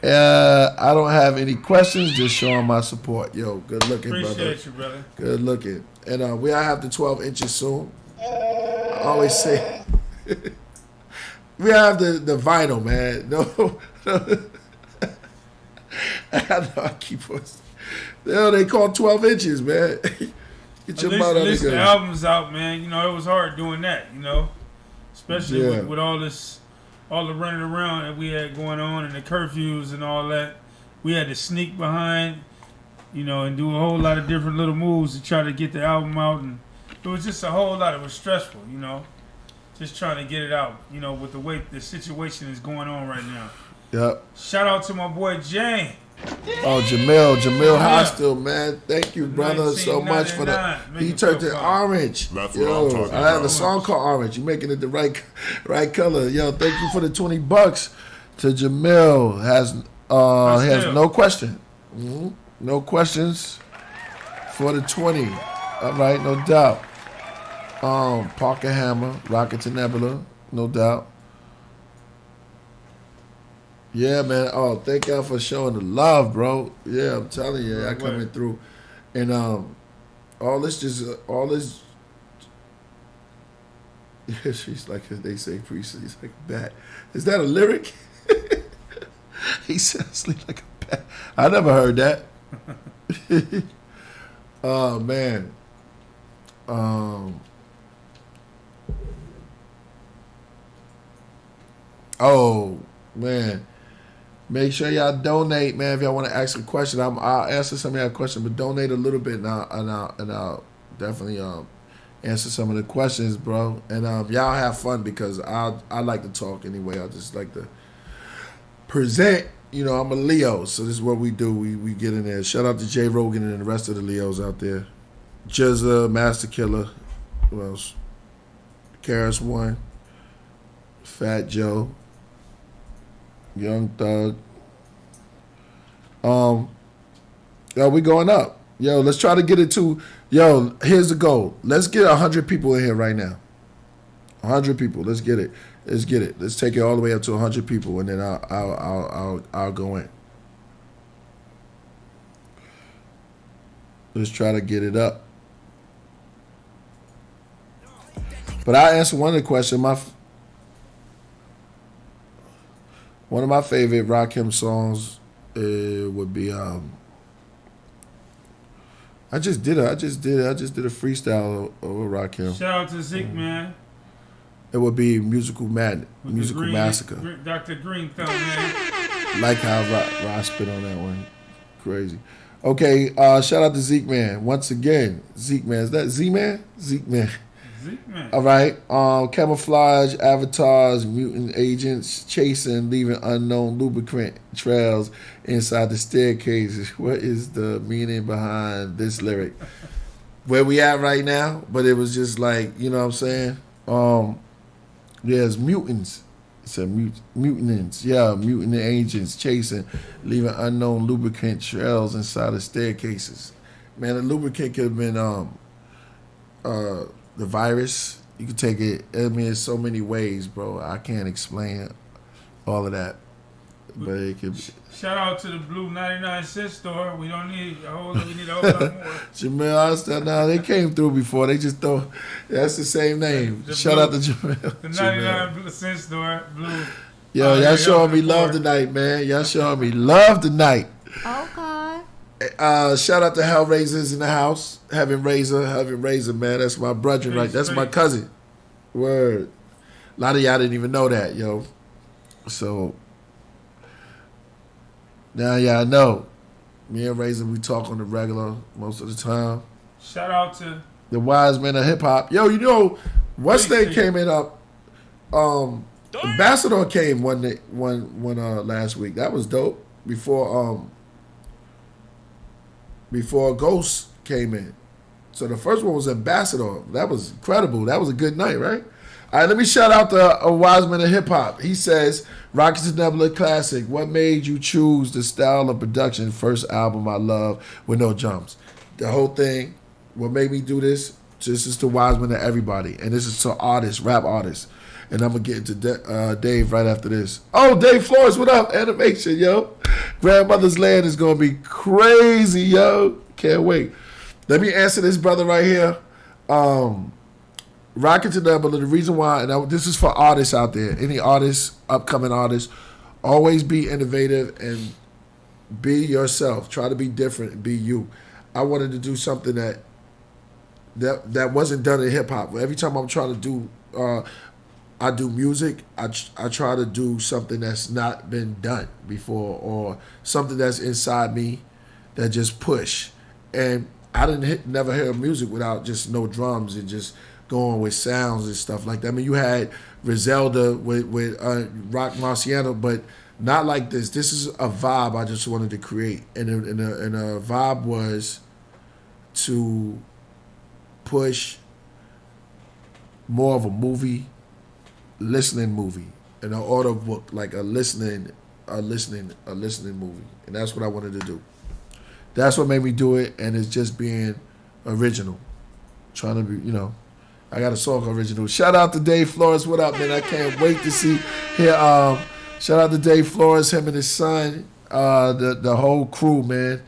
[SPEAKER 5] I don't have any questions, just showing my support. Yo, good looking, brother.
[SPEAKER 6] Appreciate you, brother.
[SPEAKER 5] Good looking. And we'll have the 12 inches soon. I always say, we have the vinyl, man. No. I know I keep on. They call 12 inches, man. Get your mouth
[SPEAKER 6] At least the album's out, man. It was hard doing that, especially with all this. All the running around that we had going on and the curfews and all that, we had to sneak behind, and do a whole lot of different little moves to try to get the album out. And it was just a whole lot. It was stressful, just trying to get it out, with the way the situation is going on right now.
[SPEAKER 5] Yep.
[SPEAKER 6] Shout out to my boy Jane.
[SPEAKER 5] Oh, Jamil Hostel, man. Thank you, brother, so much for the. He turned it orange.
[SPEAKER 11] That's
[SPEAKER 5] what
[SPEAKER 11] I'm talking
[SPEAKER 5] I have
[SPEAKER 11] about.
[SPEAKER 5] a song called Orange. You're making it the right color. Yo, thank you for the $20 to Jamil. He has no question. Mm-hmm. No questions for the 20. All right, no doubt. Parker Hammer, Rocket to Nebula, no doubt. Yeah, man. Oh, thank y'all for showing the love, bro. Yeah, I'm telling you, y'all coming through. And all this. She's like, they say, priest. He's like a bat. Is that a lyric? He said, "Sleep like a bat." I never heard that. Oh man. Oh man. Make sure y'all donate, man. If y'all want to ask a question, I'll answer some of y'all questions, but donate a little bit, and I'll definitely answer some of the questions, bro. And y'all have fun because I like to talk anyway. I just like to present. You know, I'm a Leo, so this is what we do. We get in there. Shout out to Jay Rogan and the rest of the Leos out there. Jizza, Master Killah, who else? Karis One, Fat Joe, Young Thug. Yo, we going up. Yo, let's try to get it to. Yo, here's the goal. Let's get 100 people in here right now. 100 people. Let's get it. Let's get it. Let's take it all the way up to 100 people, and then I'll go in. Let's try to get it up. But I answer one of the questions. One of my favorite Rakim songs would be I just did a freestyle over Rakim.
[SPEAKER 6] Shout out to Zeke, man.
[SPEAKER 5] It would be Musical Massacre.
[SPEAKER 6] Dr. Green Thumb, man.
[SPEAKER 5] Like how Ross spit on that one. Crazy. Okay, shout out to Zeke Man. Once again, Zeke Man. Is that Z-Man? Zeke Man.
[SPEAKER 6] Zeke Man.
[SPEAKER 5] All right. Camouflage, avatars, mutant agents, chasing, leaving unknown lubricant trails inside the staircases. What is the meaning behind this lyric? Where we at right now? But it was just like, you know what I'm saying? There's mutants. It said mutants. Yeah, mutant agents chasing, leaving unknown lubricant trails inside of staircases. Man, the lubricant could have been the virus. You could take it. I mean, there's so many ways, bro. I can't explain all of that. But it could be.
[SPEAKER 6] Shout out to the Blue 99-cent store. We don't need a whole lot. We need a whole lot more.
[SPEAKER 5] Jamel, I understand. Nah, they came through before. They just throw. That's the same name. Shout out to Jamel.
[SPEAKER 6] The 99-cent store, Blue.
[SPEAKER 5] Yo, y'all showing me love tonight, man. Y'all showing me love tonight.
[SPEAKER 20] Okay.
[SPEAKER 5] Shout out to Hellraisers in the house. Heaven Razor, man. That's my brother, right? That's my cousin. Word. A lot of y'all didn't even know that, yo. So now y'all know. Me and Razor, we talk on the regular most of the time.
[SPEAKER 6] Shout out to
[SPEAKER 5] the wise men of hip hop. Yo, you know, what's they came in up? Ambassador came one last week. That was dope. Before Ghost came in. So the first one was Ambassador. That was incredible. That was a good night, right? All right, let me shout out to a wise man of hip hop. He says, Rockets and Nebula classic. What made you choose the style of production? First album I love with no jumps. The whole thing, what made me do this? This is to wise man to everybody. And this is to artists, rap artists. And I'm going to get into Dave right after this. Oh, Dave Flores, what up? Animation, yo. Grandmother's Land is going to be crazy, yo. Can't wait. Let me answer this brother right here. Rocket to Nebula, the reason why, and this is for artists out there, any artists, upcoming artists, always be innovative and be yourself. Try to be different and be you. I wanted to do something that wasn't done in hip-hop. Every time I'm trying to do... I do music, I try to do something that's not been done before or something that's inside me that just push. And I never hear music without just no drums and just going with sounds and stuff like that. I mean, you had Griselda with Rock Marciano, but not like this. This is a vibe I just wanted to create. And a vibe was to push more of a listening movie, an audio book, like a listening movie, and that's what I wanted to do. That's what made me do it, and it's just being original, trying to be, I got a song original. Shout out to Dave Flores, what up, man? I can't wait to hear Shout out to Dave Flores, him and his son, the whole crew, man.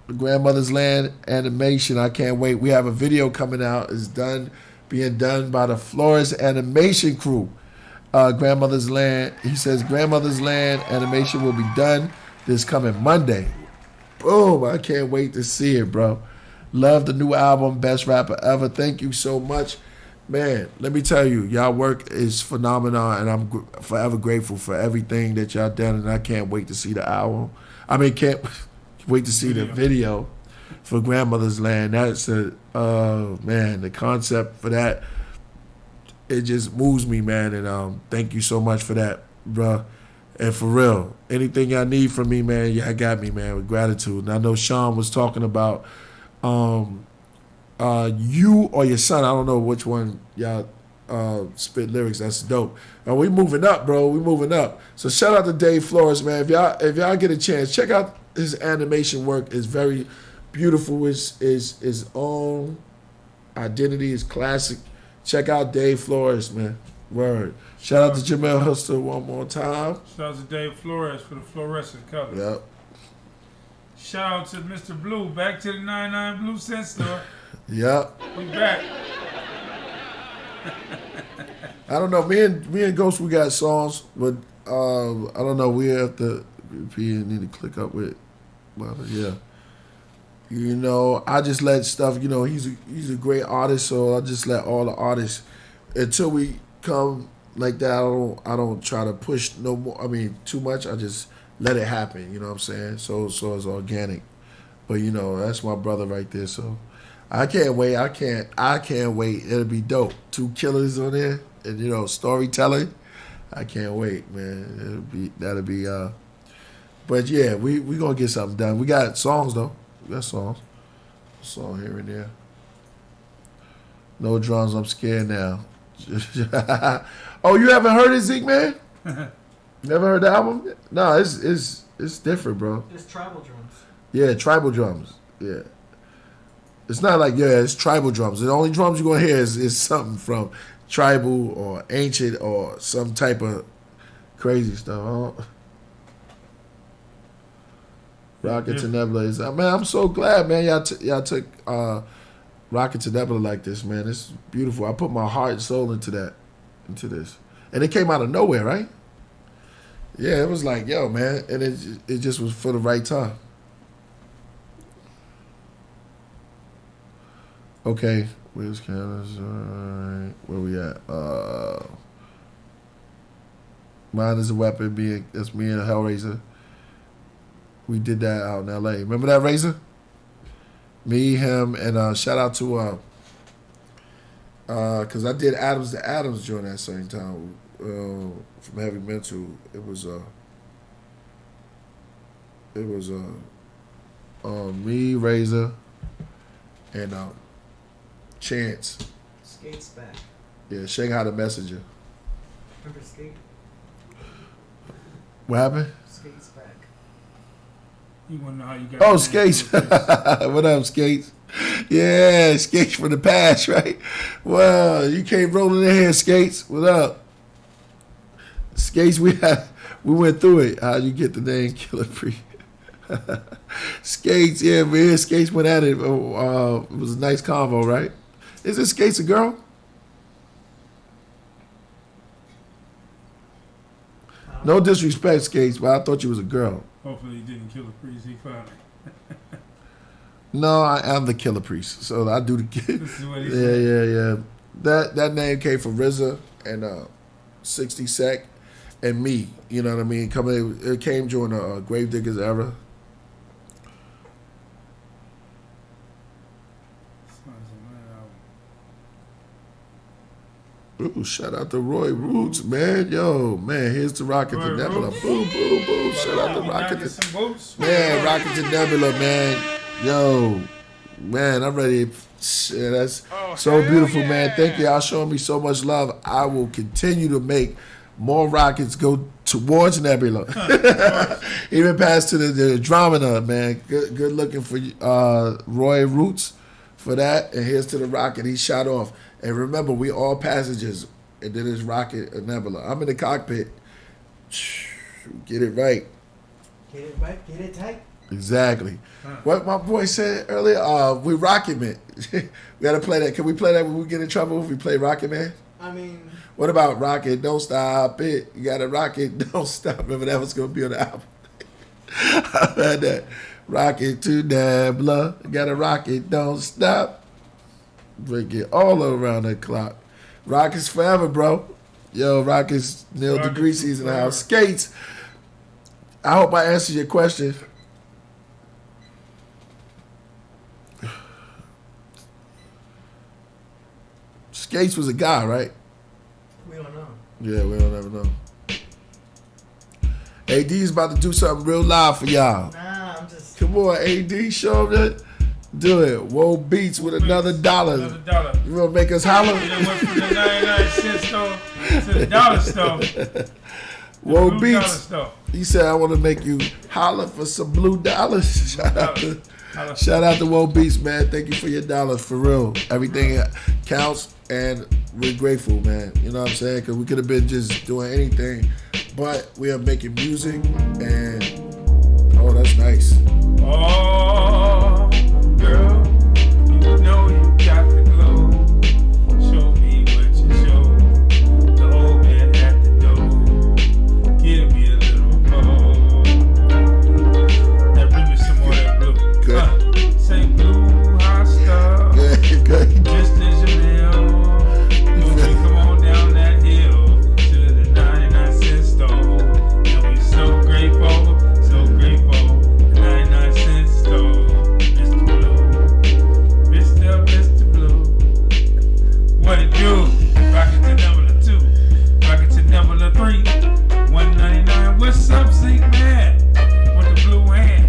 [SPEAKER 5] Grandmother's Land animation. I can't wait. We have a video coming out. It's being done by the Flores animation crew. Grandmother's Land. He says Grandmother's Land animation will be done this coming Monday. Boom. I can't wait to see it, bro. Love the new album, Best Rapper Ever. Thank you so much. Man, let me tell you, y'all work is phenomenal, and I'm forever grateful for everything that y'all done, and I can't wait to see the album. I mean, can't wait to see the video for Grandmother's Land. That's man, the concept for that, it just moves me, man, and thank you so much for that, bruh. And for real, anything y'all need from me, man, y'all got me, man, with gratitude. And I know Sean was talking about you or your son. I don't know which one y'all spit lyrics. That's dope. And we moving up, bro. We moving up. So shout out to Dave Flores, man. If y'all get a chance, check out his animation work. It's very beautiful. His own identity is classic. Check out Dave Flores, man. Word. Shout out to Jamel Hustle one more time.
[SPEAKER 6] Shout out to Dave Flores for the fluorescent color.
[SPEAKER 5] Yep.
[SPEAKER 6] Shout out to Mr. Blue, back to the 99 Blue Cent Store.
[SPEAKER 5] Yep.
[SPEAKER 6] We back.
[SPEAKER 5] I don't know. Me and Ghost, we got songs, but I don't know. We have to. We need to click up with. Well, yeah. You know, I just let stuff. You know, he's a great artist, so I just let all the artists until we come like that. I don't try to push no more. I mean, too much. I just let it happen. You know what I'm saying? So it's organic. But you know, that's my brother right there. So I can't wait. I can't wait. It'll be dope. 2 killers on there, and you know, storytelling. I can't wait, man. That'll be. But yeah, we gonna get something done. We got songs though. We got songs. A song here and there. No drums. I'm scared now. Oh, you haven't heard it, Zeke, man? Never heard the album? No, it's different, bro.
[SPEAKER 9] It's tribal drums.
[SPEAKER 5] Yeah, tribal drums. Yeah. It's not like, it's tribal drums. The only drums you're going to hear is something from tribal or ancient or some type of crazy stuff. Rocket to Nebula is, man, I'm so glad, man, y'all took Rocket to Nebula like this, man. It's beautiful. I put my heart and soul into this. And it came out of nowhere, right? Yeah, it was like, yo, man, and it just was for the right time. Okay, where's cameras? All right, where we at? Mine is a weapon. That's me and a Hellraiser. We did that out in L.A. Remember that, Razor? Me, him, and shout out to because I did Adams to Adams during that same time from Heavy Mental. It was me, Razor, and Chance.
[SPEAKER 9] Skate's back.
[SPEAKER 5] Yeah, Shanghai the Messenger.
[SPEAKER 9] Remember Skate?
[SPEAKER 5] What happened?
[SPEAKER 9] Skate's back.
[SPEAKER 6] You want to know how you got
[SPEAKER 5] Oh, Skates. What up, Skates? Yeah, Skates from the past, right? Well, you came rolling in here, Skates. What up? Skates, we went through it. How'd you get the name Killer Free? Skates, yeah, man. Skates went at it. It was a nice convo, right? Is this Skates a girl? No disrespect, Skates, but I thought you was a girl.
[SPEAKER 6] Hopefully he didn't kill the priest. He found it.
[SPEAKER 5] No, I am the Killer Priest, so I do the.
[SPEAKER 6] This is what he said.
[SPEAKER 5] Yeah. That name came from RZA and 60 Sec and me. You know what I mean? It came during the Gravediggers era. Ooh, shout out to Roy Roots, man. Yo, man, here's to Rocket to Nebula. Boom, boom, boom. Shout out to Rocket to Man, Rocket to Nebula, man. Yo, man, I'm ready. Yeah, that's so beautiful, man. Thank y'all showing me so much love. I will continue to make more rockets go towards Nebula. Even past to the Andromeda, man. Good looking for Roy Roots for that. And here's to the rocket he shot off. And remember, we all passengers. and then it's Rocket and Nebula. I'm in the cockpit. Get it right.
[SPEAKER 9] Get it right. Get it tight.
[SPEAKER 5] Exactly. What my boy said earlier, we Rocket Man. We gotta play that. Can we play that when we get in trouble if we play Rocket Man?
[SPEAKER 9] I mean,
[SPEAKER 5] what about Rocket? Don't stop it. You gotta rock it. Don't stop. Remember that was gonna be on the album. I had that. Rocket to Nebula. You gotta rock it. Don't stop. Break it all around the clock. Rockets forever, bro. Yo, Rockets, Neil DeGreasy's in the house. Skates. I hope I answered your question. Skates was a guy, right?
[SPEAKER 9] We don't know.
[SPEAKER 5] Yeah, we don't ever know. AD's about to do something real live for y'all.
[SPEAKER 9] Nah, I'm just...
[SPEAKER 5] Come on, AD, show them that. Do it. Whoa Beats with another $1.
[SPEAKER 6] Another $1.
[SPEAKER 5] You gonna make us holler?
[SPEAKER 6] It went from the 99-cent store to the dollar store.
[SPEAKER 5] Whoa Beats. He said, I want to make you holler for some blue dollars. Shout out to Whoa Beats, man. Thank you for your dollars, for real. Everything counts, and we're grateful, man. You know what I'm saying? Because we could have been just doing anything, but we are making music, and oh, that's nice.
[SPEAKER 6] Oh, girl, you know you got the glow. Show me what you show. The old man at the door. Give me a little more. Now bring me some more of that blue. Say blue hot stuff.
[SPEAKER 5] Good.
[SPEAKER 6] Just as you know. Won't you come on down that hill to the 99-cent store? And we so grateful, so grateful. 99-cent store. Mr. Blue. Mr. Blue. What it do? Rocket to number 2. Rocket to number 3. 199. What's up, Zeke Man? With the blue hand.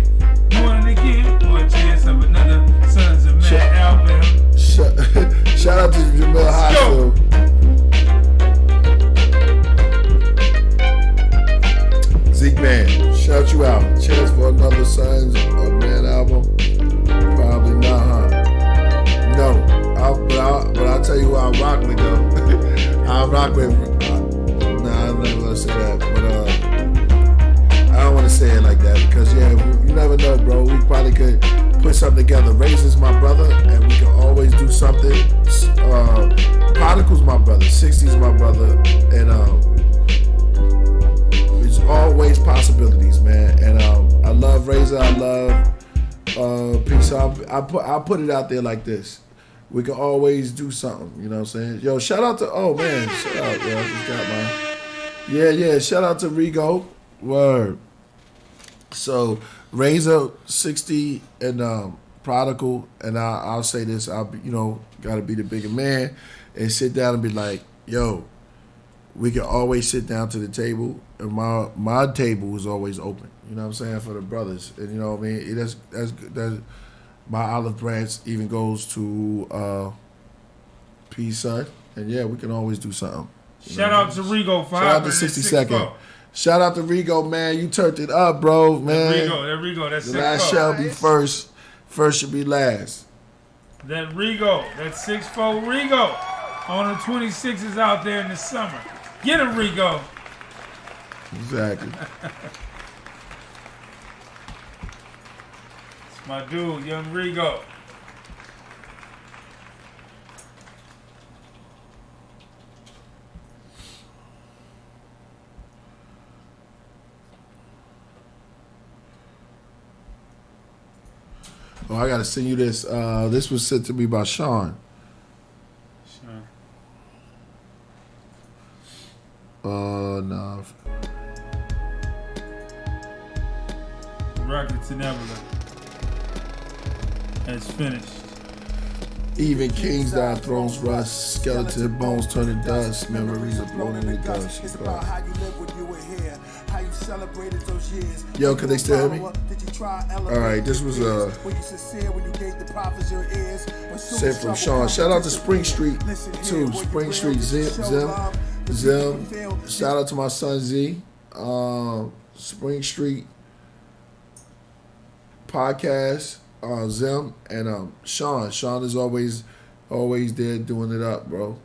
[SPEAKER 6] Doing it again for a chance of another Sons of Man album.
[SPEAKER 5] Shout out to Jamil Hospital. Zeke Man, shout you out. Chance for another Sons of Man album? Probably not, huh? No. But I'll tell you who I rock with, though. I rock with. Nah, I'm not gonna say that. But I don't want to say it like that because, yeah, you never know, bro. We probably could put something together. Razor's my brother, and we can always do something. Prodigal's my brother. 60's my brother, and there's always possibilities, man. And I love Razor. I love Peace. I'll put it out there like this. We can always do something. You know what I'm saying? Yo, shout out to shout out, yo. I just got my shout out to Rigo. Word. So Razor, 60, and Prodigal, and I'll say this, I'll be, gotta be the bigger man and sit down and be like, yo, we can always sit down to the table, and my table is always open. You know what I'm saying, for the brothers, and you know what I mean. That's my olive branch even goes to P Son, and yeah, we can always do something.
[SPEAKER 6] Shout out to Rigo for
[SPEAKER 5] shout out to 60 Second. Shout out to Rigo, man. You turned it up, bro, man.
[SPEAKER 6] That Rigo, that's
[SPEAKER 5] the last shall be first. First should be last.
[SPEAKER 6] That Rigo, that 6'4" Rigo on the 26s out there in the summer. Get him, Rigo.
[SPEAKER 5] Exactly.
[SPEAKER 6] It's my dude, young Rigo.
[SPEAKER 5] Oh, I gotta send you this. This was sent to me by Sean. No.
[SPEAKER 6] Rocket to Nebula. It's finished.
[SPEAKER 5] Even kings die, thrones rust, skeleton bones turn to dust, memories are blown in the dust. Yo, can they still hear me? Alright, this was sent from Sean. Shout out to Spring Street too. Spring Street Zim. Shout out to my son Z. Spring Street podcast. Zim and Sean. Sean is always there doing it up, bro.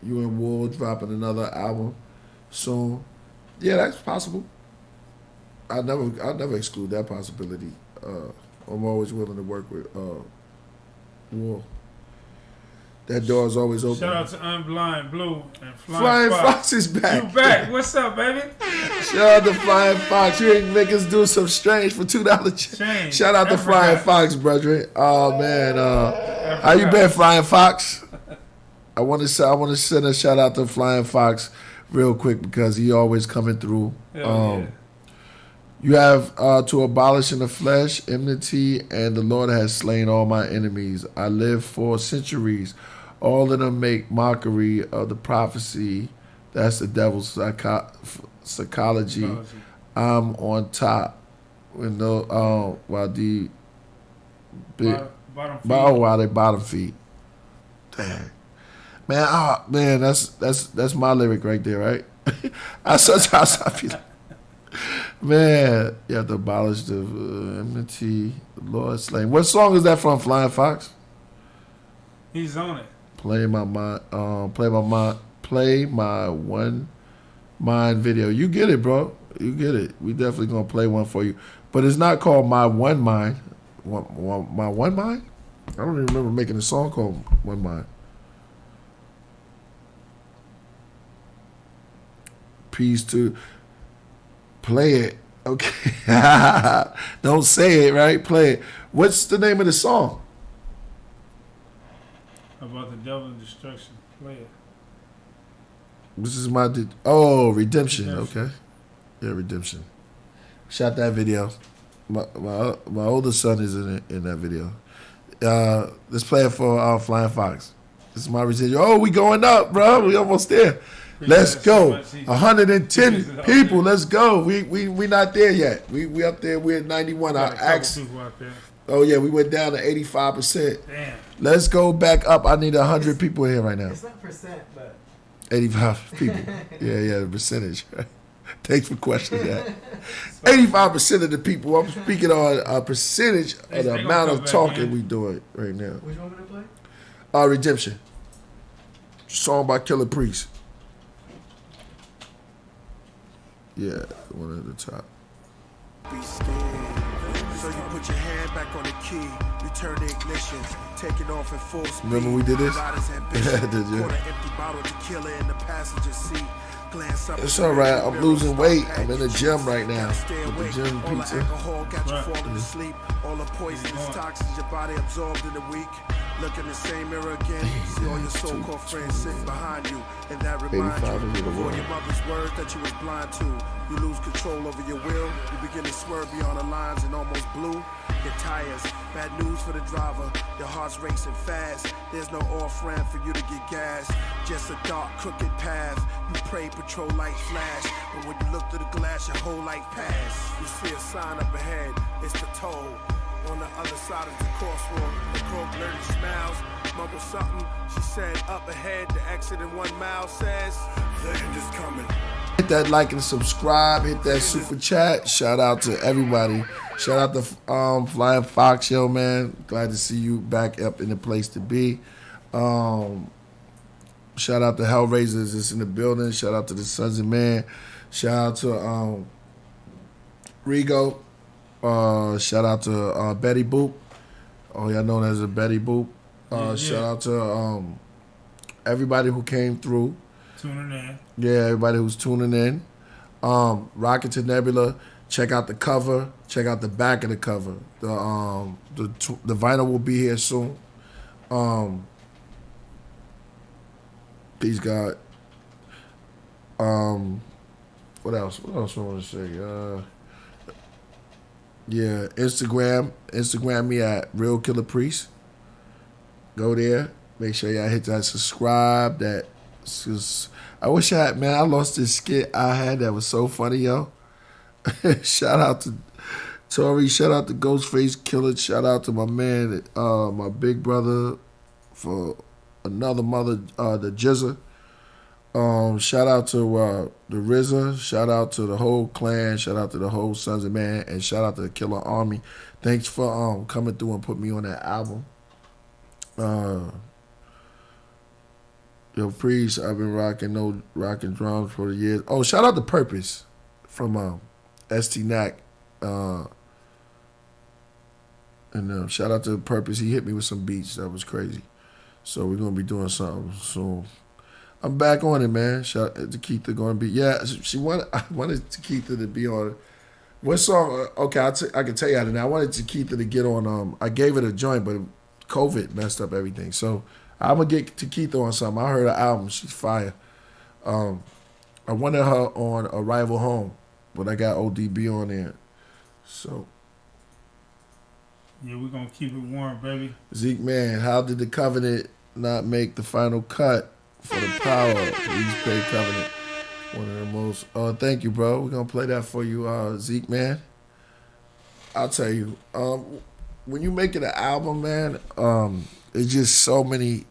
[SPEAKER 5] You and Wool dropping another album soon. Yeah, that's possible. I never exclude that possibility. I'm always willing to work with Wool. That door is always open.
[SPEAKER 6] Shout out to Unblind Blue and
[SPEAKER 5] Flying Fox is back.
[SPEAKER 6] You back? What's up, baby?
[SPEAKER 5] Shout out to Flying Fox. You ain't make us do some strange for $2 change. Shout out to Flying Fox, brethren. Oh man, how you been, Flying Fox? I want to send a shout out to Flying Fox real quick because he always coming through. You have to abolish in the flesh enmity, and the Lord has slain all my enemies. I lived for centuries. All of them make mockery of the prophecy. That's the devil's psychology. I'm on top. While the bottom feet. Dang. Man, that's my lyric right there, right? Sometimes I feel like, man, you have to abolish the enmity, the Lord slain. What song is that from, Flying Fox?
[SPEAKER 6] He's on it.
[SPEAKER 5] Play my one mind video. You get it, bro. You get it. We definitely gonna play one for you. But it's not called My One Mind. My One Mind? I don't even remember making a song called One Mind. Peace to play it. Okay. Don't say it, right? Play it. What's the name of the song?
[SPEAKER 6] About the devil and destruction. Play it.
[SPEAKER 5] This is my Redemption. Okay. Yeah, Redemption. Shot that video. My oldest son is in that video. Let's play it for Flying Fox. This is my residual. Oh, we going up, bro. We almost there. Let's go. 110 people. Let's go. We not there yet. We up there. We're at 91. Oh yeah, we went down to 85%.
[SPEAKER 6] Damn.
[SPEAKER 5] Let's go back up. I need 100 people here right now.
[SPEAKER 9] It's not percent, but
[SPEAKER 5] 85 people. Yeah, the percentage. Thanks for questioning that. 85% of the people. I'm speaking on a percentage of the amount of talking we doing right now.
[SPEAKER 9] Which one gonna play?
[SPEAKER 5] Redemption. Song by Killah Priest. Yeah, the one at the top.
[SPEAKER 19] Be scared. So you put your hand back on the key, return the ignition, take it off in full speed.
[SPEAKER 5] Remember we did this? Yeah, did you?
[SPEAKER 19] Pour an empty bottle to Killah in the passenger seat. Glance up.
[SPEAKER 5] It's all right. I'm losing weight. I'm in the gym right now with the gym pizza.
[SPEAKER 19] Alcohol got you falling asleep. All the poisonous toxins your body absorbed in a week. Look in the same mirror again. See all your so-called friends sitting behind you, and that reminds you of all your mother's words that you was blind to. You lose control over your will. You begin to swerve beyond the lines and almost blue. Your tires, bad news for the driver. Your heart's racing fast. There's no off-ramp for you to get gas. Just a dark, crooked path. You pray patrol lights flash, but when you look through the glass, your whole life pass. You see a sign up ahead. It's the toll. On the other side of the crossroad, the crow blurry smiles, mumble something. She said, up ahead, the exit in 1 mile says, the end is coming.
[SPEAKER 5] Hit that like and subscribe. Hit that super chat. Shout out to everybody. Shout out to Flying Fox, yo, man. Glad to see you back up in the place to be. Shout out to Hellraisers that's in the building. Shout out to the Sons of Man. Shout out to Rigo. Shout out to Betty Boop. Oh, y'all know as a Betty Boop. Shout out to everybody who came through.
[SPEAKER 6] Tuning in.
[SPEAKER 5] Yeah, everybody who's tuning in. Rocket to Nebula. Check out the cover. Check out the back of the cover. The vinyl will be here soon. Peace God. What else? What else I want to say? Yeah, Instagram me at Real Killah Priest. Go there. Make sure y'all hit that subscribe. I wish I had, man, I lost this skit I had that was so funny, yo. Shout out to Tori. Shout out to Ghostface Killah. Shout out to my man, my big brother for another mother, the Jizza. Shout out to the RZA. Shout out to the whole clan. Shout out to the whole Sons of Man. And shout out to the Killah Army. Thanks for coming through and putting me on that album. Yo, Priest, I've been rocking drums for the years. Oh, shout out to Purpose from ST Knack. And shout out to Purpose. He hit me with some beats. That was crazy. So we're going to be doing something soon. I'm back on it, man. Shout out to Keitha going to be. Yeah, I wanted Keitha to be on it. What song? Okay, I can tell you how to now. I wanted Keitha to get on. I gave it a joint, but COVID messed up everything. So I'm going to get Keitha on something. I heard her album. She's fire. I wanted her on Arrival Home, but I got ODB on there. So.
[SPEAKER 6] Yeah, we're going to keep it warm, baby.
[SPEAKER 5] Zeke, man, how did the Covenant not make the final cut for the Power? Please pay Covenant. One of the most. Oh, thank you, bro. We're going to play that for you, Zeke, man. I'll tell you, when you making an album, man, it's just so many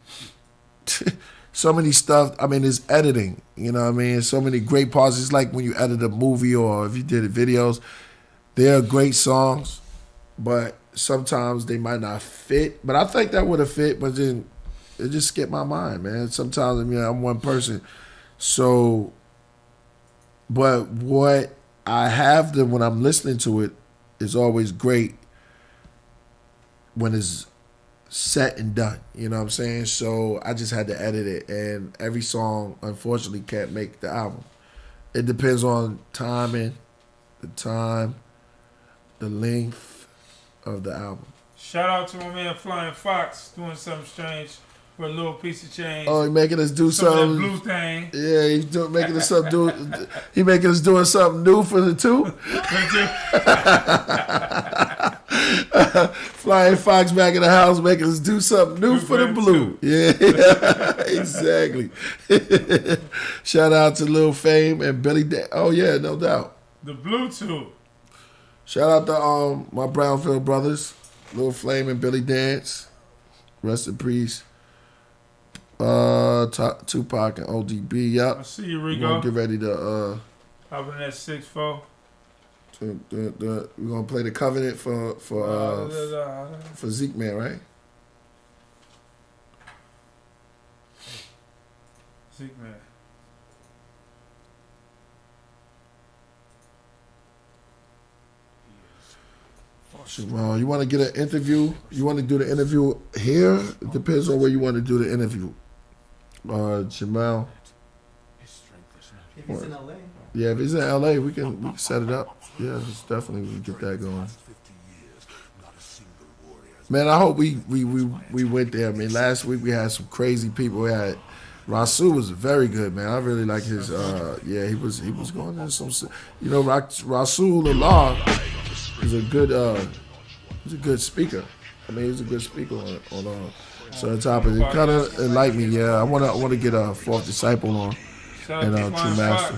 [SPEAKER 5] stuff. I mean, it's editing, you know what I mean? So many great parts. It's like when you edit a movie or if you did videos, they're great songs, but sometimes they might not fit, but I think that would have fit, but then it just skipped my mind, man. Sometimes, I mean, I'm one person. So, but what I have when I'm listening to it is always great when it's set and done. You know what I'm saying? So I just had to edit it, and every song, unfortunately, can't make the album. It depends on timing, the length of the album.
[SPEAKER 6] Shout out to my man Flying Fox doing something strange for a little piece of change.
[SPEAKER 5] Oh, he making us do something.
[SPEAKER 6] Blue thing.
[SPEAKER 5] Yeah, he's making us he making us doing something new for the two. Flying Fox back in the house making us do something new for the blue. Yeah, exactly. Shout out to Lil Fame and Billy. Oh yeah, no doubt.
[SPEAKER 6] The Bluetooth.
[SPEAKER 5] Shout out to my Brownfield brothers, Lil Flame and Billy Dance. Rest in peace. Tupac and ODB. Yep.
[SPEAKER 6] I see you, Rigo.
[SPEAKER 5] We're gonna get ready to
[SPEAKER 6] hop in that 6-4.
[SPEAKER 5] We're gonna play the Covenant for Zeke, man, right?
[SPEAKER 6] Zeke, man.
[SPEAKER 5] Jamal, you want to get an interview? You want to do the interview here? It depends on where you want to do the interview. Jamal.
[SPEAKER 9] If he's in LA.
[SPEAKER 5] Yeah, if he's in LA, we can set it up. Yeah, it's definitely we can get that going. Man, I hope we went there. I mean, last week we had some crazy people. We had Rasul was very good, man. I really like his. Yeah, he was going in some. You know, Rasul Allah is a good. He's a good speaker. I mean, he's a good speaker on certain topics. It kind of enlightened me. Yeah, I want to get a Fourth Disciple on. And True Master.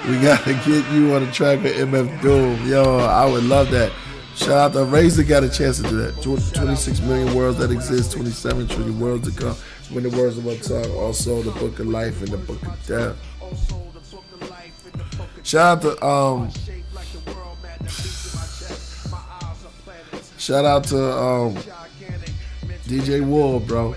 [SPEAKER 5] We gotta get you on the track with MF Doom. Yo, I would love that. Shout out to Razor, got a chance to do that. 26 million worlds that exist, 27 trillion worlds to come. When the words of my tongue, also the book of life and the book of death. Shout out to DJ Wool, bro.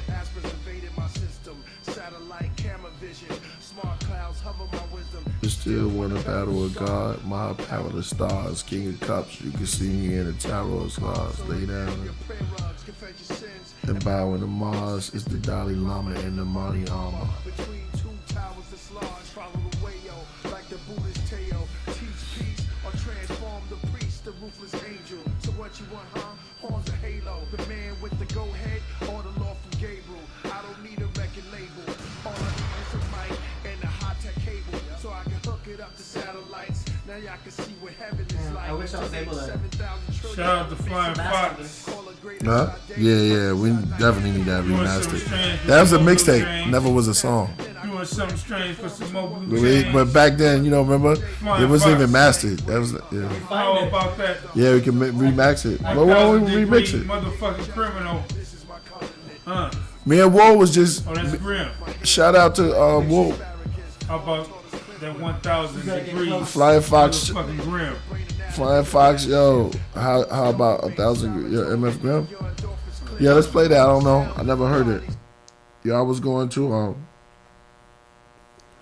[SPEAKER 5] Still win a battle with God. My power the stars, King of Cups. You can see me in the Tarot Scars. Lay down and bow in the Mars. It's the Dalai Lama in the Mani armor.
[SPEAKER 9] I wish I was able to.
[SPEAKER 6] Shout out to Flying Fox.
[SPEAKER 5] Huh? Yeah, we definitely need that remastered. That was a mixtape, never was a song.
[SPEAKER 6] Doing something strange for some more blue.
[SPEAKER 5] But back then, you know, remember, it wasn't even mastered. That was, yeah.
[SPEAKER 6] How about that?
[SPEAKER 5] Yeah, we can remix it. But why don't we remix it?
[SPEAKER 6] Motherfucking criminal.
[SPEAKER 5] Me and Wool was just.
[SPEAKER 6] Oh, that's grim.
[SPEAKER 5] Shout out to Wool.
[SPEAKER 6] How about that 1,000 degrees?
[SPEAKER 5] Flying Fox.
[SPEAKER 6] Fucking grim.
[SPEAKER 5] Flying Fox, yo. How about 1,000? Yo, MF Grim. Yeah, let's play that. I don't know. I never heard it. Yeah, I was going to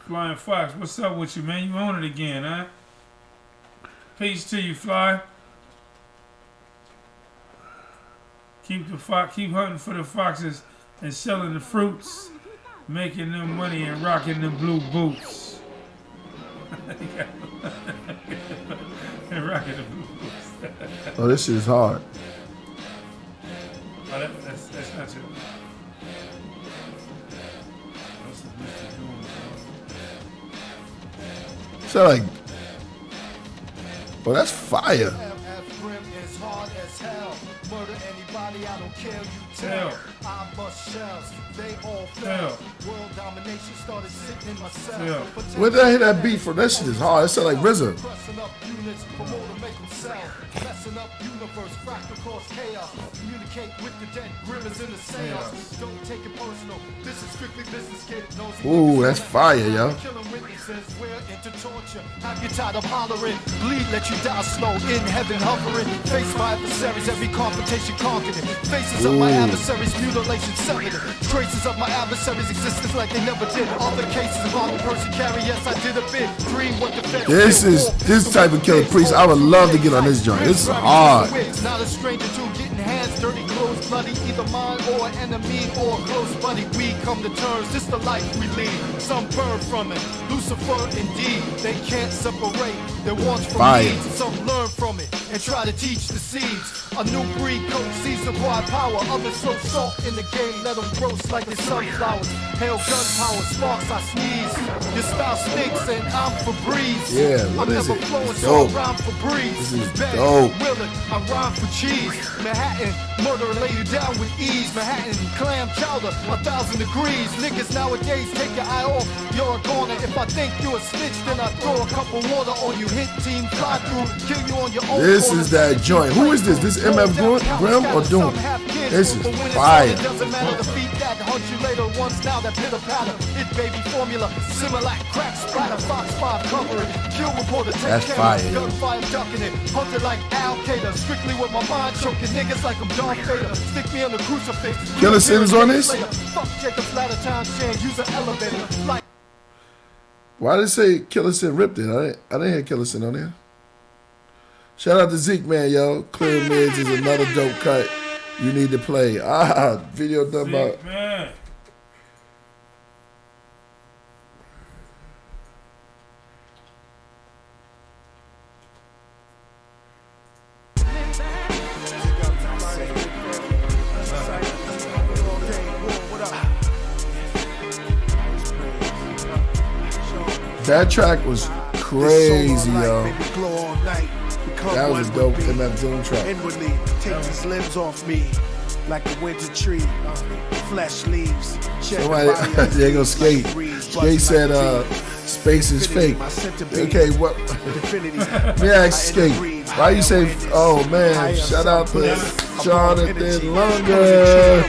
[SPEAKER 6] Flying Fox, what's up with you, man? You own it again, huh? Peace to you, Fly. Keep hunting for the foxes and selling the fruits, making them money and rocking them blue boots. And rocking the blue boots.
[SPEAKER 5] Oh, this shit is hard.
[SPEAKER 6] Oh, that's not you.
[SPEAKER 5] So like, well, that's fire.
[SPEAKER 19] Murder anybody, I don't care, you
[SPEAKER 6] tell.
[SPEAKER 19] I bust shells, they all fell. World domination started sitting in my cell.
[SPEAKER 5] Where did I hear that beat from? That shit is hard. It sound like RZA.
[SPEAKER 19] Pressing up units, promote to make them sell. Messing up universe, fractal cause chaos. Communicate with the dead, grimmers in the seance. Don't take it personal, this is strictly business, kid.
[SPEAKER 5] Ooh, that's fire, yo.
[SPEAKER 19] Killing witnesses, we're into torture. Have you tired of hollering? Bleed, let you die slow, in heaven hovering. Face my adversaries, every confrontation conquered it. Faces of my adversaries, mutilation severed it. Traces of my adversaries' existence like they never did. Other cases of harm a person carry, yes, I did a bit. Dream what the feds
[SPEAKER 5] This type of Killah Priest. I would love to get on this joint. This is hard.
[SPEAKER 19] Not a stranger to getting hands dirty, clothes bloody. Either mine or an enemy or a close buddy. We come to terms, this the life we lead. Some burn from it, Lucifer indeed. They can't separate their wants from needs. Some learn from it and try to teach the seeds. A new breed coat sees the quiet power. Others throw salt in the game, let them roast like the sunflowers. Hail gunpowder, sparks I sneeze. Your style stinks and I'm Febreze.
[SPEAKER 5] Yeah, what
[SPEAKER 19] I'm
[SPEAKER 5] is
[SPEAKER 19] never
[SPEAKER 5] it?
[SPEAKER 19] flowing,
[SPEAKER 5] It's
[SPEAKER 19] so
[SPEAKER 5] dope.
[SPEAKER 19] I rhyme for breeze.
[SPEAKER 5] This is
[SPEAKER 19] Ben,
[SPEAKER 5] dope.
[SPEAKER 19] Willard, I rhyme for cheese. Manhattan, murder lay you down with ease. Manhattan, clam chowder, 1,000 degrees. Niggas nowadays take your eye off, you're a goner. If I think you a snitch, then I throw a cup of water on you. Hit team, fly through, kill you on your own.
[SPEAKER 5] This is that joint. Who is this? This MF Grimm or Doom? This is fire.
[SPEAKER 19] Doesn't matter the feet that hunt you later once now that pitter patter. It baby formula, similar crack splatter, Fox 5 covering. Kill reporter, take
[SPEAKER 5] That's
[SPEAKER 19] care.
[SPEAKER 5] fire.
[SPEAKER 19] Gunfire ducking it, hunted like Al Qaeda. Strictly with my mind, choking niggas like I'm Darth Vader. Stick me on the crucifix.
[SPEAKER 5] Killah Sin is on this?
[SPEAKER 19] Fuck Jacob's ladder time change, use an elevator. Like
[SPEAKER 5] Why did it say Killah Sin ripped it? I didn't hear Killah Sin on there. Shout out to Zeke, man, yo. Clear Mids is another dope cut you need to play. Video done by...
[SPEAKER 6] Zeke, man.
[SPEAKER 5] That track was crazy, yo. That was a dope MF Doom track.
[SPEAKER 20] Inwardly, take these limbs off me like a winter tree. Flesh leaves.
[SPEAKER 5] Somebody, there go Skate. Skate said, space is fake. Okay, what? Let me ask Skate. Why you say, oh man, shout out to Jonathan Lunger.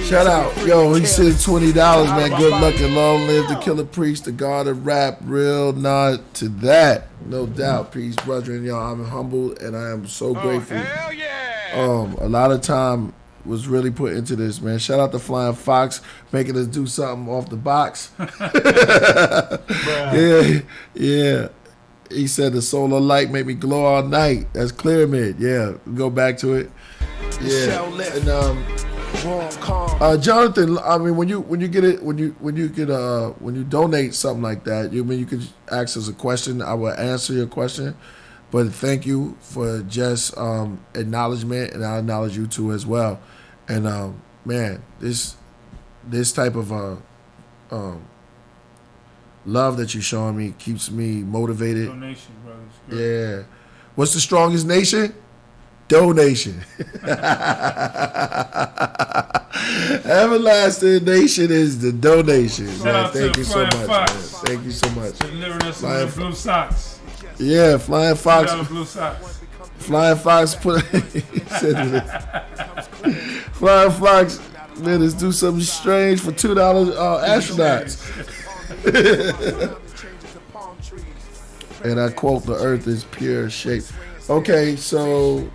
[SPEAKER 5] Shout out. Yo, he said $20, man. Good luck and long live the Killah Priest, the god of rap. Real nod to that. No doubt. Peace, brethren. Y'all, I'm humbled and I am so grateful.
[SPEAKER 14] Hell yeah!
[SPEAKER 5] A lot of time was really put into this, man. Shout out to Flying Fox, making us do something off the box. Yeah. He said the solar light made me glow all night. That's Clear Mid. Yeah, go back to it. Yeah, and Jonathan, I mean, when you donate something like that, you could ask us a question. I will answer your question, but thank you for just acknowledgement, and I acknowledge you too as well. And man, this type of love that you're showing me keeps me motivated.
[SPEAKER 6] Donation, brothers.
[SPEAKER 5] Yeah. What's the strongest nation? Donation. Everlasting nation is the donation. Man, thank you so much. Man. Thank you so much.
[SPEAKER 6] Delivering us some blue socks.
[SPEAKER 5] Yeah, Flying Fox.
[SPEAKER 6] Blue socks.
[SPEAKER 5] Flying Fox put. He said this. Flying Fox made us do something strange for $2 astronauts. And I quote, "The Earth is pure shape." Okay, so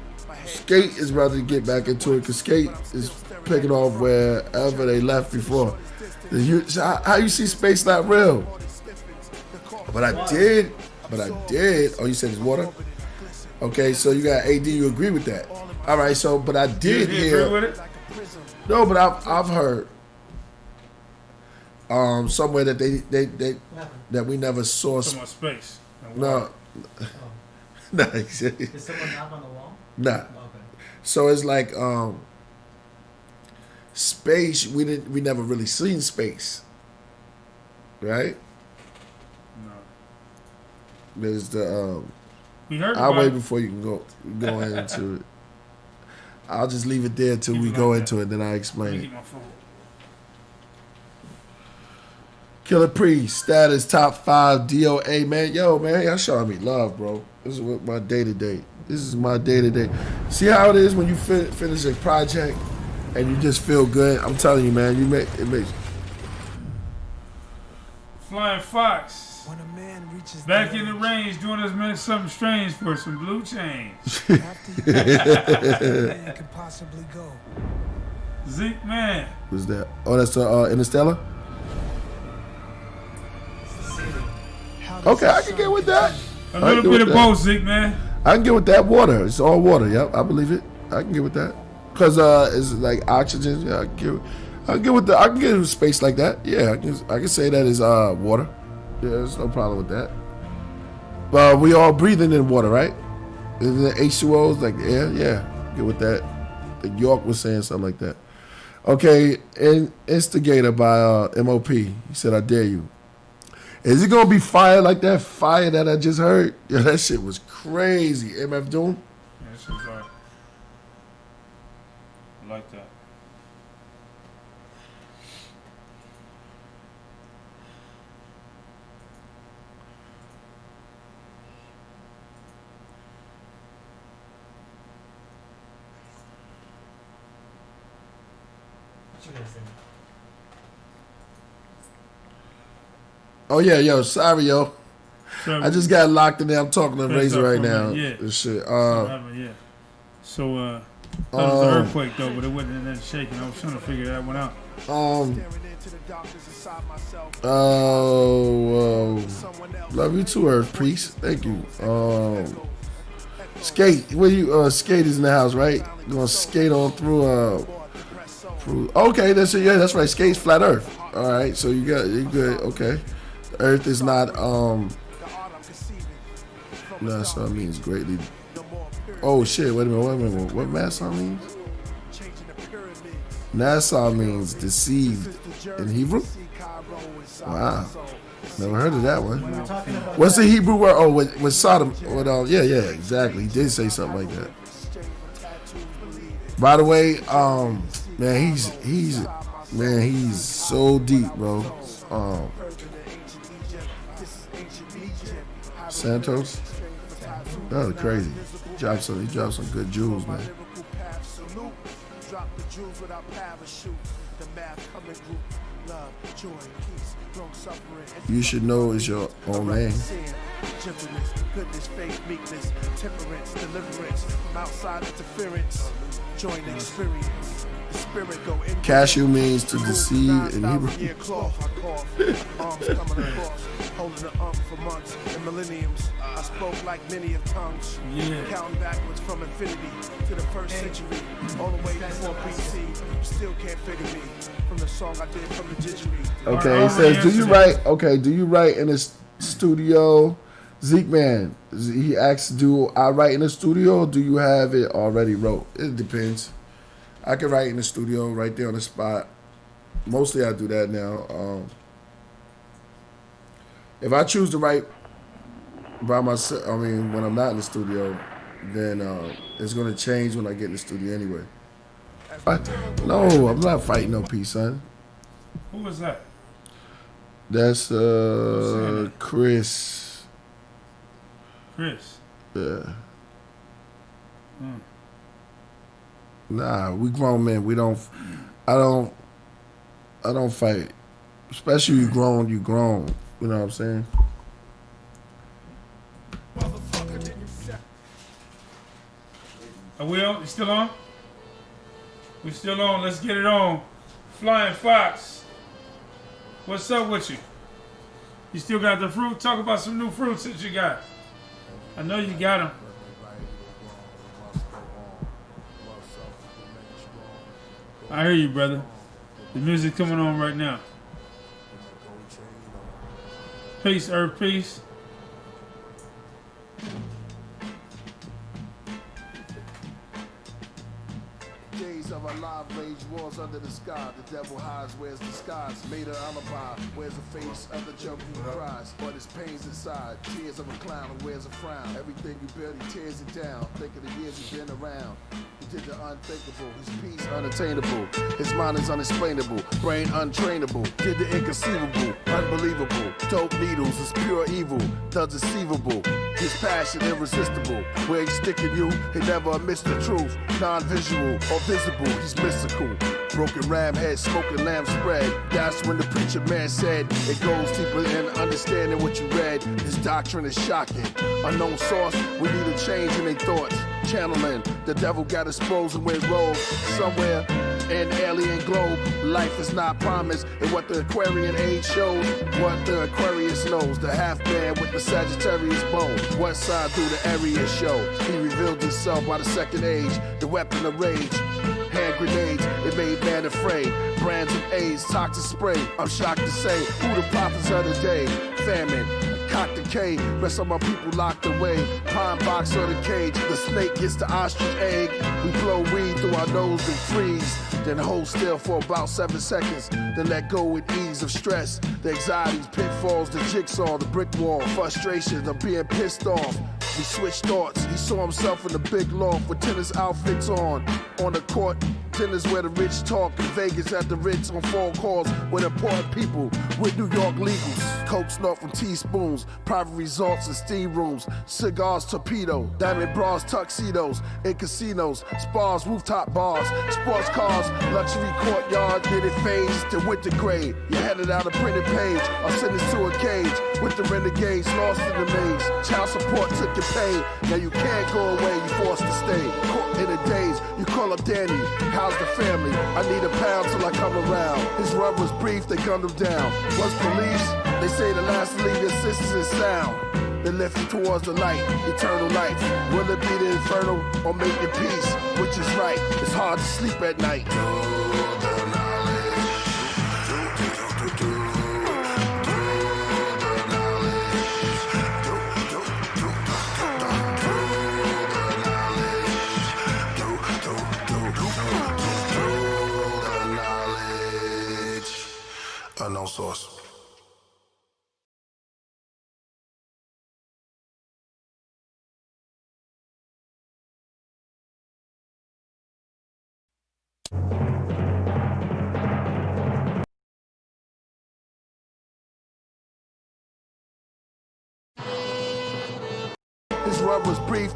[SPEAKER 5] Skate is about to get back into it because Skate is picking off wherever they left before. How you see space not real? But I did. Oh, you said it's water? Okay, so you got AD. You agree with that? All right. So, but I did hear.
[SPEAKER 6] Agree with it?
[SPEAKER 5] No, but I've heard somewhere that that we never saw.
[SPEAKER 6] Some more space.
[SPEAKER 5] No. Nah.
[SPEAKER 9] Did someone knock on the wall?
[SPEAKER 5] Nah.
[SPEAKER 9] Okay.
[SPEAKER 5] So it's like space. We never really seen space, right?
[SPEAKER 6] No.
[SPEAKER 5] There's the.
[SPEAKER 6] We heard
[SPEAKER 5] I'll
[SPEAKER 6] about
[SPEAKER 5] wait
[SPEAKER 6] it.
[SPEAKER 5] before you can go into it. I'll just leave it there until we go into it, then I explain it. Killah Priest, status top 5 DOA, man. Yo, man, y'all showing me love, bro. This is what my day-to-day. This is my day-to-day. See how it is when you finish a project and you just feel good? I'm telling you, man, it makes.
[SPEAKER 6] Flying Fox. Back in the range doing us man something strange for some blue change. Zeke man.
[SPEAKER 5] What's that? Oh, that's Interstellar? Okay, I can get with that.
[SPEAKER 6] A little bit of both, Zeke man.
[SPEAKER 5] I can get with that. Water. It's all water. Yep, I believe it. I can get with that. Because it's like oxygen. Yeah, I can get with space like that. Yeah, I can say that is water. Yeah, there's no problem with that. But we all breathing in water, right? Isn't it H2Os like the air? Yeah, get with that. The York was saying something like that. Okay, Instigator by MOP. He said, I dare you. Is it gonna be fire like that fire that I just heard? Yeah, that shit was crazy. MF Doom?
[SPEAKER 6] Yeah, that shit was right. I like that.
[SPEAKER 5] Oh yeah, yo, sorry, yo.
[SPEAKER 6] So,
[SPEAKER 5] I just got locked in there. I'm talking to Razor right now.
[SPEAKER 6] Yeah.
[SPEAKER 5] This shit.
[SPEAKER 6] Yeah. So, that was an earthquake though, but it wasn't nothing shaking. I was trying to figure that one out.
[SPEAKER 5] Love you too, Earth Priest. Thank you. Skate. Where you? Skate is in the house, right? You gonna skate on through. Okay, that's it. Yeah, that's right. Skate's flat Earth. All right, so you good. Okay, the Earth is not. NASA means greatly. Oh shit! Wait a minute. What NASA means? NASA means deceived in Hebrew. Wow, never heard of that one. What's the Hebrew word? Oh, with Sodom. Yeah, exactly. He did say something like that. By the way, man, he's so deep, bro. Santos, that was crazy. He dropped some good jewels, man. You should know is your own name.
[SPEAKER 20] Gentleness, goodness, faith, meekness, temperance, deliverance from outside interference. Join the experience. The spirit go in.
[SPEAKER 5] Cashew means to deceive in Hebrew.
[SPEAKER 20] Holding the for months and millenniums. I spoke like many of tongues. Counting backwards from infinity to the first century. All the way before BC. You still can't figure me from the song I did from the didgeridoo.
[SPEAKER 5] Okay, he says, do you write in the studio? Zeke man, he asks, do I write in the studio or do you have it already wrote? It depends. I can write in the studio right there on the spot. Mostly I do that now. If I choose to write by myself, when I'm not in the studio, then it's going to change when I get in the studio anyway. No, I'm not fighting no peace, son.
[SPEAKER 6] Who was that?
[SPEAKER 5] That's Chris.
[SPEAKER 6] Chris.
[SPEAKER 5] Yeah. Nah, we grown men. I don't fight. Especially you grown. You know what I'm saying?
[SPEAKER 6] Are we on? You still on? We still on. Let's get it on. Flying Fox. What's up with you? You still got the fruit? Talk about some new fruits that you got. I know you got them. I hear you, brother. The music coming on right now. Peace, Earth, peace.
[SPEAKER 19] Days of our live rage wars under the sky. The devil hides, where's the skies? Made an alibi, where's the face of the jungle who cries? But his pain's inside, tears of a clown who wears a frown. Everything you barely tears it down. Think of the years you've been around. He did the unthinkable, his peace unattainable. His mind is unexplainable, brain untrainable. Did the inconceivable, unbelievable. Dope needles is pure evil, the deceivable. His passion irresistible. Where he's sticking you, he never missed the truth. Non-visual or visible, he's mystical. Broken ram head, smoking lamb spread. That's when the preacher man said, it goes deeper in understanding what you read. His doctrine is shocking. Unknown source, we need a change in their thoughts. Channeling, the devil got exposed and went rogue. Somewhere in alien globe, life is not promised. And what the Aquarian age shows, what the Aquarius knows. The half man with the Sagittarius bone. What side do the Aries show? He revealed himself by the second age, the weapon of rage. Hand grenades, it made man afraid. Brands of AIDS, toxic spray. I'm shocked to say, who the prophets of the day? Famine, cock decay, rest of my people locked away. Pine box or the cage, the snake gets the ostrich egg. We blow weed through our nose and freeze. Then hold still for about 7 seconds. Then let go with ease of stress. The anxieties, pitfalls, the jigsaw, the brick wall. Frustrations of being pissed off. We switched thoughts. He saw himself in the big loft with tennis outfits on. On the court, dinners where the rich talk. In Vegas at the Ritz on phone calls with important people. With New York legals. Coke snort from teaspoons. Private resorts and steam rooms. Cigars, torpedo. Diamond bras, tuxedos. In casinos. Spas, rooftop bars. Sports cars. Luxury courtyard. Did it phase to winter grade. You headed out a printed page. I'll send this to a cage. With the renegades lost in the maze. Child support took your pay. Now you can't go away. You forced to stay. Caught in the days. You call up Danny. How's the family? I need a pound till I come around. His rub was brief. They gunned him down. What's police? They say the last to leave your sisters is sound. They lift you towards the light, eternal life. Will it be the inferno or making peace? Which is right? It's hard to sleep at night. Unknown source. His rub was brief.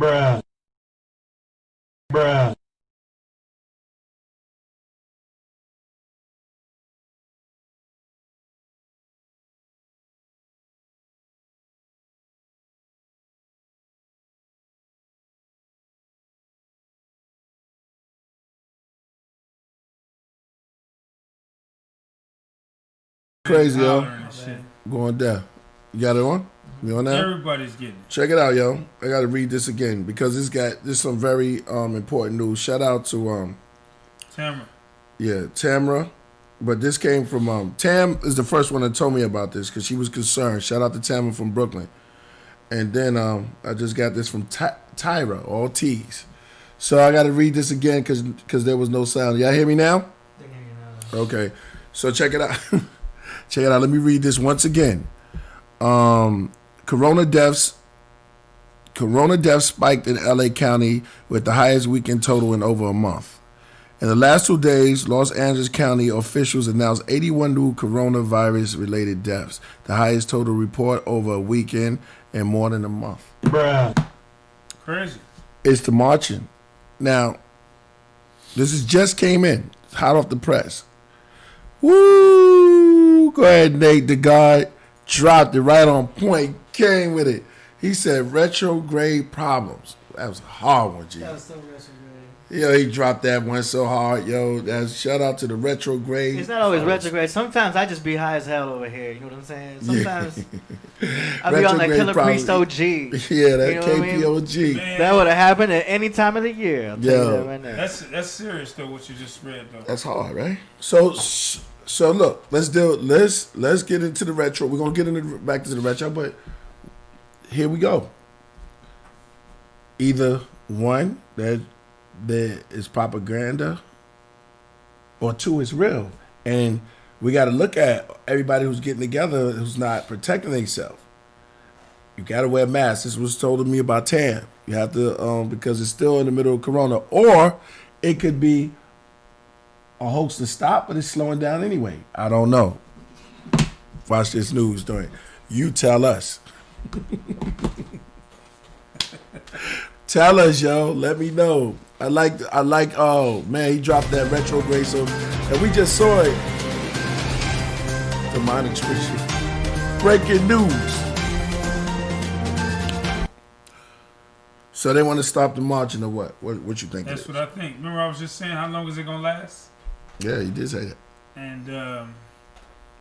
[SPEAKER 14] Bruh. Bruh.
[SPEAKER 5] crazy, yo.
[SPEAKER 6] hollering and shit.
[SPEAKER 5] Going down. You got it on? You on that?
[SPEAKER 6] Everybody's getting it.
[SPEAKER 5] Check it out, yo. I got to read this again because this some very important news. Shout out to
[SPEAKER 6] Tamara.
[SPEAKER 5] Yeah, Tamara. But this came from Tam is the first one that told me about this because she was concerned. Shout out to Tamara from Brooklyn. And then I just got this from Tyra, all T's. So I got to read this again because there was no sound. Y'all hear me now? Okay. So check it out. Check it out. Let me read this once again. Corona deaths spiked in LA County with the highest weekend total in over a month. In the last 2 days, Los Angeles County officials announced 81 new coronavirus-related deaths, the highest total report over a weekend in more than a month.
[SPEAKER 6] Bruh. Crazy.
[SPEAKER 5] It's the marching. Now, this is just came in. It's hot off the press. Woo! Go ahead, Nate. The guy dropped it right on point. Came with it. He said retrograde problems. That was a hard one, G.
[SPEAKER 9] That was so retrograde.
[SPEAKER 5] Yo, he dropped that one so hard. Yo, that's shout out to the retrograde.
[SPEAKER 9] It's not always retrograde. Sometimes I just be high as hell over here. You know what I'm saying? Sometimes I be on that Killer Priest OG.
[SPEAKER 5] Yeah, that
[SPEAKER 9] you know
[SPEAKER 5] KPOG.
[SPEAKER 6] Man.
[SPEAKER 9] That would have happened at any time of the year. I'll tell you that right now.
[SPEAKER 6] That's serious though. What you just read though.
[SPEAKER 5] That's hard, right? So look, let's get into the retro. We're gonna get back to the retro, but here we go. Either one, that there is propaganda, or two, it's real. And we got to look at everybody who's getting together who's not protecting themselves. You got to wear masks. This was told to me about Tam. You have to, because it's still in the middle of Corona. Or it could be a hoax to stop, but it's slowing down anyway. I don't know. Watch this news, doing. You tell us. Tell us, yo. Let me know. I like. Oh man, he dropped that retrograde, so and we just saw it. Demonic scripture. Breaking news. So they want to stop the marching or what? What you think?
[SPEAKER 6] That's what I think. Remember, I was just saying, how long is it gonna last?
[SPEAKER 5] Yeah, you did say that.
[SPEAKER 6] And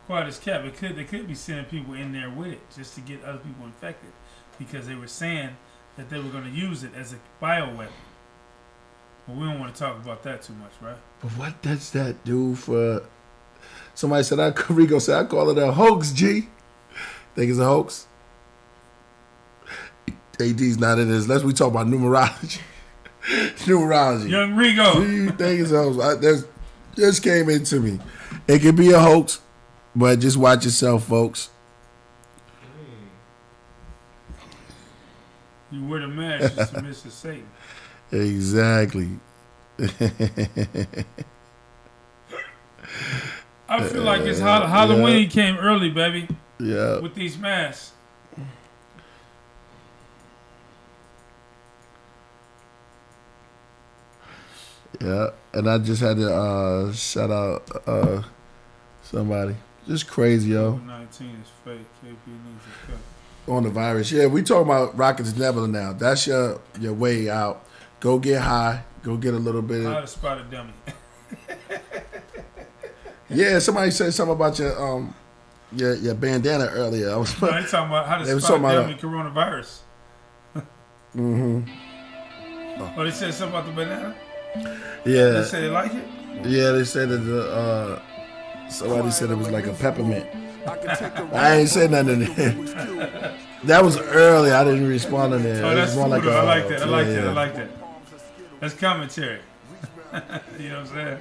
[SPEAKER 6] quite as kept, they could be sending people in there with it just to get other people infected, because they were saying that they were going to use it as a bioweapon. But we don't want to talk about that too much, right?
[SPEAKER 5] But what does that do for... Somebody said, Rico said, I call it a hoax, G. Think it's a hoax? AD's not in this. Let's talk about numerology. Numerology.
[SPEAKER 6] Young Rico.
[SPEAKER 5] Do you think it's a hoax? That just came into me. It could be a hoax, but just watch yourself, folks.
[SPEAKER 6] You wear the mask, you submit to Satan.
[SPEAKER 5] Exactly.
[SPEAKER 6] I feel like it's Halloween came early, baby.
[SPEAKER 5] Yeah.
[SPEAKER 6] With these masks.
[SPEAKER 5] Yeah, and I just had to shout out somebody. Just crazy, yo.
[SPEAKER 6] COVID-19 is fake. KP needs a cut.
[SPEAKER 5] On the virus. Yeah, we talking about Rockets Nebula now. That's your way out. Go get high. Go get a little bit
[SPEAKER 6] How
[SPEAKER 5] of...
[SPEAKER 6] to spot a dummy.
[SPEAKER 5] Yeah, somebody said something about your bandana earlier. I was
[SPEAKER 6] No, they talking about how to spot a dummy coronavirus.
[SPEAKER 5] Mm-hmm.
[SPEAKER 6] Oh, they said something about the banana?
[SPEAKER 5] Yeah.
[SPEAKER 6] They said they like it?
[SPEAKER 5] Yeah, they said that somebody said it was like a peppermint. I ain't said nothing. That was early. I didn't respond to that.
[SPEAKER 6] Oh, that's
[SPEAKER 5] more
[SPEAKER 6] cool.
[SPEAKER 5] like
[SPEAKER 6] I like that. I like
[SPEAKER 5] yeah.
[SPEAKER 6] that. I like that. That's commentary. You know what I'm saying?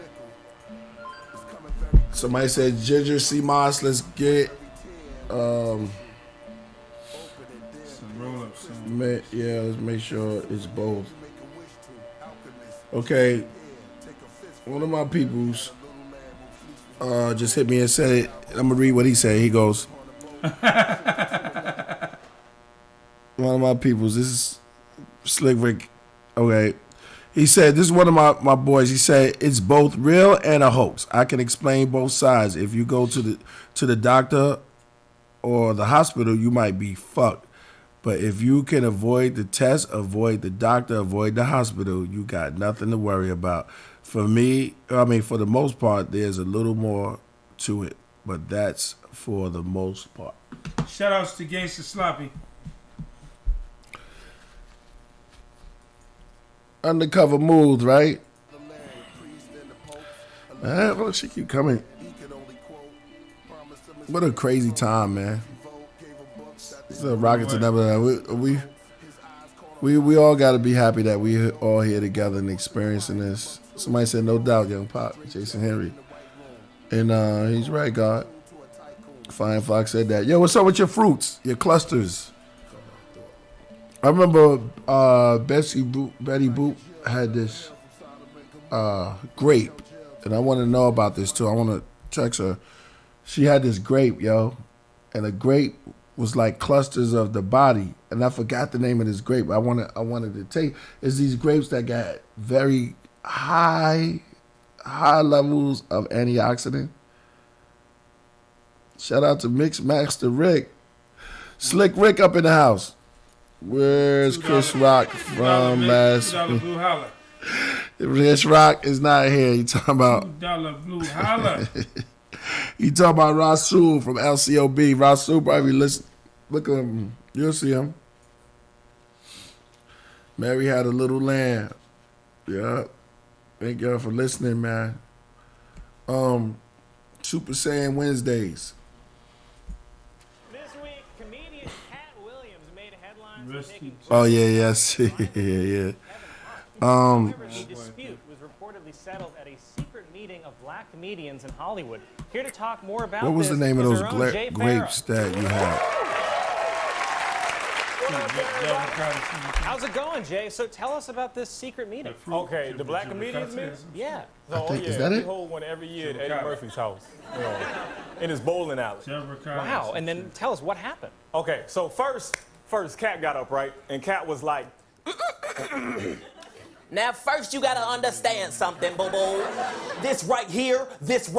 [SPEAKER 5] Somebody said Ginger C. Moss. Let's get
[SPEAKER 6] some roll-ups.
[SPEAKER 5] let's make sure it's both. Okay, one of my peoples just hit me and said it. I'm gonna read what he said. He goes, one of my peoples. This is Slick Rick. Okay. He said, this is one of my boys. He said, it's both real and a hoax. I can explain both sides. If you go to the doctor or the hospital, you might be fucked. But if you can avoid the test, avoid the doctor, avoid the hospital, you got nothing to worry about. For me, for the most part, there's a little more to it. but that's for the most part.
[SPEAKER 6] Shout outs to Gangsta Sloppy.
[SPEAKER 5] Undercover moves, right? Well, she keep coming. What a crazy time, man. It's a rocket to never. We all got to be happy that we all here together and experiencing this. Somebody said, no doubt, young Pop, Jason Henry. And he's right, God. Fine Fox said that. Yo, what's up with your fruits, your clusters? I remember Betty Boop had this grape, and I want to know about this too. I want to text her. She had this grape, yo, and the grape was like clusters of the body, and I forgot the name of this grape. I wanted to take. It's these grapes that got very high levels of antioxidant. Shout out to Mix Master Rick, Slick Rick up in the house. Where's Chris Rock from last week? Chris Rock is not here. You talking about
[SPEAKER 6] $2 blue holla.
[SPEAKER 5] You talking about Rasul from LCOB. Rasul probably listen. Look at him. You'll see him. Mary had a little lamb. Yeah. Thank y'all for listening, man. Super Saiyan Wednesdays.
[SPEAKER 21] This week, comedian Cat Williams made headlines for taking
[SPEAKER 5] Oh yeah, yes, yeah.
[SPEAKER 21] The dispute was reportedly settled at a secret meeting of black comedians in Hollywood. Here to talk more about
[SPEAKER 5] what was the name of those grapes that you had?
[SPEAKER 21] How's it going, Jay? So tell us about this secret meeting.
[SPEAKER 22] Okay, the black comedians meeting?
[SPEAKER 21] Yeah.
[SPEAKER 22] So,
[SPEAKER 5] is that
[SPEAKER 22] we
[SPEAKER 5] it?
[SPEAKER 22] hold one every year at Eddie Murphy's house, in his bowling alley.
[SPEAKER 21] Wow, and then tell us what happened.
[SPEAKER 22] Okay, so first, Cat got up, right? And Cat was like,
[SPEAKER 23] Now, first you gotta understand something, boo-boo. This right here, this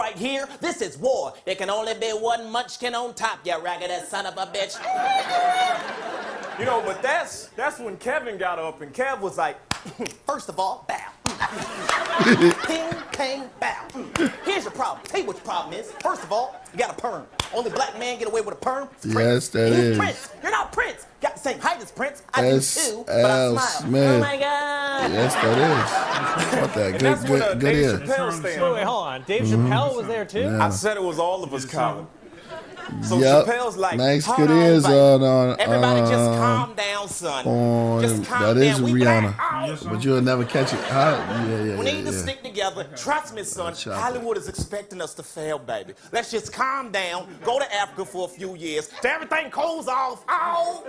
[SPEAKER 23] is war. There can only be one munchkin on top, you raggedy son of a bitch.
[SPEAKER 22] you know, but that's when Kevin got up, and Kev was like,
[SPEAKER 23] first of all, bow. Ping, pang, bow. Here's your problem. Tell you what your problem is. First of all, you got a perm. Only black man get away with a perm.
[SPEAKER 5] Yes, that is.
[SPEAKER 23] Prince. You're not Prince. Got the same height as Prince. I do too, but I smile.
[SPEAKER 5] Smith.
[SPEAKER 23] Oh my God.
[SPEAKER 5] Yes, that is. What that? Good ear.
[SPEAKER 21] Wait, hold on. Dave Chappelle was there too?
[SPEAKER 5] Yeah.
[SPEAKER 22] I said it was all of us, Colin. So
[SPEAKER 5] yep.
[SPEAKER 22] Chappelle's like,
[SPEAKER 5] nice good ears on
[SPEAKER 23] everybody just calm down, son. Just calm
[SPEAKER 5] that is
[SPEAKER 23] down.
[SPEAKER 5] Rihanna, but you'll never catch it. Yeah.
[SPEAKER 23] We need to stick together. Trust me, son. Hollywood is expecting us to fail, baby. Let's just calm down. Go to Africa for a few years. Till everything cools off. Oh,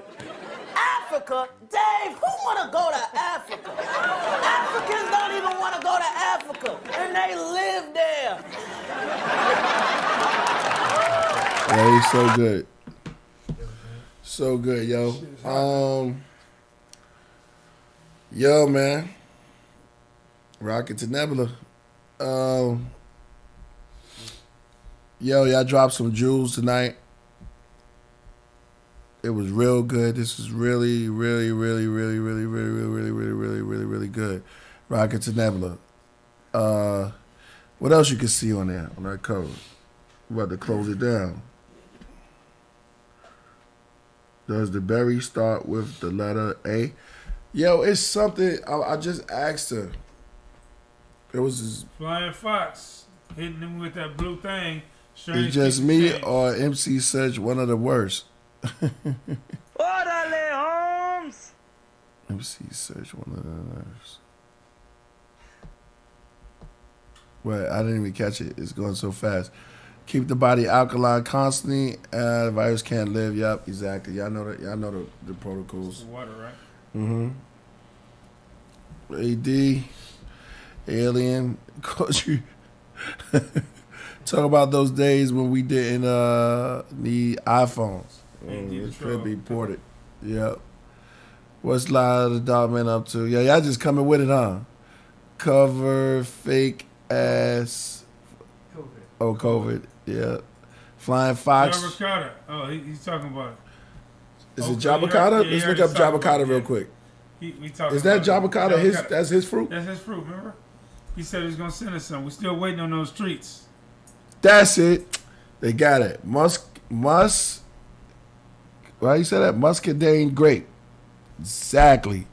[SPEAKER 23] Africa, Dave. Who wanna go to Africa? Africans don't even wanna go to Africa, and they live there.
[SPEAKER 5] Yeah, he's so good. So good, yo. Yo, man. Rocket to Nebula. Yo, y'all dropped some jewels tonight. It was real good. This was really, really, really, really, really, really, really, really, really, really, really, really good. Rocket to Nebula. What else you can see on there, on that cover? We're about to close it down. Does the berry start with the letter A? Yo, it's something. I just asked her. It was this,
[SPEAKER 6] Flying Fox hitting him with that blue thing.
[SPEAKER 5] it's just me or MC Search, one of the worst.
[SPEAKER 23] Orderly, Holmes.
[SPEAKER 5] MC Search, one of the worst. Well, I didn't even catch it. It's going so fast. Keep the body alkaline constantly. The virus can't live. Yep, exactly. Y'all know that. Y'all know the protocols.
[SPEAKER 6] Water, right?
[SPEAKER 5] Mm-hmm. AD, Alien, coach you. Talk about those days when we didn't need iPhones. It could be ported. Yep. What's Lie of the Dog Man up to? Yeah, y'all just coming with it, huh? Cover fake ass.
[SPEAKER 6] COVID.
[SPEAKER 5] Oh, COVID. Yeah. Flying Fox.
[SPEAKER 6] Jabba Carter. Oh, he's talking about.
[SPEAKER 5] Is it Jabba Carter? Let's look up Jabba Carter real quick. Is that Jabba Carter? That's his fruit?
[SPEAKER 6] That's his fruit, remember? He said he was going to send us some. We're still waiting on those treats.
[SPEAKER 5] That's it. They got it. Why you say that? Muscadine grape. Exactly.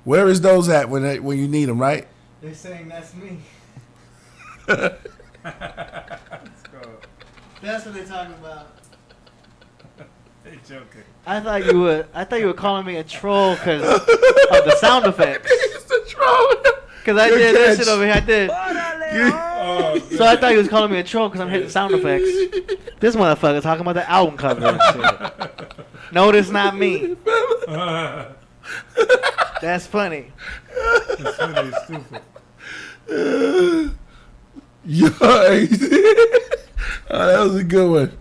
[SPEAKER 5] Where is those at when you need them, right?
[SPEAKER 9] They're saying that's me.
[SPEAKER 6] Let's go.
[SPEAKER 9] That's what they're talking about.
[SPEAKER 6] They joking.
[SPEAKER 9] I thought you were calling me a troll because of the sound effects.
[SPEAKER 5] It's a troll.
[SPEAKER 9] Because I did this shit over here. I did.
[SPEAKER 6] Oh,
[SPEAKER 9] So I thought he was calling me a troll because I'm hitting sound effects. This motherfucker talking about the album cover and shit. No, that's not me. That's funny.
[SPEAKER 6] It's funny, it's stupid.
[SPEAKER 5] Yo, oh, that was a good one.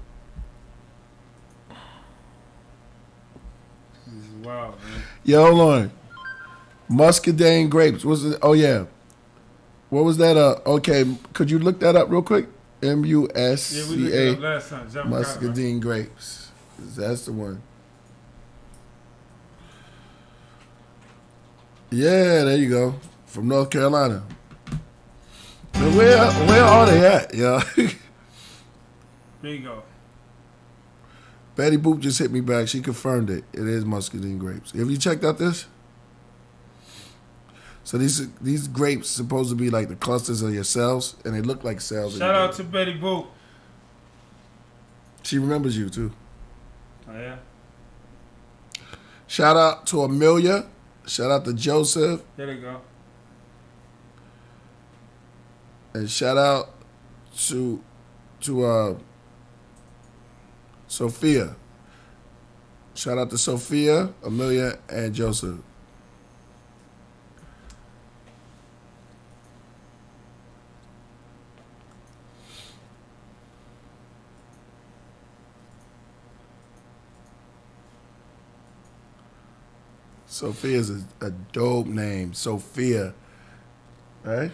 [SPEAKER 6] This is wild, man.
[SPEAKER 5] Yo, hold on. Muscadine grapes. What's it? Oh yeah. What was that? Okay, could you look that up real quick? MUSCA.
[SPEAKER 6] Yeah, we looked it up last time. Javocado,
[SPEAKER 5] Muscadine grapes. That's the one. Yeah, there you go. From North Carolina. But where are they at? Yeah.
[SPEAKER 6] There you go.
[SPEAKER 5] Betty Boop just hit me back. She confirmed it. It is muscadine grapes. Have you checked out this? So these grapes supposed to be like the clusters of your cells, and they look like cells.
[SPEAKER 6] Shout out to Betty Boop.
[SPEAKER 5] She remembers you too.
[SPEAKER 6] Oh yeah.
[SPEAKER 5] Shout out to Amelia. Shout out to Joseph.
[SPEAKER 6] There they go.
[SPEAKER 5] And shout out to Sophia. Shout out to Sophia, Amelia, and Joseph. Sophia is a dope name. Sophia. Right?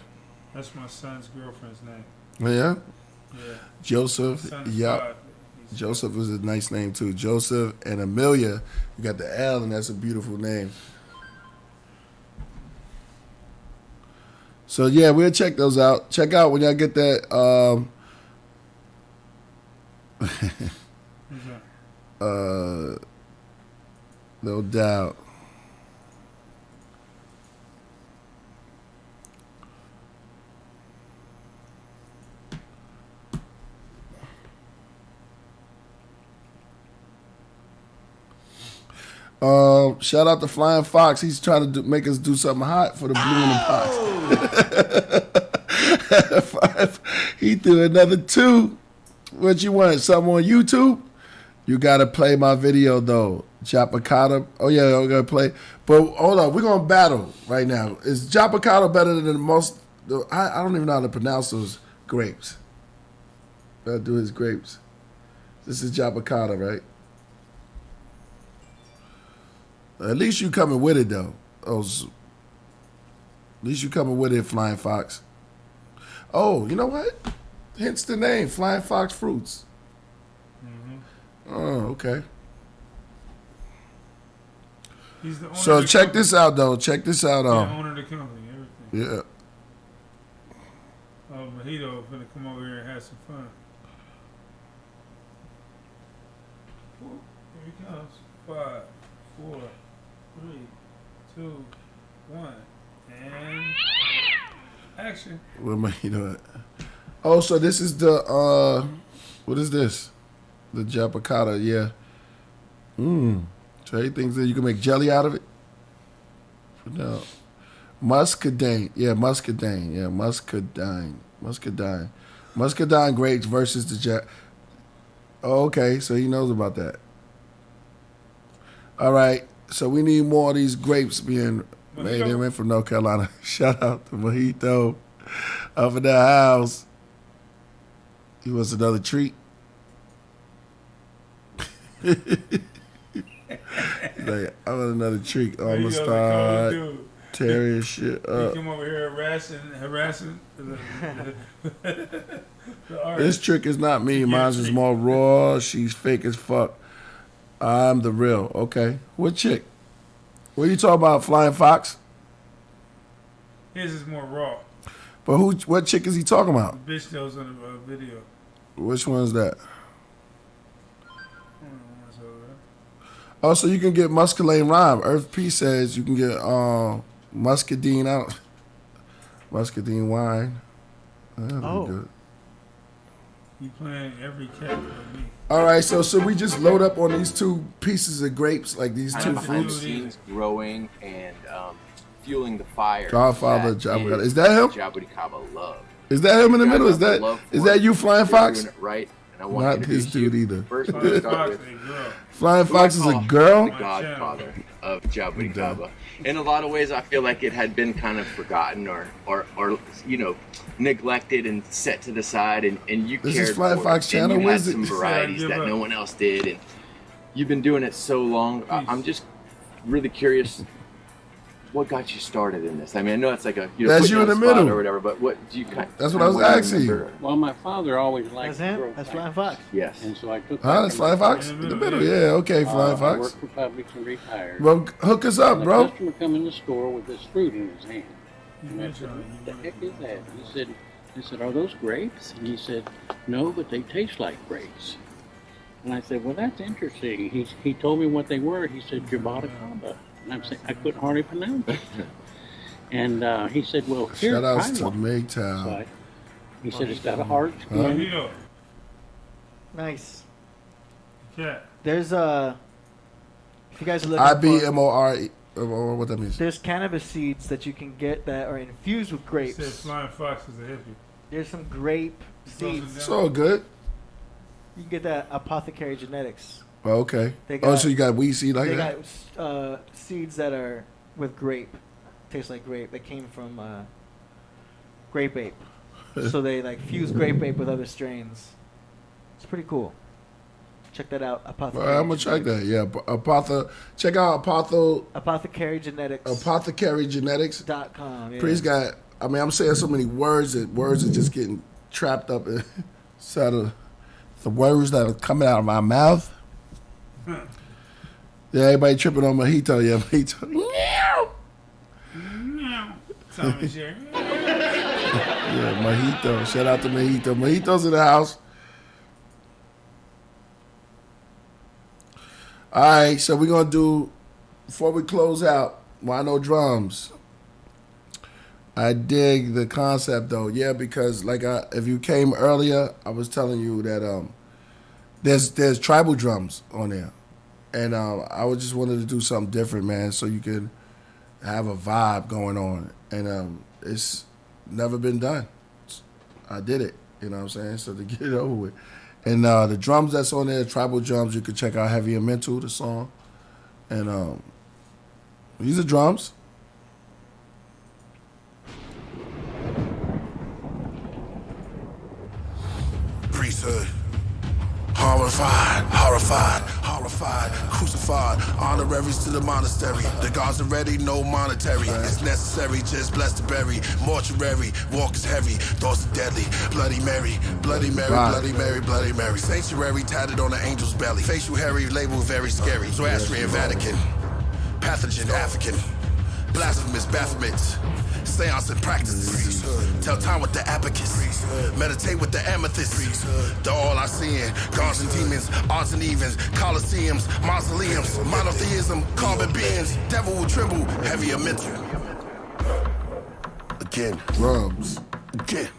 [SPEAKER 6] That's my son's girlfriend's name.
[SPEAKER 5] Oh, yeah?
[SPEAKER 6] Yeah.
[SPEAKER 5] Joseph. Yep. Joseph is a nice name too. Joseph and Amelia. You got the L, and that's a beautiful name. So yeah, we'll check those out. Check out when y'all get that. No doubt. Shout out to Flying Fox. He's trying to make us do something hot for the Blue in the Pox. He threw another 2. What you want? Something on YouTube? You gotta play my video though. Japacata. Oh yeah, we're gonna play. But hold on, we're gonna battle right now. Is Japacata better than the most? I don't even know how to pronounce those grapes. Gotta do his grapes. This is Japacata, right? At least you coming with it though. At least you coming with it, Flying Fox. Oh, you know what? Hence the name, Flying Fox Fruits. Mm-hmm. Oh, okay.
[SPEAKER 6] He's the owner
[SPEAKER 5] so
[SPEAKER 6] of the
[SPEAKER 5] check
[SPEAKER 6] company.
[SPEAKER 5] this out though. Check this out.
[SPEAKER 6] The owner of the company, everything.
[SPEAKER 5] Yeah.
[SPEAKER 6] Oh, Mojito finna come over here and have some fun. Here he comes. 5, 4, 3, 2, 1, and action.
[SPEAKER 5] Where am I at? Oh, so this is the what is this? The Japacata, yeah. So everything's there. You can make jelly out of it. No. Muscadine. Yeah, muscadine. Yeah, muscadine. Muscadine. Muscadine grapes versus the Oh, okay, so he knows about that. All right, so we need more of these grapes being made. They went from North Carolina. Shout out to Mojito up in the house. He wants another treat. Like, I want another treat. I'm gonna start tearing shit up.
[SPEAKER 6] He come over here harassing the
[SPEAKER 5] This trick is not me. Mine's is more raw. She's fake as fuck. I'm the real. Okay. What chick? What are you talking about, Flying Fox?
[SPEAKER 6] His is more raw.
[SPEAKER 5] But what chick is he talking about?
[SPEAKER 6] The bitch that was on the video.
[SPEAKER 5] Which one's that? Oh, so you can get Muscadine Rhyme. Earth P says you can get Muscadine out. Muscadine wine. That'll be good.
[SPEAKER 6] You playing every cat with me.
[SPEAKER 5] All right, so should we just load up on these two pieces of grapes, like these two
[SPEAKER 3] behind the
[SPEAKER 5] fruits?
[SPEAKER 3] scenes growing and fueling the fire.
[SPEAKER 5] Godfather Jabba. Is that him?
[SPEAKER 3] Jabba love.
[SPEAKER 5] Is that him in the middle? Is that you, Flying Fox?
[SPEAKER 3] Doing it right. And I want
[SPEAKER 5] Not
[SPEAKER 3] to introduce
[SPEAKER 5] this dude either.
[SPEAKER 3] First, we're going to start with
[SPEAKER 5] Flying Fox is a girl?
[SPEAKER 3] The godfather of Jabba Kaba. In a lot of ways, I feel like it had been kind of forgotten or neglected and set to the side, and you
[SPEAKER 5] This
[SPEAKER 3] cared
[SPEAKER 5] is Flying
[SPEAKER 3] for
[SPEAKER 5] Fox
[SPEAKER 3] it.
[SPEAKER 5] channel?
[SPEAKER 3] And you had
[SPEAKER 5] Where's it?
[SPEAKER 3] some varieties that no one else did, and you've been doing it so long. I'm just really curious. What got you started in this? I mean, I know it's like a
[SPEAKER 5] That's you in the middle
[SPEAKER 3] or whatever, but what do you kind?
[SPEAKER 5] That's what I was asking you.
[SPEAKER 7] Well, my father always liked
[SPEAKER 9] That's him. That's Flying Fox.
[SPEAKER 3] Yes.
[SPEAKER 7] And so I took
[SPEAKER 5] That's Flying Fox in the middle. Yeah, okay, Flying
[SPEAKER 7] I
[SPEAKER 5] Fox.
[SPEAKER 7] worked for Publix and retired.
[SPEAKER 5] Well, hook us up,
[SPEAKER 7] And
[SPEAKER 5] bro.
[SPEAKER 7] A customer come in the store with this fruit in his hand. And I said, what the heck is that? I said, are those grapes? And he said, no, but they taste like grapes. And I said, well, that's interesting. He told me what they were. He said, Jabba Kaba. And I'm saying, I couldn't hardly pronounce it. And he said, well, here,
[SPEAKER 5] Shout outs to
[SPEAKER 7] try one.
[SPEAKER 5] Maytown.
[SPEAKER 7] So he said, it's got a hard skin.
[SPEAKER 9] Nice.
[SPEAKER 6] Yeah.
[SPEAKER 9] There's if you guys are looking
[SPEAKER 5] IBMOR, what that means?
[SPEAKER 9] there's cannabis seeds that you can get that are infused with grapes.
[SPEAKER 6] Said Flying Fox is a hippie.
[SPEAKER 9] There's some grape seeds.
[SPEAKER 5] It's all good.
[SPEAKER 9] You can get that Apothecary Genetics.
[SPEAKER 5] Oh, okay.
[SPEAKER 9] They
[SPEAKER 5] Oh, so you got weed seed like
[SPEAKER 9] they
[SPEAKER 5] that?
[SPEAKER 9] got seeds that are with grape. Tastes like grape. That came from grape ape. So they like fuse grape ape with other strains. It's pretty cool. Check that out. Apothecary.
[SPEAKER 5] I'm gonna check that. Yeah, check out
[SPEAKER 9] Apothecary Genetics.
[SPEAKER 5] Apothecary Genetics.
[SPEAKER 9] .com. Yeah.
[SPEAKER 5] Priest got. I mean, I'm saying so many words that words are just getting trapped up inside of the words that are coming out of my mouth. Yeah, everybody tripping on mojito. Yeah, mojito.
[SPEAKER 6] Tommy Jerry.
[SPEAKER 5] Yeah, mojito. Shout out to mojito. Mojito's in the house. All right, so we're gonna do before we close out. Well, I know drums. I dig the concept though, yeah, because like if you came earlier, I was telling you that there's tribal drums on there, and I just wanted to do something different, man, so you can have a vibe going on, and it's never been done. I did it, you know what I'm saying? So to get it over with. And the drums that's on there, tribal drums, you can check out Heavy and Mental, the song. And these are drums.
[SPEAKER 4] Priesthood. Horrified, crucified, honoraries to the monastery. The gods are ready, no monetary. It's necessary, just bless the berry. Mortuary, walk is heavy, thoughts are deadly. Bloody Mary, Bloody Mary, Bloody Mary, Bloody Mary. Sanctuary tatted on the angel's belly. Facial hairy, label very scary. Zoroastrian, Vatican, pathogen, African. Blasphemous, Baphomets. Seance and practices. Tell time with the abacus. Meditate with the amethyst. The all I seeing. Gods and demons, odds and evens. Colosseums, mausoleums. Monotheism, carbon beings. Devil will tremble. Heavier mental. Again.
[SPEAKER 5] Drums.
[SPEAKER 4] Again.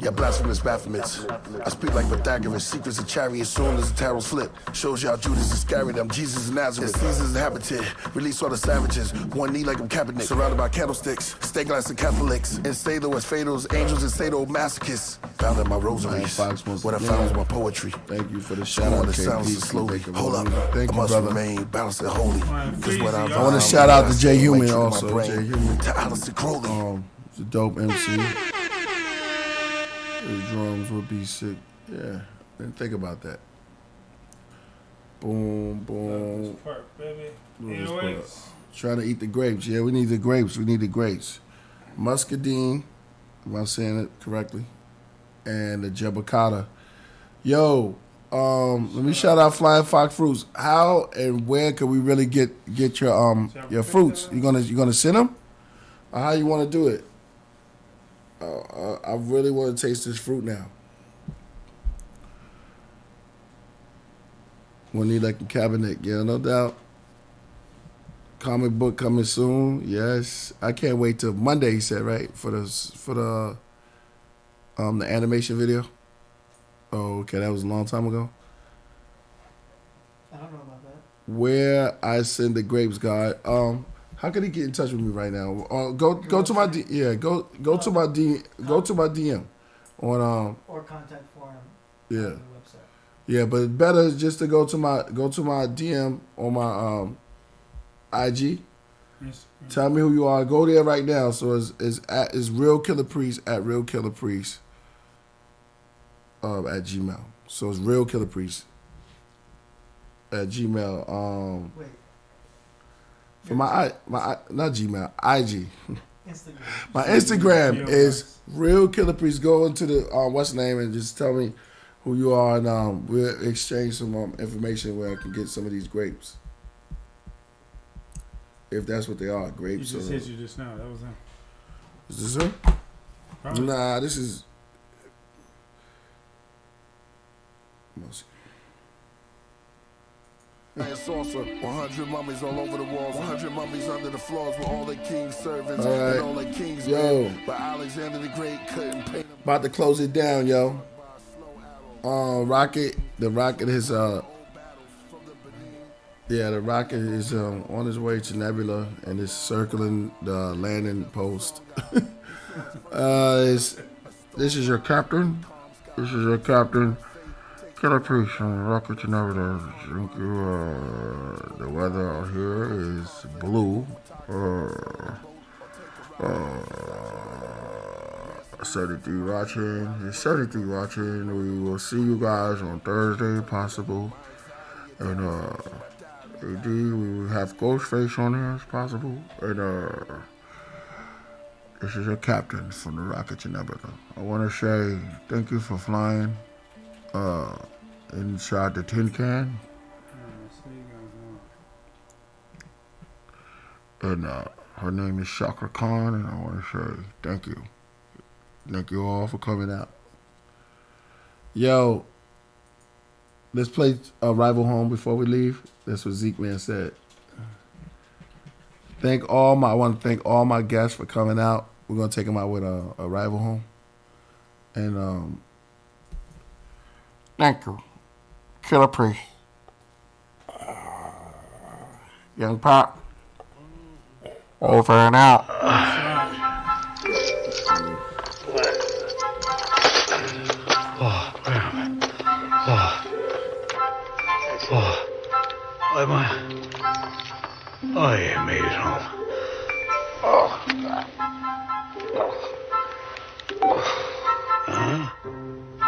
[SPEAKER 4] Yeah, blasphemous Baphomets. I speak like Pythagoras, secrets of chariots soon as the tarots flip. Shows y'all Judas Iscariot, I'm Jesus of Nazareth. Caesar's inhabited, release all the savages. One knee like I'm Kaepernick, surrounded by candlesticks. Stay glass and Catholics, and Salo as fatals, angels and sadomasochists. Found in my rosaries, what I found was my poetry.
[SPEAKER 5] Thank you for the shout out,
[SPEAKER 4] the sounds
[SPEAKER 5] KP.
[SPEAKER 4] slowly. Hold up,
[SPEAKER 5] Thank
[SPEAKER 4] I
[SPEAKER 5] you,
[SPEAKER 4] must
[SPEAKER 5] brother.
[SPEAKER 4] remain balanced and holy. Cause what I
[SPEAKER 5] I want to shout out to Jay Human
[SPEAKER 4] to
[SPEAKER 5] also. Jay Human.
[SPEAKER 4] To Alistair Crowley.
[SPEAKER 5] It's a dope MC. His drums would be sick. Yeah, didn't think about that. Boom, boom.
[SPEAKER 6] Part, baby.
[SPEAKER 5] Look at this
[SPEAKER 6] 808s.
[SPEAKER 5] part. Trying to eat the grapes. Yeah, we need the grapes. We need the grapes. Muscadine, am I saying it correctly? And the Jabacata. Yo, let me shout out Flying Fox Fruits. How and where can we really get your fruits? You gonna send them? Or how you want to do it? I really want to taste this fruit now. We'll need like a cabinet, yeah, no doubt. Comic book coming soon, yes. I can't wait till Monday. He said, right, for the animation video. Oh, okay, that was a long time ago.
[SPEAKER 9] I don't know about that.
[SPEAKER 5] Where I send the grapes, God. How can he get in touch with me right now? Go to my go to my DM on
[SPEAKER 9] or contact form.
[SPEAKER 5] Yeah.
[SPEAKER 9] On the website.
[SPEAKER 5] Yeah, but it's better just to go to my DM on my IG.
[SPEAKER 6] Yes.
[SPEAKER 5] Tell me who you are. Go there right now. So it's Real Killah Priest at Real Killah Priest at Gmail. So it's Real Killah Priest at Gmail.
[SPEAKER 9] Wait.
[SPEAKER 5] For my not Gmail, IG.
[SPEAKER 9] Instagram.
[SPEAKER 5] My Instagram is Real Killah Priest. Go into the what's the name and just tell me who you are, and we'll exchange some information where I can get some of these grapes. If that's what they are, grapes.
[SPEAKER 6] He just hit you just now. That was him.
[SPEAKER 5] Is this him?
[SPEAKER 6] Probably.
[SPEAKER 5] Nah, this is.
[SPEAKER 4] Saucer, 100 mummies all over the walls, 100 mummies under the floors with all the king's servants
[SPEAKER 5] All right.
[SPEAKER 4] and all the king's
[SPEAKER 5] Yo.
[SPEAKER 4] men. But Alexander the Great couldn't paint them.
[SPEAKER 5] About to close it down, yo. Rocket, the rocket is the rocket is on his way to Nebula and is circling the landing post. This is your captain. This is your captain. Killah Priest on rocket to Nebula. Thank you. The weather out here is blue. 33 watching. It's 33 watching. We will see you guys on Thursday, if possible. And AD, we will have Ghostface on there, if possible. And this is your captain from the rocket to Nebula. I want to say thank you for flying inside the tin can. And her name is Shaka Khan, and I want to say thank you. Thank you all for coming out. Yo, let's play Rival Home before we leave. That's what Zeke Man said. I want to thank all my guests for coming out. We're going to take them out with a Rival Home. And thank you. Killah Priest. Young Pop. Over and out.
[SPEAKER 1] Oh, yeah, made it home.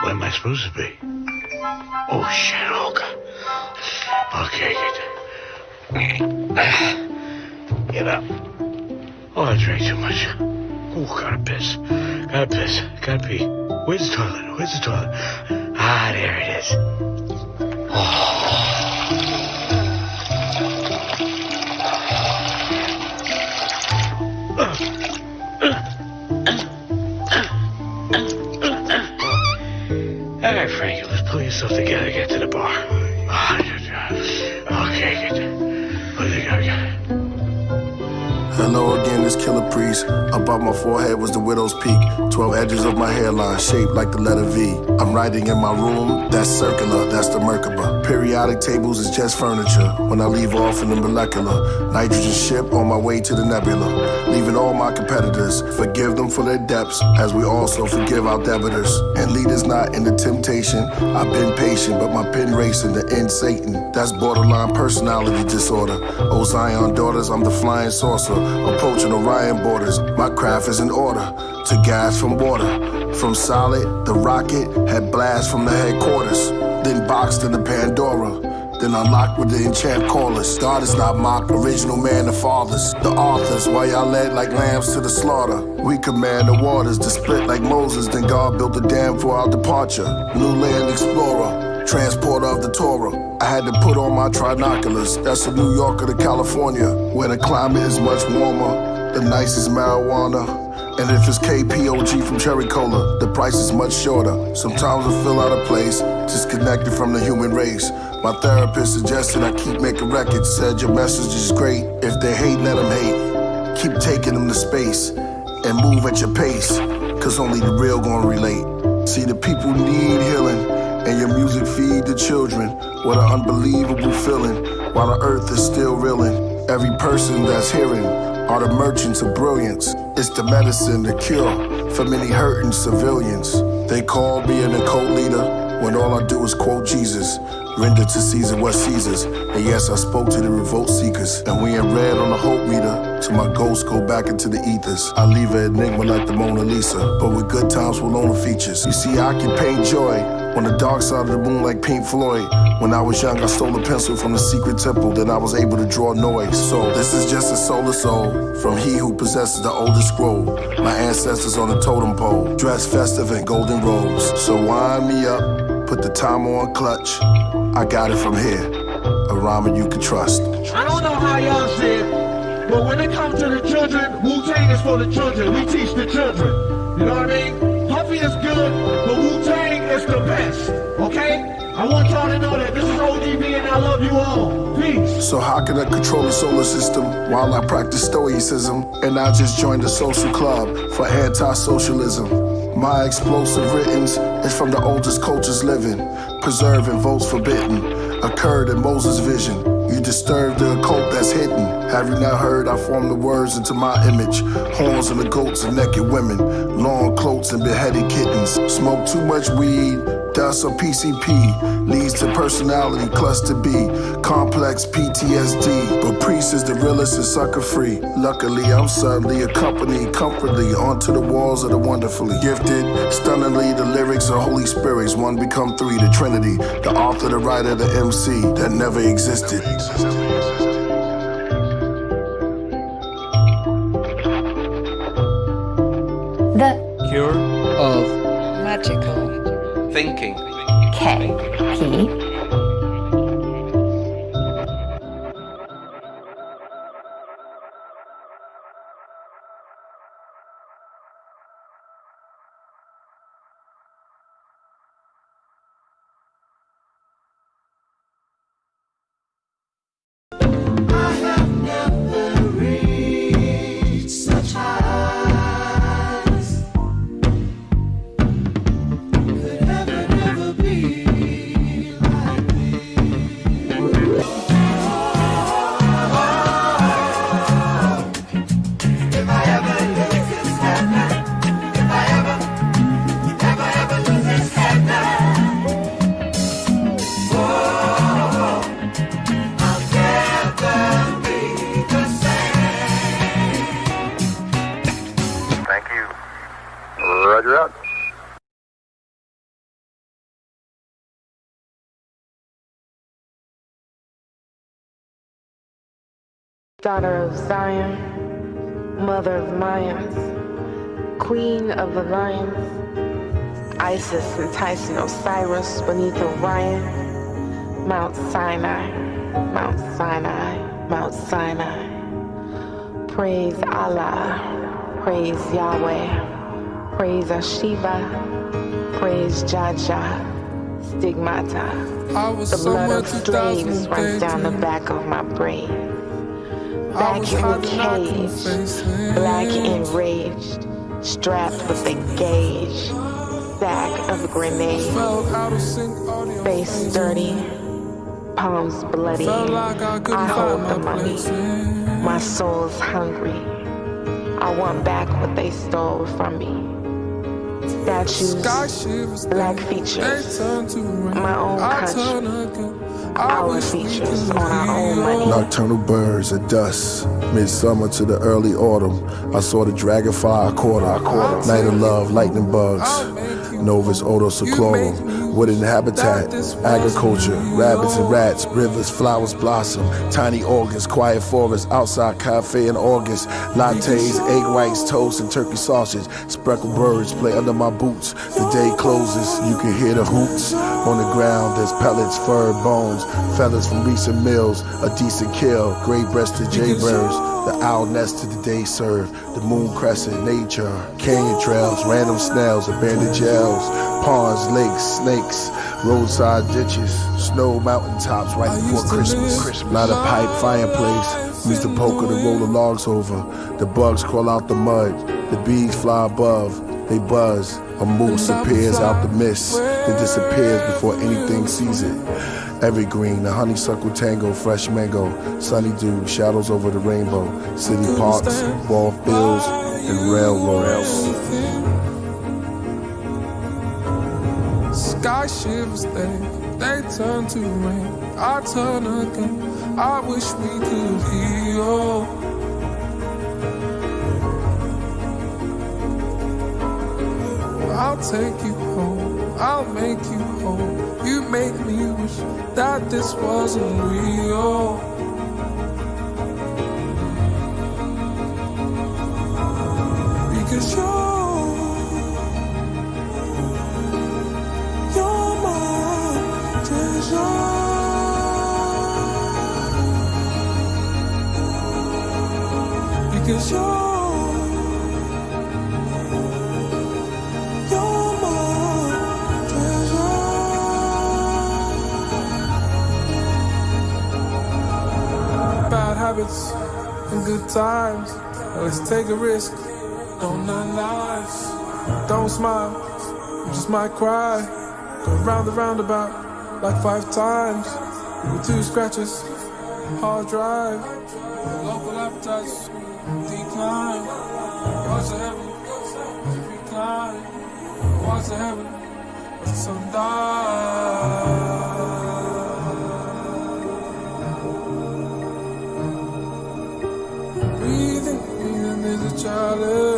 [SPEAKER 1] Where am I supposed to be? Oh, shit, oh, God. Okay, get up. Oh, I drank too much. Oh, gotta piss. Gotta pee. Where's the toilet? Ah, there it is. All right, Frankie, let's pull yourself together, get to the bar. Okay, get there. What do you got?
[SPEAKER 4] Hello again, it's Killah Priest. Above my forehead was the widow's peak. 12 edges of my hairline shaped like the letter V. I'm writing in my room, that's circular, that's the Merkaba. Periodic tables is just furniture. When I leave off in the molecular nitrogen ship on my way to the nebula. Leaving all my competitors, forgive them for their debts, as we also forgive our debitors. And lead us not into temptation. I've been patient, but my pen racing to end Satan. That's borderline personality disorder. Oh Zion daughters, I'm the flying saucer. Approaching Orion borders, my craft is in order. To gas from water, from solid, the rocket had blast from the headquarters. Then boxed into Pandora, then unlocked with the enchant callers. God is not mocked, original man, the fathers. The authors, why y'all led like lambs to the slaughter. We command the waters to split like Moses, then God built a dam for our departure. New land explorer, transporter of the Torah. I had to put on my trinoculars, that's from New Yorker to California, where the climate is much warmer, the nicest marijuana, And if it's KPOG from Cherry Cola, the price is much shorter. Sometimes I feel out of place, disconnected from the human race. My therapist suggested I keep making records, said your message is great. If they hate, let them hate. Keep taking them to space and move at your pace, cause only the real gonna relate. See, the people need healing, and your music feed the children. What an unbelievable feeling, while the earth is still reeling. Every person that's hearing are the merchants of brilliance. It's the medicine, the cure for many hurting civilians. They call being a cult leader when all I do is quote Jesus. Render to Caesar what Caesar's. And yes, I spoke to the revolt seekers. And we in red on the hope meter till my ghosts go back into the ethers. I leave an enigma like the Mona Lisa, but with good times will own the features. You see, I can paint joy on the dark side of the moon like Pink Floyd. When I was young, I stole a pencil from the secret temple, then I was able to draw noise. So this is just a solar soul from he who possesses the oldest scroll. My ancestors on the totem pole, dressed festive in golden robes. So wind me up, put the time on clutch. I got it from here, a rhymer you can trust.
[SPEAKER 2] I don't know how y'all see it, but when it comes to the children, Wu-Tang is for the children. We teach the children. You know what I mean? Puffy is good, but Wu-Tang is the best. Okay? I want y'all to know that this is ODB and I love you all. Peace.
[SPEAKER 4] So how can I control the solar system while I practice stoicism? And I just joined a social club for anti-socialism. My explosive writtens is from the oldest cultures living. Preserving votes forbidden occurred in Moses' vision. You disturb the occult that's hidden. Have you not heard I form the words into my image? Horns and the goats and naked women, long cloaks and beheaded kittens. Smoke too much weed, dust or PCP leads to personality cluster B, complex PTSD. But priest is the realest and sucker free. Luckily, I'm suddenly accompanied comfortably onto the walls of the wonderfully gifted. Stunningly, the lyrics are Holy Spirits, one become three, the Trinity. The author, the writer, the MC that never existed.
[SPEAKER 8] The
[SPEAKER 10] cure
[SPEAKER 8] of magical
[SPEAKER 10] thinking.
[SPEAKER 8] K.
[SPEAKER 11] Roger out.
[SPEAKER 24] Daughter of Zion, mother of Mayans, queen of the lions, Isis enticing Osiris beneath Orion, Mount Sinai, Mount Sinai, Mount Sinai. Praise Allah, praise Yahweh, praise Ashiva, praise Jaja, Stigmata. The blood of slaves runs down the back of my brain. Back in the cage, black enraged, strapped with a gauge, sack of grenades, face sturdy, palms bloody. I hold the money, my soul's hungry. I want back what they stole from me. Statues, black features, my own country. Our features on our own money.
[SPEAKER 4] Nocturnal birds at dusk, midsummer to the early autumn. I saw the dragonfly, I caught her. Night of love, lightning bugs, Novus odocyclorum. Wooden habitat, agriculture, rabbits and rats, rivers, flowers blossom, tiny organs, quiet forests, outside cafe in August, lattes, egg whites, toast, and turkey sausage. Speckled birds play under my boots. The day closes, you can hear the hoots. On the ground, there's pellets, fur, bones, feathers from recent meals, a decent kill, gray-breasted jaybirds. The owl nest to the day served, the moon crescent, nature, canyon trails, random snails, abandoned jails, ponds, lakes, snakes, roadside ditches, snow mountaintops right before Christmas. Light a pipe, fireplace, use the poker to roll the logs over. The bugs crawl out the mud, the bees fly above, they buzz. A moose appears out the mist, it disappears before anything sees it. Evergreen, a honeysuckle tango, fresh mango, sunny dew, shadows over the rainbow, city parks, ball fields, and railroads.
[SPEAKER 10] Sky shivers, they turn to rain. I turn again, I wish we could heal. I'll take you home, I'll make you whole. You make me wish that this wasn't real. Because you're my treasure. Because you're habits and good times. Now let's take a risk. Don't learn lies. Don't smile. You just might cry. Go round the roundabout like 5 times. With 2 scratches. Hard drive. Local appetites decline. What's the heaven? Recline. What's the heaven? As the sun dies. Breathing is a challenge.